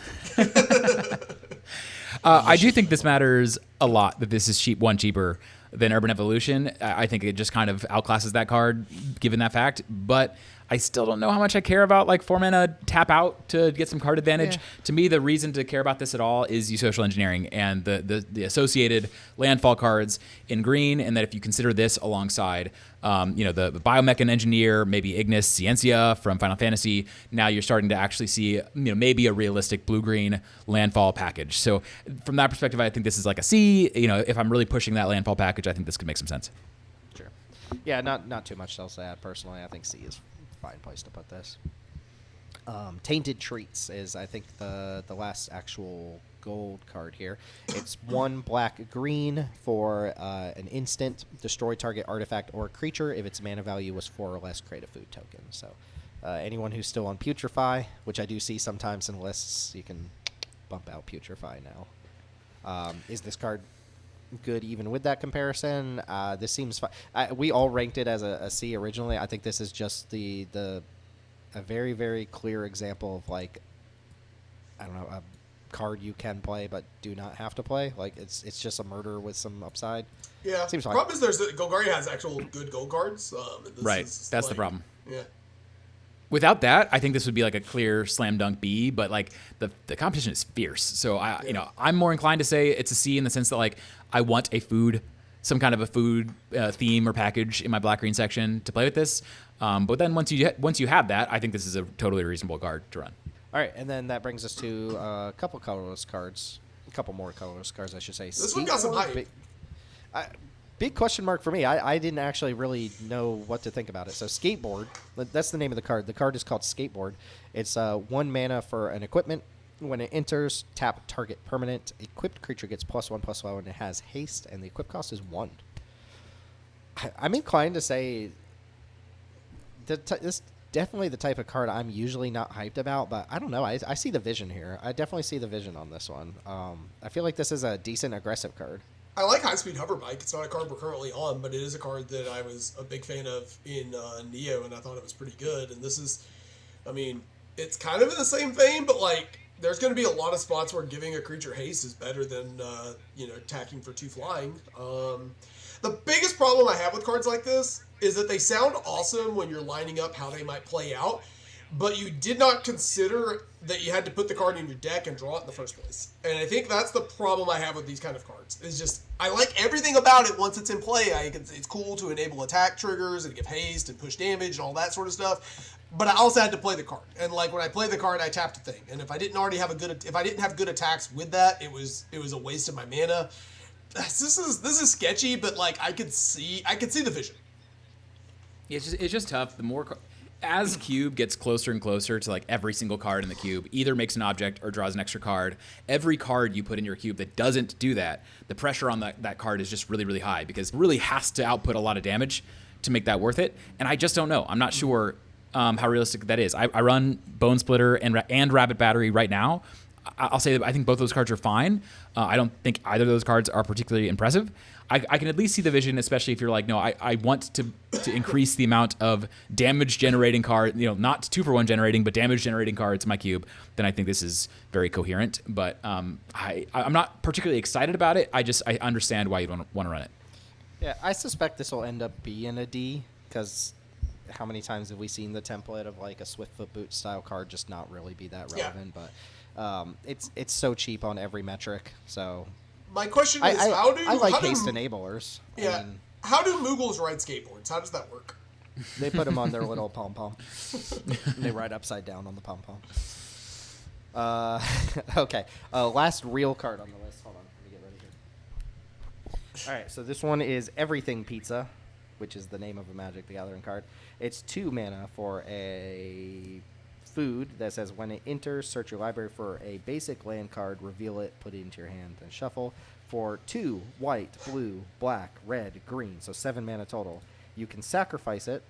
I do think this matters a lot, that this is one cheaper than Urban Evolution. I think it just kind of outclasses that card, given that fact. But I still don't know how much I care about like 4-mana tap out to get some card advantage. Yeah. To me, the reason to care about this at all is you social engineering and the associated landfall cards in green, and that if you consider this alongside the Biomechan Engineer, maybe Ignis Ciencia from Final Fantasy, now you're starting to actually see maybe a realistic blue-green landfall package. So from that perspective, I think this is like a C. If I'm really pushing that landfall package, I think this could make some sense. Sure. Yeah, not too much else to add personally. I think C is a fine place to put this. Tainted Treats is, I think, the last actual gold card here. It's 1 black-green for an instant. Destroy target artifact or creature. If its mana value was 4 or less, create a food token. So anyone who's still on Putrefy, which I do see sometimes in lists, you can bump out Putrefy now. Is this card good even with that comparison? This seems fine. We all ranked it as a C originally. I think this is just a very, very clear example of, like, I don't know, a card you can play but do not have to play. Like, it's just a murder with some upside. Yeah. Seems fine. Problem is Golgari has actual good gold cards. Right. That's the problem. Yeah. Without that, I think this would be like a clear slam dunk B, but like the competition is fierce. So I'm more inclined to say it's a C in the sense that like I want some kind of a food theme or package in my black-green section to play with this. But then once you have that, I think this is a totally reasonable card to run. All right, and then that brings us to a couple colorless cards. A couple more colorless cards, I should say. This one got some hype. Big question mark for me. I didn't actually really know what to think about it. So Skateboard, that's the name of the card. The card is called Skateboard. It's 1 mana for an equipment. When it enters, tap target permanent. Equipped creature gets +1/+1 and it has haste, and the equip cost is 1. I'm inclined to say this definitely the type of card I'm usually not hyped about, but I don't know. I see the vision here. I definitely see the vision on this one. I feel like this is a decent aggressive card. I like High Speed Hover Bike. It's not a card we're currently on, but it is a card that I was a big fan of in Neo, and I thought it was pretty good. And this is, it's kind of in the same vein, but like there's going to be a lot of spots where giving a creature haste is better than attacking for 2 flying. The biggest problem I have with cards like this is that they sound awesome when you're lining up how they might play out, but you did not consider that you had to put the card in your deck and draw it in the first place. And I think that's the problem I have with these kind of cards. It's just, I like everything about it once it's in play. It's cool to enable attack triggers and give haste and push damage and all that sort of stuff. But I also had to play the card. And like when I play the card, I tapped a thing. And if I didn't have good attacks with that, it was a waste of my mana. This is sketchy, but like I could see the vision. It's just tough. The more as cube gets closer and closer to like every single card in the cube either makes an object or draws an extra card. Every card you put in your cube that doesn't do that, the pressure on that card is just really, really high because it really has to output a lot of damage to make that worth it. And I just don't know. I'm not sure how realistic that is. I run Bone Splitter and Rabbit Battery right now. I'll say that I think both those cards are fine. I don't think either of those cards are particularly impressive. I can at least see the vision, especially if you're like, no, I want to increase the amount of damage generating card, not 2-for-1 generating, but damage generating cards in my cube. Then I think this is very coherent. But I'm not particularly excited about it. I understand why you want to run it. Yeah, I suspect this will end up being a D because how many times have we seen the template of like a Swiftfoot Boot style card just not really be that relevant? Yeah. But it's so cheap on every metric. So my question is, how do haste enablers? Yeah. How do Moogles ride skateboards? How does that work? They put them on their little pom pom. They ride upside down on the pom pom. Okay. Last real card on the list. Hold on. Let me get ready here. All right. So this one is Everything Pizza, which is the name of a Magic the Gathering card. It's 2 mana for a food that says when it enters, search your library for a basic land card, reveal it, put it into your hand, then shuffle. For 2 white, blue, black, red, green, so 7 mana total. You can sacrifice it.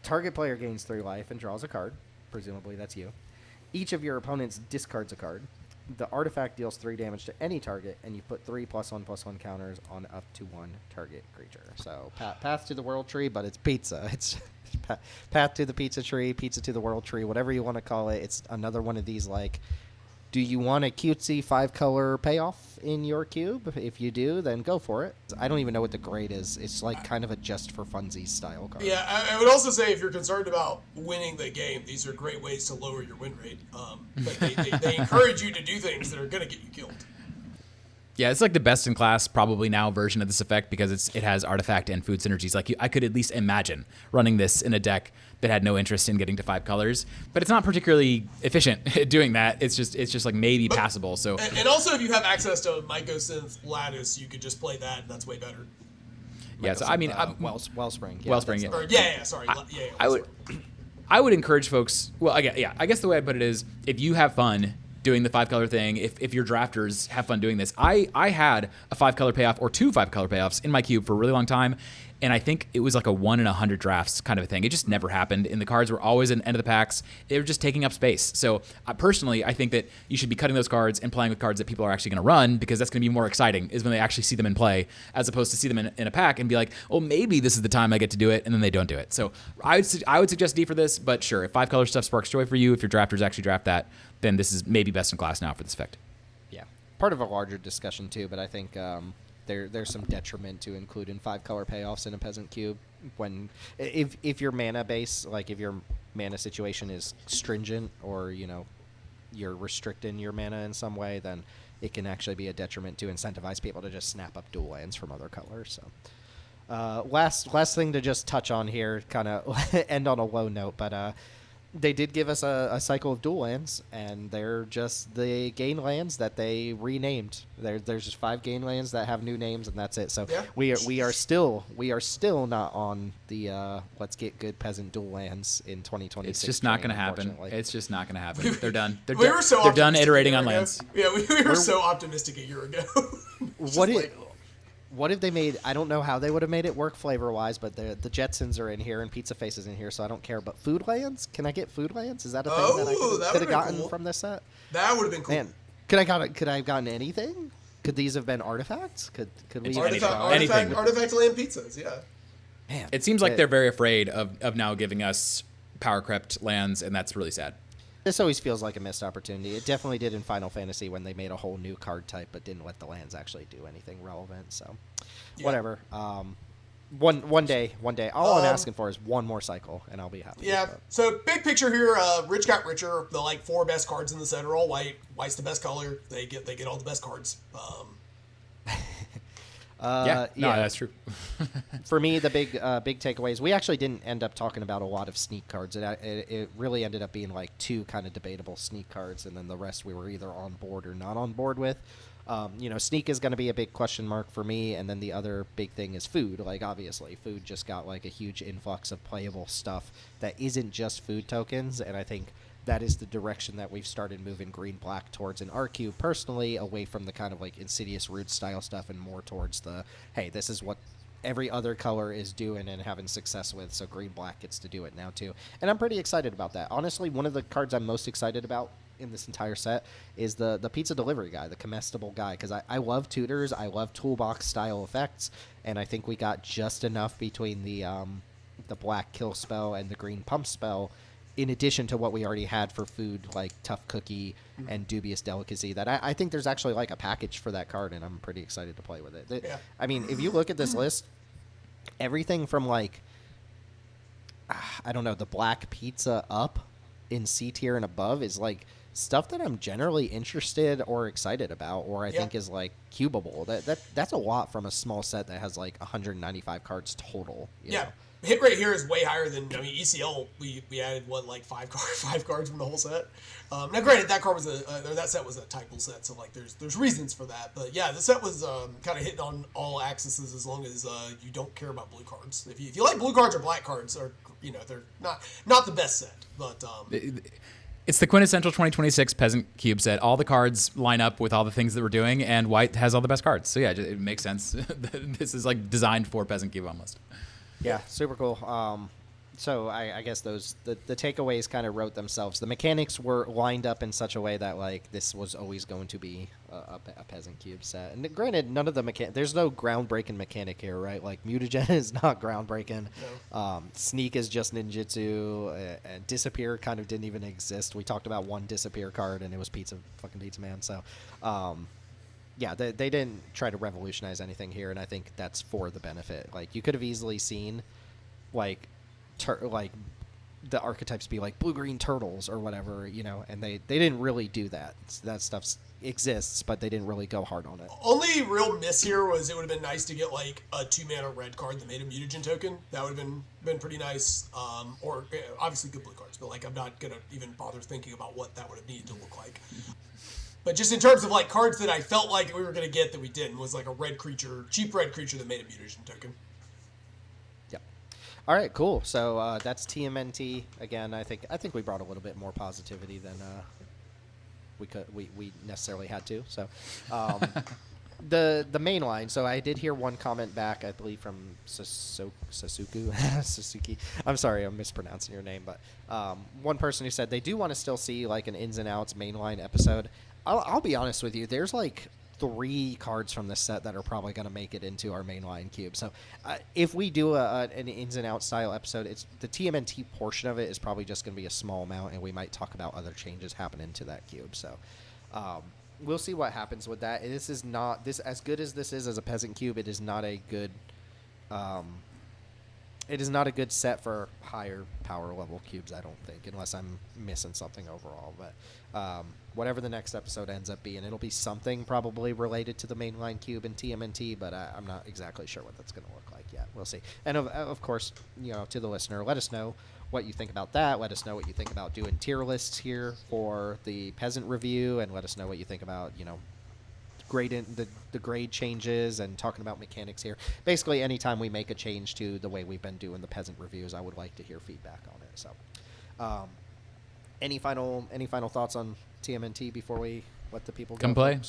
Target player gains 3 life and draws a card. Presumably that's you. Each of your opponents discards a card. The artifact deals 3 damage to any target, and you put 3 +1/+1 counters on up to 1 target creature. So path to the world tree, but it's pizza. It's path to the pizza tree, pizza to the world tree, whatever you want to call it. It's another one of these like Do you want a cutesy 5-color payoff in your cube? If you do, then go for it. I don't even know what the grade is. It's like kind of a just for funsies style card. Yeah, I would also say if you're concerned about winning the game, these are great ways to lower your win rate. But they encourage you to do things that are going to get you killed. Yeah, it's like the best in class probably now version of this effect because it has artifact and food synergies. Like I could at least imagine running this in a deck that had no interest in getting to 5 colors, but it's not particularly efficient at doing that. It's just like maybe passable. So and also if you have access to Mycosynth Lattice, you could just play that, and that's way better. Yeah, so I mean, Wellspring. Yeah, Wellspring. Yeah. Sorry. I would encourage folks. Well, I guess the way I put it is, if you have fun doing the 5-color thing, if your drafters have fun doing this, I had a 5-color payoff or 2 5-color payoffs in my cube for a really long time, and I think it was like a 1 in 100 drafts kind of a thing. It just never happened, and the cards were always at the end of the packs. They were just taking up space. So personally, I think that you should be cutting those cards and playing with cards that people are actually going to run, because that's going to be more exciting is when they actually see them in play, as opposed to see them in a pack and be like, oh, maybe this is the time I get to do it, and then they don't do it. So I would suggest D for this, but sure, if 5-color stuff sparks joy for you, if your drafters actually draft that, then this is maybe best in class now for this effect. Yeah, part of a larger discussion too, but I think there's some detriment to include in 5-color payoffs in a Peasant cube when if your mana base, like if your mana situation is stringent, or you're restricting your mana in some way, then it can actually be a detriment to incentivize people to just snap up dual lands from other colors. So last thing to just touch on here, kind of end on a low note, but they did give us a cycle of dual lands, and they're just the gain lands that they renamed. There's just 5 gain lands that have new names, and that's it. So yeah. we are still not on the let's get good Peasant dual lands in 2026. It's just not going to happen. It's just not going to happen. They're done. They're They're done iterating on lands. Yeah, we were so optimistic a year ago. What if they made? I don't know how they would have made it work flavor-wise, but the Jetsons are in here and Pizza Face is in here, so I don't care. But food lands? Can I get food lands? Is that a thing that I could have gotten from this set? That would have been cool. Man, could I have gotten anything? Could these have been artifacts? Could we anything? Artifact land pizzas, yeah. Man, it seems like they're very afraid of now giving us power crept lands, and that's really sad. This always feels like a missed opportunity. It definitely did in Final Fantasy when they made a whole new card type, but didn't let the lands actually do anything relevant. So, whatever. One day. All I'm asking for is one more cycle, and I'll be happy. Yeah. So big picture here. Rich got richer. The 4 best cards in the set are all white. White's the best color. They get all the best cards. That's true. For me, the big takeaways, we actually didn't end up talking about a lot of sneak cards. It really ended up being like 2 kind of debatable sneak cards, and then the rest we were either on board or not on board with. Sneak is going to be a big question mark for me, and then the other big thing is food. Like, obviously, food just got like a huge influx of playable stuff that isn't just food tokens, and I think that is the direction that we've started moving green-black towards in our cube, personally, away from the kind of like Insidious Roots style stuff and more towards the, hey, this is what every other color is doing and having success with, so green-black gets to do it now too. And I'm pretty excited about that. Honestly, one of the cards I'm most excited about in this entire set is the pizza delivery guy, the comestible guy, because I love tutors, I love toolbox-style effects, and I think we got just enough between the black kill spell and the green pump spell, in addition to what we already had for food, like Tough Cookie and Dubious Delicacy, that I think there's actually like a package for that card, and I'm pretty excited to play with it. I mean, if you look at this list, everything from like, I don't know, the black pizza up in C tier and above is like stuff that I'm generally interested or excited about, or I think is like cubable. That's a lot from a small set that has like 195 cards total. You know? Hit rate here is way higher than ECL. We added 5 cards from the whole set. Now, granted, that card was that set was a typal set, so like there's reasons for that. But yeah, the set was kind of hitting on all axes as long as you don't care about blue cards. If you like blue cards or black cards, or they're not the best set. But it's the quintessential 2026 Peasant cube set. All the cards line up with all the things that we're doing, and white has all the best cards. So yeah, it makes sense. This is like designed for Peasant cube almost. Yeah, super cool. So I guess the takeaways kind of wrote themselves. The mechanics were lined up in such a way that like this was always going to be a Peasant Cube set. And granted, none of the there's no groundbreaking mechanic here, right? Like mutagen is not groundbreaking. No. Sneak is just ninjutsu. Disappear kind of didn't even exist. We talked about one disappear card, and it was Pizza Man. So. Yeah, they didn't try to revolutionize anything here, and I think that's for the benefit. Like you could have easily seen, like the archetypes be like blue-green turtles or whatever, and they didn't really do that. That stuff exists, but they didn't really go hard on it. Only real miss here was it would have been nice to get like a 2-mana red card that made a mutagen token. That would have been pretty nice. Or obviously good blue cards, but like I'm not gonna even bother thinking about what that would have needed to look like. But just in terms of like cards that I felt like we were gonna get that we didn't, was like a cheap red creature that made a mutagen token. All right, cool. So that's TMNT again. I think we brought a little bit more positivity than we necessarily had to. So the main line. So I did hear one comment back, I believe from Sasuke. I'm sorry, I'm mispronouncing your name, but one person who said they do want to still see like an ins and outs mainline episode. I'll be honest with you. There's like 3 cards from this set that are probably going to make it into our mainline cube. So if we do an ins and outs style episode, it's the TMNT portion of it is probably just going to be a small amount, and we might talk about other changes happening to that cube. So we'll see what happens with that. And this is not this as good as this is as a Peasant cube. It is not a good. It is not a good set for higher power level cubes, I don't think, unless I'm missing something overall. But whatever the next episode ends up being, it'll be something probably related to the mainline cube and TMNT, but I'm not exactly sure what that's going to look like yet. We'll see. And of course, to the listener, let us know what you think about that. Let us know what you think about doing tier lists here for the Peasant review, and let us know what you think about, the grade changes and talking about mechanics here. Basically, anytime we make a change to the way we've been doing the Peasant reviews, I would like to hear feedback on it. So, any final thoughts on TMNT before we let the people come go? Play?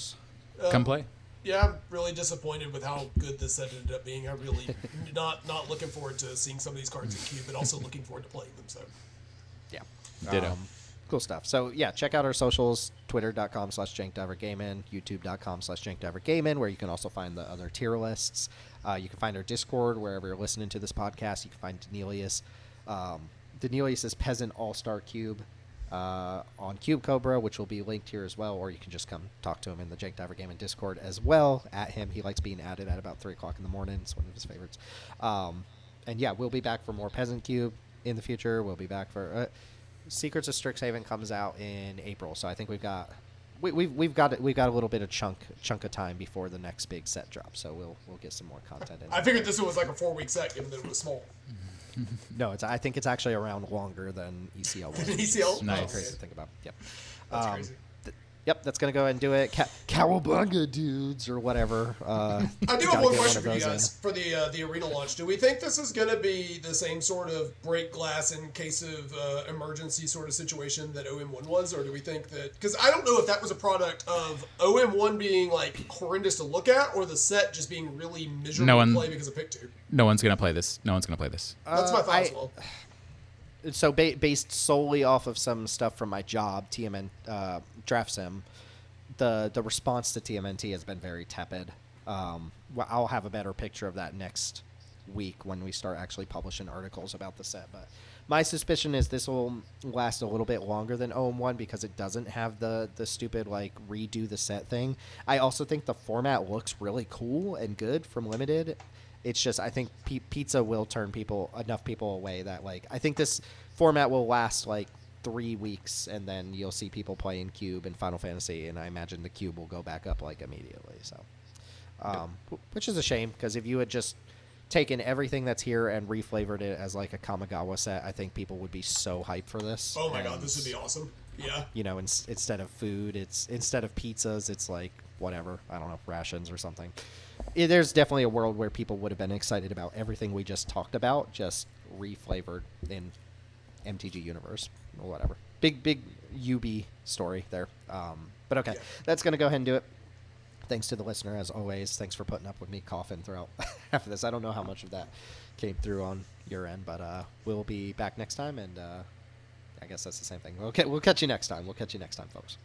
Come play. Yeah, I'm really disappointed with how good this set ended up being. I really not looking forward to seeing some of these cards in cube, but also looking forward to playing them. So, yeah, ditto. Cool stuff. So, yeah, check out our socials, twitter.com/jankdivergaming, youtube.com/jankdivergaming, where you can also find the other tier lists. You can find our Discord wherever you're listening to this podcast. You can find Denelius. Denelius is Peasant All-Star Cube on Cube Cobra, which will be linked here as well, or you can just come talk to him in the Jank Diver Gaming Discord as well. At him, he likes being added at about 3 o'clock in the morning. It's one of his favorites. And, yeah, we'll be back for more Peasant Cube in the future. We'll be back for... Secrets of Strixhaven comes out in April, so I think we've got a little bit of chunk of time before the next big set drops. So we'll get some more content in. I figured this was like a 4-week set, given that it was small. No, I think it's actually around longer than ECL was. ECL, nice. Crazy to think about. Yep, that's crazy. Yep, that's going to go ahead and do it. Cowabunga dudes or whatever. I do have one question for you guys for the arena launch. Do we think this is going to be the same sort of break glass in case of emergency sort of situation that OM1 was? Or do we think that... Because I don't know if that was a product of OM1 being like horrendous to look at or the set just being really miserable to play because of pick 2. No one's going to play this. That's my thought as well. So based solely off of some stuff from my job, TMN Draft Sim, the response to TMNT has been very tepid. I'll have a better picture of that next week when we start actually publishing articles about the set. But my suspicion is this will last a little bit longer than OM1 because it doesn't have the stupid like redo the set thing. I also think the format looks really cool and good from Limited. It's just I think pizza will turn enough people away that like I think this format will last like 3 weeks and then you'll see people playing Cube and Final Fantasy, and I imagine the Cube will go back up like immediately. So, which is a shame because if you had just taken everything that's here and reflavored it as like a Kamigawa set, I think people would be so hyped for this. Oh my god, this would be awesome. Yeah. Instead of food, instead of pizzas, it's like whatever, I don't know, rations or something. There's definitely a world where people would have been excited about everything we just talked about, just reflavored in MTG Universe or whatever. Big UB story there. But okay, That's going to go ahead and do it Thanks to the listener, as always. Thanks for putting up with me coughing throughout half of this. I don't know how much of that came through on your end, but we'll be back next time, and I guess that's the same thing. We'll catch you next time. We'll catch you next time, folks.